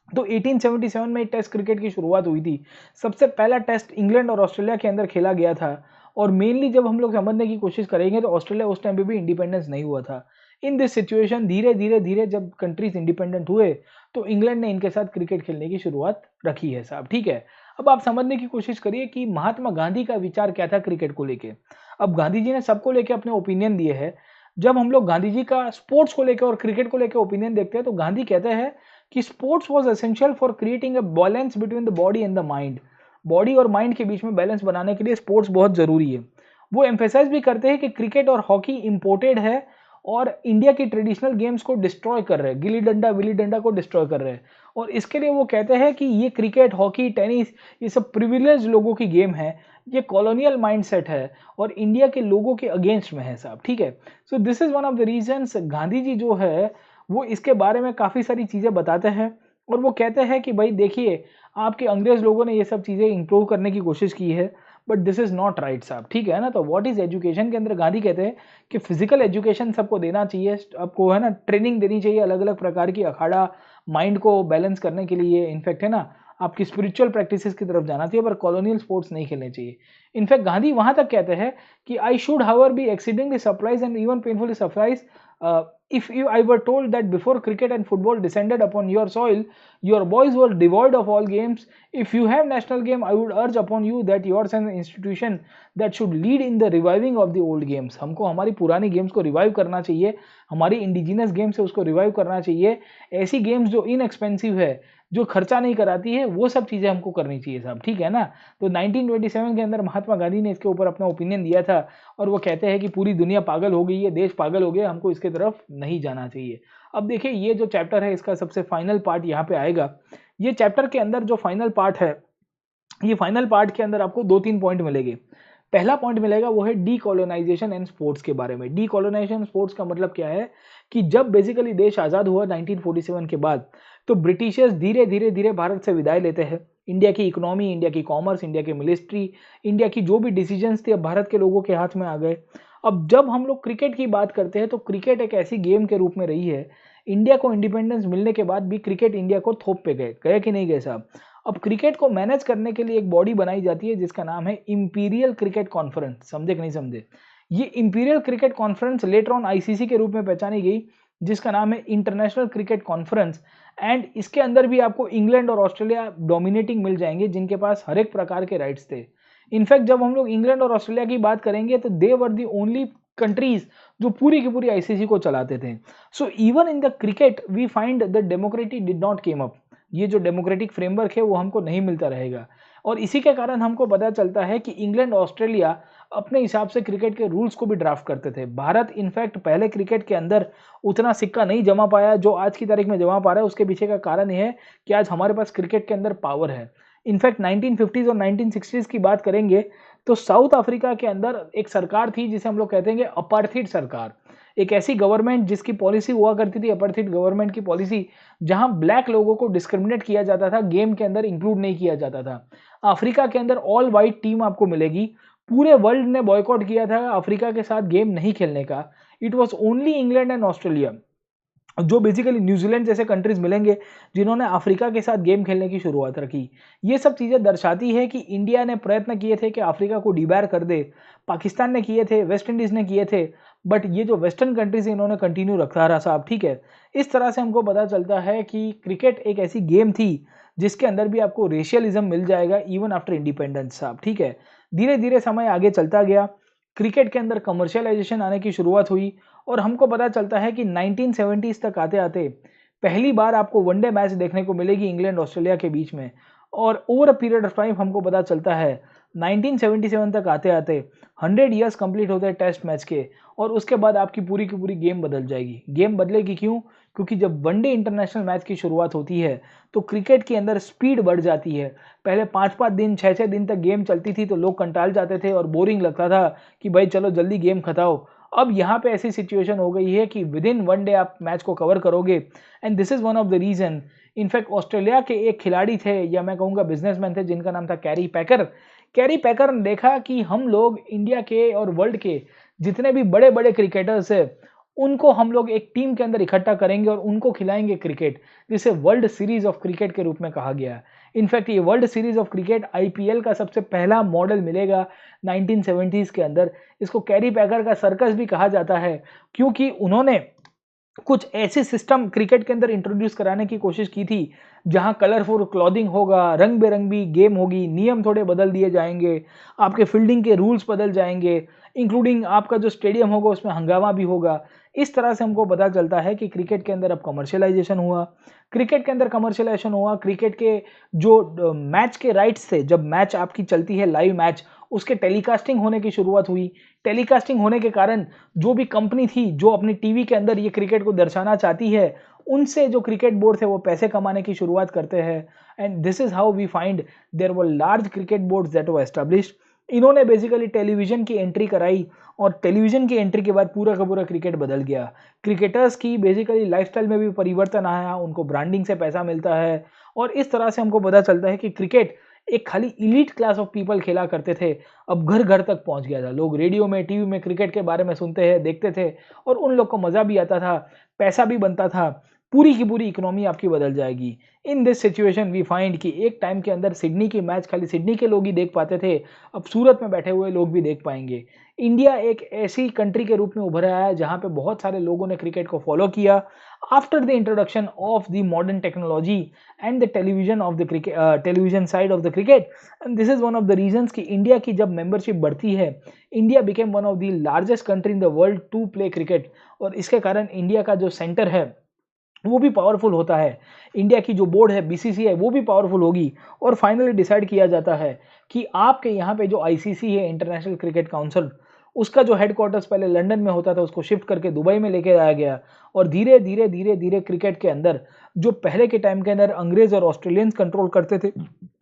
तो 1877 में टेस्ट क्रिकेट की शुरुआत हुई थी। सबसे पहला टेस्ट इंग्लैंड और ऑस्ट्रेलिया के अंदर खेला गया था। और मेनली जब हम लोग समझने की कोशिश करेंगे तो ऑस्ट्रेलिया उस टाइम पे भी इंडिपेंडेंस नहीं हुआ था। इन दिस सिचुएशन धीरे धीरे धीरे जब कंट्रीज इंडिपेंडेंट हुए तो इंग्लैंड ने इनके साथ क्रिकेट खेलने की शुरुआत रखी है साहब, ठीक है? अब आप समझने की कोशिश करिए कि महात्मा गांधी का विचार क्या था क्रिकेट को लेके। अब गांधी जी ने सबको लेके अपने ओपिनियन दिए हैं। जब हम लोग गांधी जी का स्पोर्ट्स को लेकर और क्रिकेट को लेकर ओपिनियन देखते हैं तो गांधी कहते हैं कि sports was essential for creating a balance between the body and the mind. Body और माइंड के बीच में बैलेंस बनाने के लिए स्पोर्ट्स बहुत जरूरी है। वो एम्फेसाइज भी करते हैं कि क्रिकेट और हॉकी इंपोर्टेड है और इंडिया की ट्रेडिशनल गेम्स को डिस्ट्रॉय कर रहे हैं, गिल्ली डंडा विली डंडा को डिस्ट्रॉय कर रहे हैं। और इसके लिए वो कहते हैं कि ये क्रिकेट, हॉकी, टेनिस, ये सब प्रिविलेज लोगों की गेम है, ये कॉलोनियल माइंडसेट है और इंडिया के लोगों के अगेंस्ट में है साहब, ठीक है? So this is one of the reasons Gandhi ji जो है वो इसके बारे में काफ़ी सारी चीज़ें बताते हैं और वो कहते हैं कि भाई देखिए, आपके अंग्रेज़ लोगों ने ये सब चीज़ें इम्प्रूव करने की कोशिश की है, but this is not right साहब, ठीक है ना। तो व्हाट इज़ एजुकेशन के अंदर गांधी कहते हैं कि फिजिकल एजुकेशन सबको देना चाहिए, आपको है ना ट्रेनिंग देनी चाहिए अलग अलग प्रकार की, अखाड़ा माइंड को बैलेंस करने के लिए, इनफैक्ट है ना आपकी स्पिरिचुअल प्रैक्टिसेस की तरफ जाना चाहिए, पर कॉलोनियल स्पोर्ट्स नहीं खेलने चाहिए। इनफैक्ट गांधी वहां तक कहते हैं कि I should however be exceedingly surprise and even painfully surprise if you I were told that before cricket and football descended upon your soil, your boys were devoid of all games. If you have national game, I would urge upon you that yours an institution that should lead in the reviving of the old games. हमको हमारी पुरानी games को revive करना चाहिए, हमारी indigenous games है उसको revive करना चाहिए। ऐसी गेम्स जो इनएक्सपेंसिव है, जो खर्चा नहीं कराती है, वो सब चीज़ें हमको करनी चाहिए साहब, ठीक है ना। तो 1927 के अंदर महात्मा गांधी ने इसके ऊपर अपना ओपिनियन दिया था और वो कहते हैं कि पूरी दुनिया पागल हो गई है, देश पागल हो गया, हमको इसके तरफ नहीं जाना चाहिए। अब देखिए, ये जो चैप्टर है इसका सबसे फाइनल पार्ट यहाँ पे आएगा। ये चैप्टर के अंदर जो फाइनल पार्ट है, ये फाइनल पार्ट के अंदर आपको 2-3 पॉइंट मिलेंगे। पहला पॉइंट मिलेगा वो है डीकोलोनाइजेशन एंड स्पोर्ट्स के बारे में। डीकोलोनाइजेशन स्पोर्ट्स का मतलब क्या है कि जब बेसिकली देश आज़ाद हुआ 1947 के बाद, तो ब्रिटिशर्स धीरे धीरे धीरे भारत से विदाई लेते हैं। इंडिया की इकोनॉमी, इंडिया की कॉमर्स, इंडिया की मिलिट्री, इंडिया की जो भी डिसीजंस थे अब भारत के लोगों के हाथ में आ गए। अब जब हम लोग क्रिकेट की बात करते हैं तो क्रिकेट एक ऐसी गेम के रूप में रही है, इंडिया को इंडिपेंडेंस मिलने के बाद भी क्रिकेट इंडिया को थोप पे गए कि नहीं गए साहब। अब क्रिकेट को मैनेज करने के लिए एक बॉडी बनाई जाती है जिसका नाम है इंपीरियल क्रिकेट कॉन्फ्रेंस। समझे कि नहीं समझे? ये imperial cricket conference later on ICC के रूप में पहचानी गई, जिसका नाम है इंटरनेशनल क्रिकेट कॉन्फ्रेंस। एंड इसके अंदर भी आपको इंग्लैंड और ऑस्ट्रेलिया डोमिनेटिंग मिल जाएंगे, जिनके पास हर एक प्रकार के राइट्स थे। इनफैक्ट जब हम लोग इंग्लैंड और ऑस्ट्रेलिया की बात करेंगे तो दे वर दी ओनली कंट्रीज जो पूरी की पूरी आईसीसी को चलाते थे। So even in the cricket we find the democracy did not came up. ये जो डेमोक्रेटिक फ्रेमवर्क है वो हमको नहीं मिलता रहेगा, और इसी के कारण हमको पता चलता है कि इंग्लैंड ऑस्ट्रेलिया अपने हिसाब से क्रिकेट के रूल्स को भी ड्राफ्ट करते थे। भारत इनफैक्ट पहले क्रिकेट के अंदर उतना सिक्का नहीं जमा पाया जो आज की तारीख में जमा पा रहा है। उसके पीछे का कारण यह है कि आज हमारे पास क्रिकेट के अंदर पावर है। इनफैक्ट 1950s और 1960s की बात करेंगे तो साउथ अफ्रीका के अंदर एक सरकार थी जिसे हम लोग कहते हैं अपार्थीड सरकार। एक ऐसी गवर्नमेंट जिसकी पॉलिसी हुआ करती थी, अपार्थीड गवर्नमेंट की पॉलिसी, जहां ब्लैक लोगों को डिस्क्रिमिनेट किया जाता था, गेम के अंदर इंक्लूड नहीं किया जाता था। अफ्रीका के अंदर ऑल वाइट टीम आपको मिलेगी। पूरे वर्ल्ड ने बॉयकॉट किया था अफ्रीका के साथ गेम नहीं खेलने का। It was only England and Australia, जो बेसिकली न्यूजीलैंड जैसे कंट्रीज मिलेंगे जिन्होंने अफ्रीका के साथ गेम खेलने की शुरुआत रखी। ये सब चीज़ें दर्शाती है कि इंडिया ने प्रयत्न किए थे कि अफ्रीका को डिबार कर दे, पाकिस्तान ने किए थे, वेस्ट इंडीज़ ने किए थे, बट ये जो वेस्टर्न कंट्रीज इन्होंने कंटिन्यू रखा रहा साहब, ठीक है। इस तरह से हमको पता चलता है कि क्रिकेट एक ऐसी गेम थी जिसके अंदर भी आपको रेशियलिज्म मिल जाएगा इवन आफ्टर इंडिपेंडेंस साहब, ठीक है। धीरे धीरे समय आगे चलता गया, क्रिकेट के अंदर कमर्शियलाइजेशन आने की शुरुआत हुई और हमको पता चलता है कि 1970s तक आते आते पहली बार आपको वनडे मैच देखने को मिलेगी इंग्लैंड ऑस्ट्रेलिया के बीच में। और over a period of time हमको पता चलता है 1977 तक आते आते 100 ईयर्स कंप्लीट होते हैं टेस्ट मैच के, और उसके बाद आपकी पूरी की पूरी गेम बदल जाएगी। गेम बदलेगी क्यों? क्योंकि जब वनडे इंटरनेशनल मैच की शुरुआत होती है तो क्रिकेट के अंदर स्पीड बढ़ जाती है। पहले 5-5 दिन 6-6 दिन तक गेम चलती थी तो लोग कंटाल जाते थे और बोरिंग लगता था कि भाई चलो जल्दी गेम खताओ। अब यहाँ पे ऐसी सिचुएशन हो गई है कि विद इन वन डे आप मैच को कवर करोगे, and this is one of the reason. In fact Australia के एक खिलाड़ी थे, या मैं कहूँगा बिजनेसमैन थे, जिनका नाम था कैरी पैकर। कैरी पैकर ने देखा कि हम लोग इंडिया के और वर्ल्ड के जितने भी बड़े बड़े क्रिकेटर्स हैं उनको हम लोग एक टीम के अंदर इकट्ठा करेंगे और उनको खिलाएंगे क्रिकेट, जिसे वर्ल्ड सीरीज ऑफ क्रिकेट के रूप में कहा गया है। इनफैक्ट ये world series of cricket IPL का सबसे पहला मॉडल मिलेगा 1970s के अंदर। इसको कैरी पैकर का सर्कस भी कहा जाता है, क्योंकि उन्होंने कुछ ऐसे सिस्टम क्रिकेट के अंदर इंट्रोड्यूस कराने की कोशिश की थी जहां कलरफुल क्लॉथिंग होगा, रंग बेरंगी गेम होगी, नियम थोड़े बदल दिए जाएंगे, आपके फील्डिंग के रूल्स बदल जाएंगे, इंक्लूडिंग आपका जो स्टेडियम होगा उसमें हंगामा भी होगा। इस तरह से हमको पता चलता है कि क्रिकेट के अंदर अब कमर्शियलाइजेशन हुआ। क्रिकेट के अंदर कमर्शियलाइजेशन हुआ, क्रिकेट के जो मैच के राइट्स थे, जब मैच आपकी चलती है लाइव मैच, उसके टेलीकास्टिंग होने की शुरुआत हुई। टेलीकास्टिंग होने के कारण जो भी कंपनी थी जो अपनी टीवी के अंदर ये क्रिकेट को दर्शाना चाहती है, उनसे जो क्रिकेट बोर्ड थे वो पैसे कमाने की शुरुआत करते हैं। And this is how we find there were large cricket boards that were established. इन्होंने बेसिकली टेलीविज़न की एंट्री कराई और टेलीविज़न की एंट्री के बाद पूरा का पूरा क्रिकेट बदल गया। क्रिकेटर्स की बेसिकली लाइफ़स्टाइल में भी परिवर्तन आया, उनको ब्रांडिंग से पैसा मिलता है और इस तरह से हमको पता चलता है कि क्रिकेट एक खाली एलीट क्लास ऑफ पीपल खेला करते थे, अब घर-घर तक पहुँच गया था। लोग रेडियो में, टीवी में क्रिकेट के बारे में सुनते हैं, देखते थे और उन लोग को मज़ा भी आता था, पैसा भी बनता था। पूरी की पूरी इकोनॉमी आपकी बदल जाएगी। In this situation we find कि एक टाइम के अंदर सिडनी की मैच खाली सिडनी के लोग ही देख पाते थे, अब सूरत में बैठे हुए लोग भी देख पाएँगे। इंडिया एक ऐसी कंट्री के रूप में उभर आया है जहाँ पे बहुत सारे लोगों ने क्रिकेट को फॉलो किया after the introduction of the modern technology and the television of the cricket television side of the cricket and this is one of the reasons कि इंडिया की जब मेंबरशिप बढ़ती है, India became one of the largest country in the world to play cricket और इसके कारण India का जो सेंटर है वो भी पावरफुल होता है। इंडिया की जो बोर्ड है बीसीसीआई वो भी पावरफुल होगी और फाइनली डिसाइड किया जाता है कि आपके यहाँ पे जो आईसीसी है, इंटरनेशनल क्रिकेट काउंसिल, उसका जो हेडक्वार्टर्स पहले लंदन में होता था उसको शिफ्ट करके दुबई में लेके आया गया और धीरे धीरे क्रिकेट के अंदर जो पहले के टाइम के अंदर अंग्रेज और ऑस्ट्रेलियंस कंट्रोल करते थे,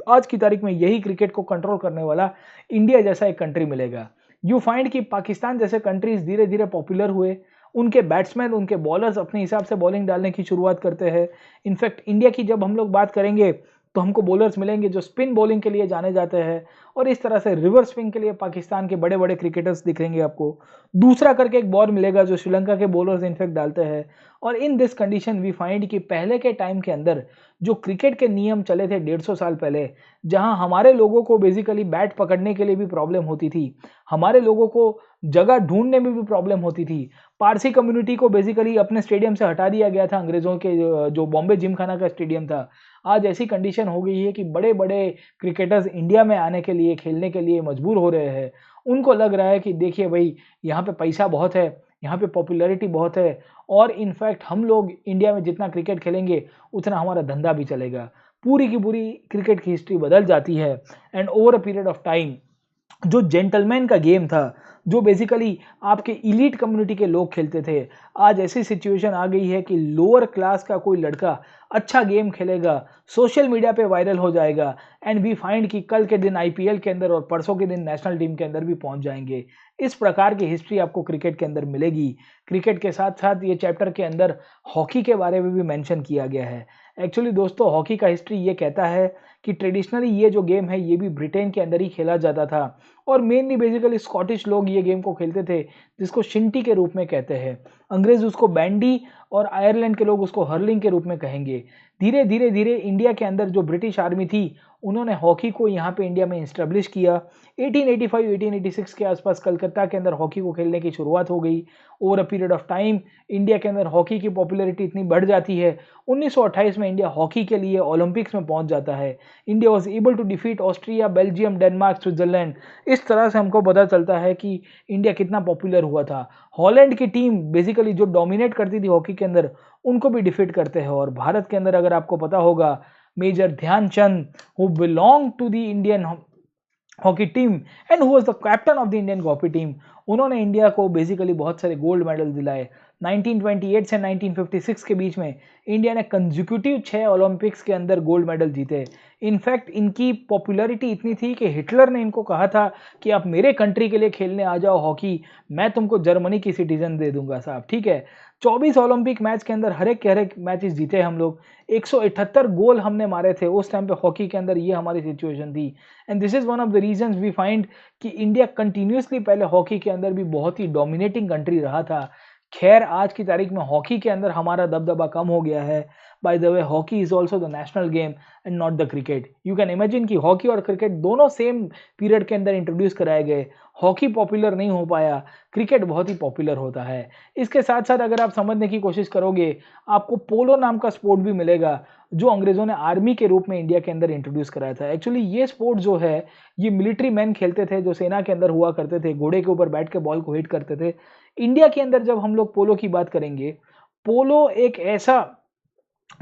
आज की तारीख में यही क्रिकेट को कंट्रोल करने वाला इंडिया जैसा एक कंट्री मिलेगा। यू फाइंड कि पाकिस्तान जैसे कंट्रीज धीरे धीरे पॉपुलर हुए, उनके बैट्समैन, उनके बॉलर्स अपने हिसाब से बॉलिंग डालने की शुरुआत करते हैं। इनफैक्ट इंडिया की जब हम लोग बात करेंगे तो हमको बॉलर्स मिलेंगे जो स्पिन बॉलिंग के लिए जाने जाते हैं और इस तरह से रिवर्स स्विंग के लिए पाकिस्तान के बड़े बड़े क्रिकेटर्स दिखेंगे आपको। दूसरा करके एक बॉल मिलेगा जो श्रीलंका के बॉलर्स इनफैक्ट डालते हैं और in this condition we find कि पहले के टाइम के अंदर जो क्रिकेट के नियम चले थे 150 साल पहले, जहां हमारे लोगों को बेसिकली बैट पकड़ने के लिए भी प्रॉब्लम होती थी, हमारे लोगों को जगह ढूंढने में भी प्रॉब्लम होती थी। पारसी कम्युनिटी को बेसिकली अपने स्टेडियम से हटा दिया गया था अंग्रेज़ों के जो बॉम्बे जिमखाना का स्टेडियम था। आज ऐसी कंडीशन हो गई है कि बड़े-बड़े क्रिकेटर्स इंडिया में आने के लिए, खेलने के लिए मजबूर हो रहे हैं। उनको लग रहा है कि देखिए भई, यहाँ पे पैसा बहुत है, यहाँ पे पॉपुलैरिटी बहुत है और इनफैक्ट हम लोग इंडिया में जितना क्रिकेट खेलेंगे, उतना हमारा धंधा भी चलेगा। पूरी की पूरी क्रिकेट की हिस्ट्री बदल जाती है and over a period of time जो जेंटलमैन का गेम था, जो बेसिकली आपके एलीट कम्युनिटी के लोग खेलते थे, आज ऐसी सिचुएशन आ गई है कि लोअर क्लास का कोई लड़का अच्छा गेम खेलेगा, सोशल मीडिया पे वायरल हो जाएगा एंड वी फाइंड कि कल के दिन आईपीएल के अंदर और परसों के दिन नेशनल टीम के अंदर भी पहुंच जाएंगे। इस प्रकार की हिस्ट्री आपको क्रिकेट के अंदर मिलेगी। क्रिकेट के साथ-साथ ये चैप्टर के अंदर हॉकी के बारे में भी मेंशन किया गया है। एक्चुअली दोस्तों, हॉकी का हिस्ट्री ये कहता है कि ट्रेडिशनली ये जो गेम है ये भी ब्रिटेन के अंदर ही खेला जाता था और मेनली बेसिकली स्कॉटिश लोग ये गेम को खेलते थे, जिसको शिंटी के रूप में कहते हैं। अंग्रेज उसको बैंडी और आयरलैंड के लोग उसको हर्लिंग के रूप में कहेंगे। धीरे धीरे इंडिया के अंदर जो ब्रिटिश आर्मी थी, उन्होंने हॉकी को यहाँ पे इंडिया में एस्टेब्लिश किया। 1885-1886 के आसपास कलकत्ता के अंदर हॉकी को खेलने की शुरुआत हो गई। Over a period of time India के अंदर हॉकी की पॉपुलैरिटी इतनी बढ़ जाती है, 1928 में इंडिया हॉकी के लिए ओलंपिक्स में पहुंच जाता है। India was able to defeat Austria, Belgium, Denmark, Switzerland. इस तरह से हमको पता चलता है कि इंडिया कितना पॉपुलर हुआ था। हॉलैंड की टीम बेसिकली जो डोमिनेट करती थी हॉकी के अंदर, उनको भी डिफीट करते हैं और भारत के अंदर अगर आपको पता होगा, major Dhyan Chand who belong to the Indian hockey team and who was the captain of the Indian hockey team, उन्होंने इंडिया को बेसिकली बहुत सारे गोल्ड मेडल दिलाए। 1928 से 1956 के बीच में इंडिया ने कंसेक्यूटिव 6 ओलंपिक्स के अंदर गोल्ड मेडल जीते। इनफैक्ट इनकी पॉपुलैरिटी इतनी थी कि हिटलर ने इनको कहा था कि आप मेरे कंट्री के लिए खेलने आ जाओ हॉकी, मैं तुमको जर्मनी की सिटीजन दे दूंगा साहब, ठीक है। 24 ओलंपिक मैच के अंदर हर एक मैचेस जीते हम लोग। 178 गोल हमने मारे थे उस टाइम पे हॉकी के अंदर, ये हमारी सिचुएशन थी and this is one of the reasons we find कि इंडिया कंटिन्यूसली पहले हॉकी के अंदर भी बहुत ही डोमिनेटिंग कंट्री रहा था। खैर आज की तारीख में हॉकी के अंदर हमारा दबदबा कम हो गया है। By the way, hockey is also the national game and not the cricket. You can imagine कि हॉकी और क्रिकेट दोनों सेम पीरियड के अंदर इंट्रोड्यूस कराए गए। हॉकी पॉपुलर नहीं हो पाया, क्रिकेट बहुत ही पॉपुलर होता है। इसके साथ साथ अगर आप समझने की कोशिश करोगे, आपको पोलो नाम का स्पोर्ट भी मिलेगा जो अंग्रेजों ने आर्मी के रूप में इंडिया के अंदर इंट्रोड्यूस कराया था। एक्चुअली ये स्पोर्ट जो है, ये मिलिट्री मैन खेलते थे जो सेना के अंदर हुआ करते थे, घोड़े के ऊपर बैठ के बॉल को हिट करते थे। इंडिया के अंदर जब हम लोग पोलो की बात करेंगे, पोलो एक ऐसा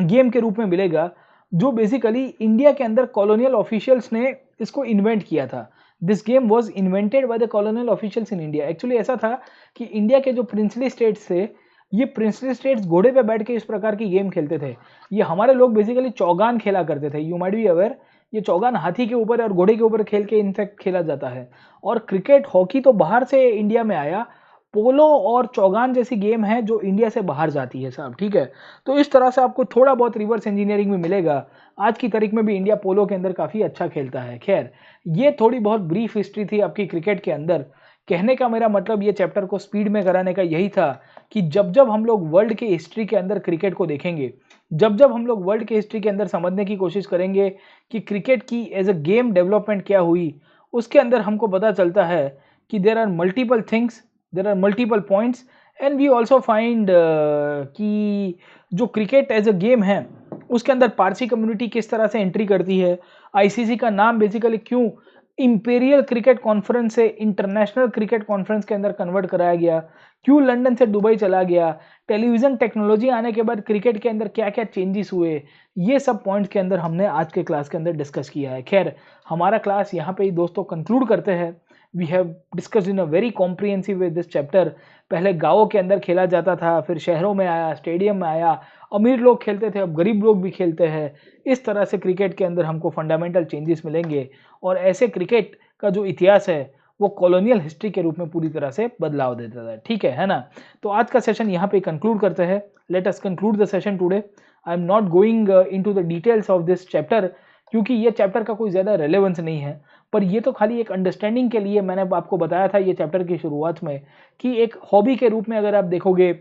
गेम के रूप में मिलेगा जो बेसिकली इंडिया के अंदर कॉलोनियल ऑफिशियल्स ने इसको इन्वेंट किया था। This game was invented by the colonial officials in India. Actually ऐसा था कि इंडिया के जो प्रिंसली स्टेट्स थे, ये प्रिंसली स्टेट्स घोड़े पे बैठ के इस प्रकार की गेम खेलते थे। ये हमारे लोग बेसिकली चौगान खेला करते थे। यू माइट बी अवेयर, ये चौगान हाथी के ऊपर और घोड़े के ऊपर खेल के इनफैक्ट खेला जाता है। और क्रिकेट, हॉकी तो बाहर से इंडिया में आया, पोलो और चौगान जैसी गेम है जो इंडिया से बाहर जाती है साहब, ठीक है। तो इस तरह से आपको थोड़ा बहुत रिवर्स इंजीनियरिंग में मिलेगा। आज की तारीख में भी इंडिया पोलो के अंदर काफ़ी अच्छा खेलता है। खैर, ये थोड़ी बहुत ब्रीफ हिस्ट्री थी आपकी क्रिकेट के अंदर। कहने का मेरा मतलब ये चैप्टर को स्पीड में कराने का यही था कि जब जब हम लोग वर्ल्ड के हिस्ट्री के अंदर क्रिकेट को देखेंगे, जब जब हम लोग वर्ल्ड के हिस्ट्री के अंदर समझने की कोशिश करेंगे कि क्रिकेट की एज अ गेम डेवलपमेंट क्या हुई, उसके अंदर हमको पता चलता है कि there are multiple things, there are multiple points, and we also find कि जो क्रिकेट एज अ गेम है उसके अंदर पारसी कम्युनिटी किस तरह से एंट्री करती है। आईसीसी का नाम बेसिकली क्यों इंपीरियल क्रिकेट कॉन्फ्रेंस से इंटरनेशनल क्रिकेट कॉन्फ्रेंस के अंदर कन्वर्ट कराया गया, क्यों लंदन से दुबई चला गया, टेलीविज़न टेक्नोलॉजी आने के बाद क्रिकेट के अंदर क्या क्या चेंजेस हुए, ये सब पॉइंट्स के अंदर हमने आज के क्लास के अंदर डिस्कस किया है। खैर, हमारा क्लास यहाँ पे ही दोस्तों कंक्लूड करते हैं। We have discussed in a very comprehensive way this chapter. पहले गाँवों के अंदर खेला जाता था, फिर शहरों में आया, स्टेडियम में आया, अमीर लोग खेलते थे, अब गरीब लोग भी खेलते हैं। इस तरह से क्रिकेट के अंदर हमको फंडामेंटल चेंजेस मिलेंगे और ऐसे क्रिकेट का जो इतिहास है वो कॉलोनियल हिस्ट्री के रूप में पूरी तरह से बदलाव देता है, ठीक है ना। तो आज का सेशन यहाँ पे कंक्लूड करते हैं। Let us conclude the session today. I am not going into the details of this chapter, क्योंकि ये चैप्टर का कोई ज़्यादा रेलेवेंस नहीं है, पर ये तो खाली एक अंडरस्टैंडिंग के लिए मैंने आपको बताया था ये चैप्टर की शुरुआत में कि एक हॉबी के रूप में अगर आप देखोगे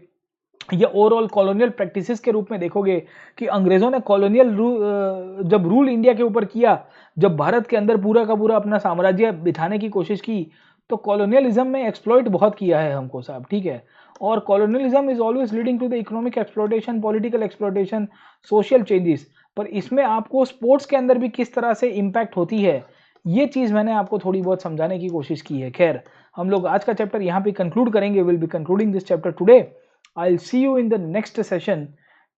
या ओवरऑल कॉलोनियल प्रैक्टिसेस के रूप में देखोगे कि अंग्रेज़ों ने कॉलोनियल जब रूल इंडिया के ऊपर किया, जब भारत के अंदर पूरा का पूरा अपना साम्राज्य बिठाने की कोशिश की, तो कॉलोनियलिज्म में एक्सप्लॉइट बहुत किया है हमको साहब, ठीक है। और colonialism is always leading to the economic exploitation, political exploitation, social changes. पर इसमें आपको स्पोर्ट्स के अंदर भी किस तरह से इम्पैक्ट होती है, ये चीज़ मैंने आपको थोड़ी बहुत समझाने की कोशिश की है। खैर, हम लोग आज का चैप्टर यहाँ पे कंक्लूड करेंगे। Will be concluding this chapter today. I'll see you in the next session.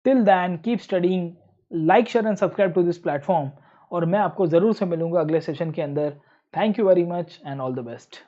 Till then, keep studying, like, share and subscribe to this platform. और मैं आपको ज़रूर से मिलूँगा अगले सेशन के अंदर। Thank you very much and all the best.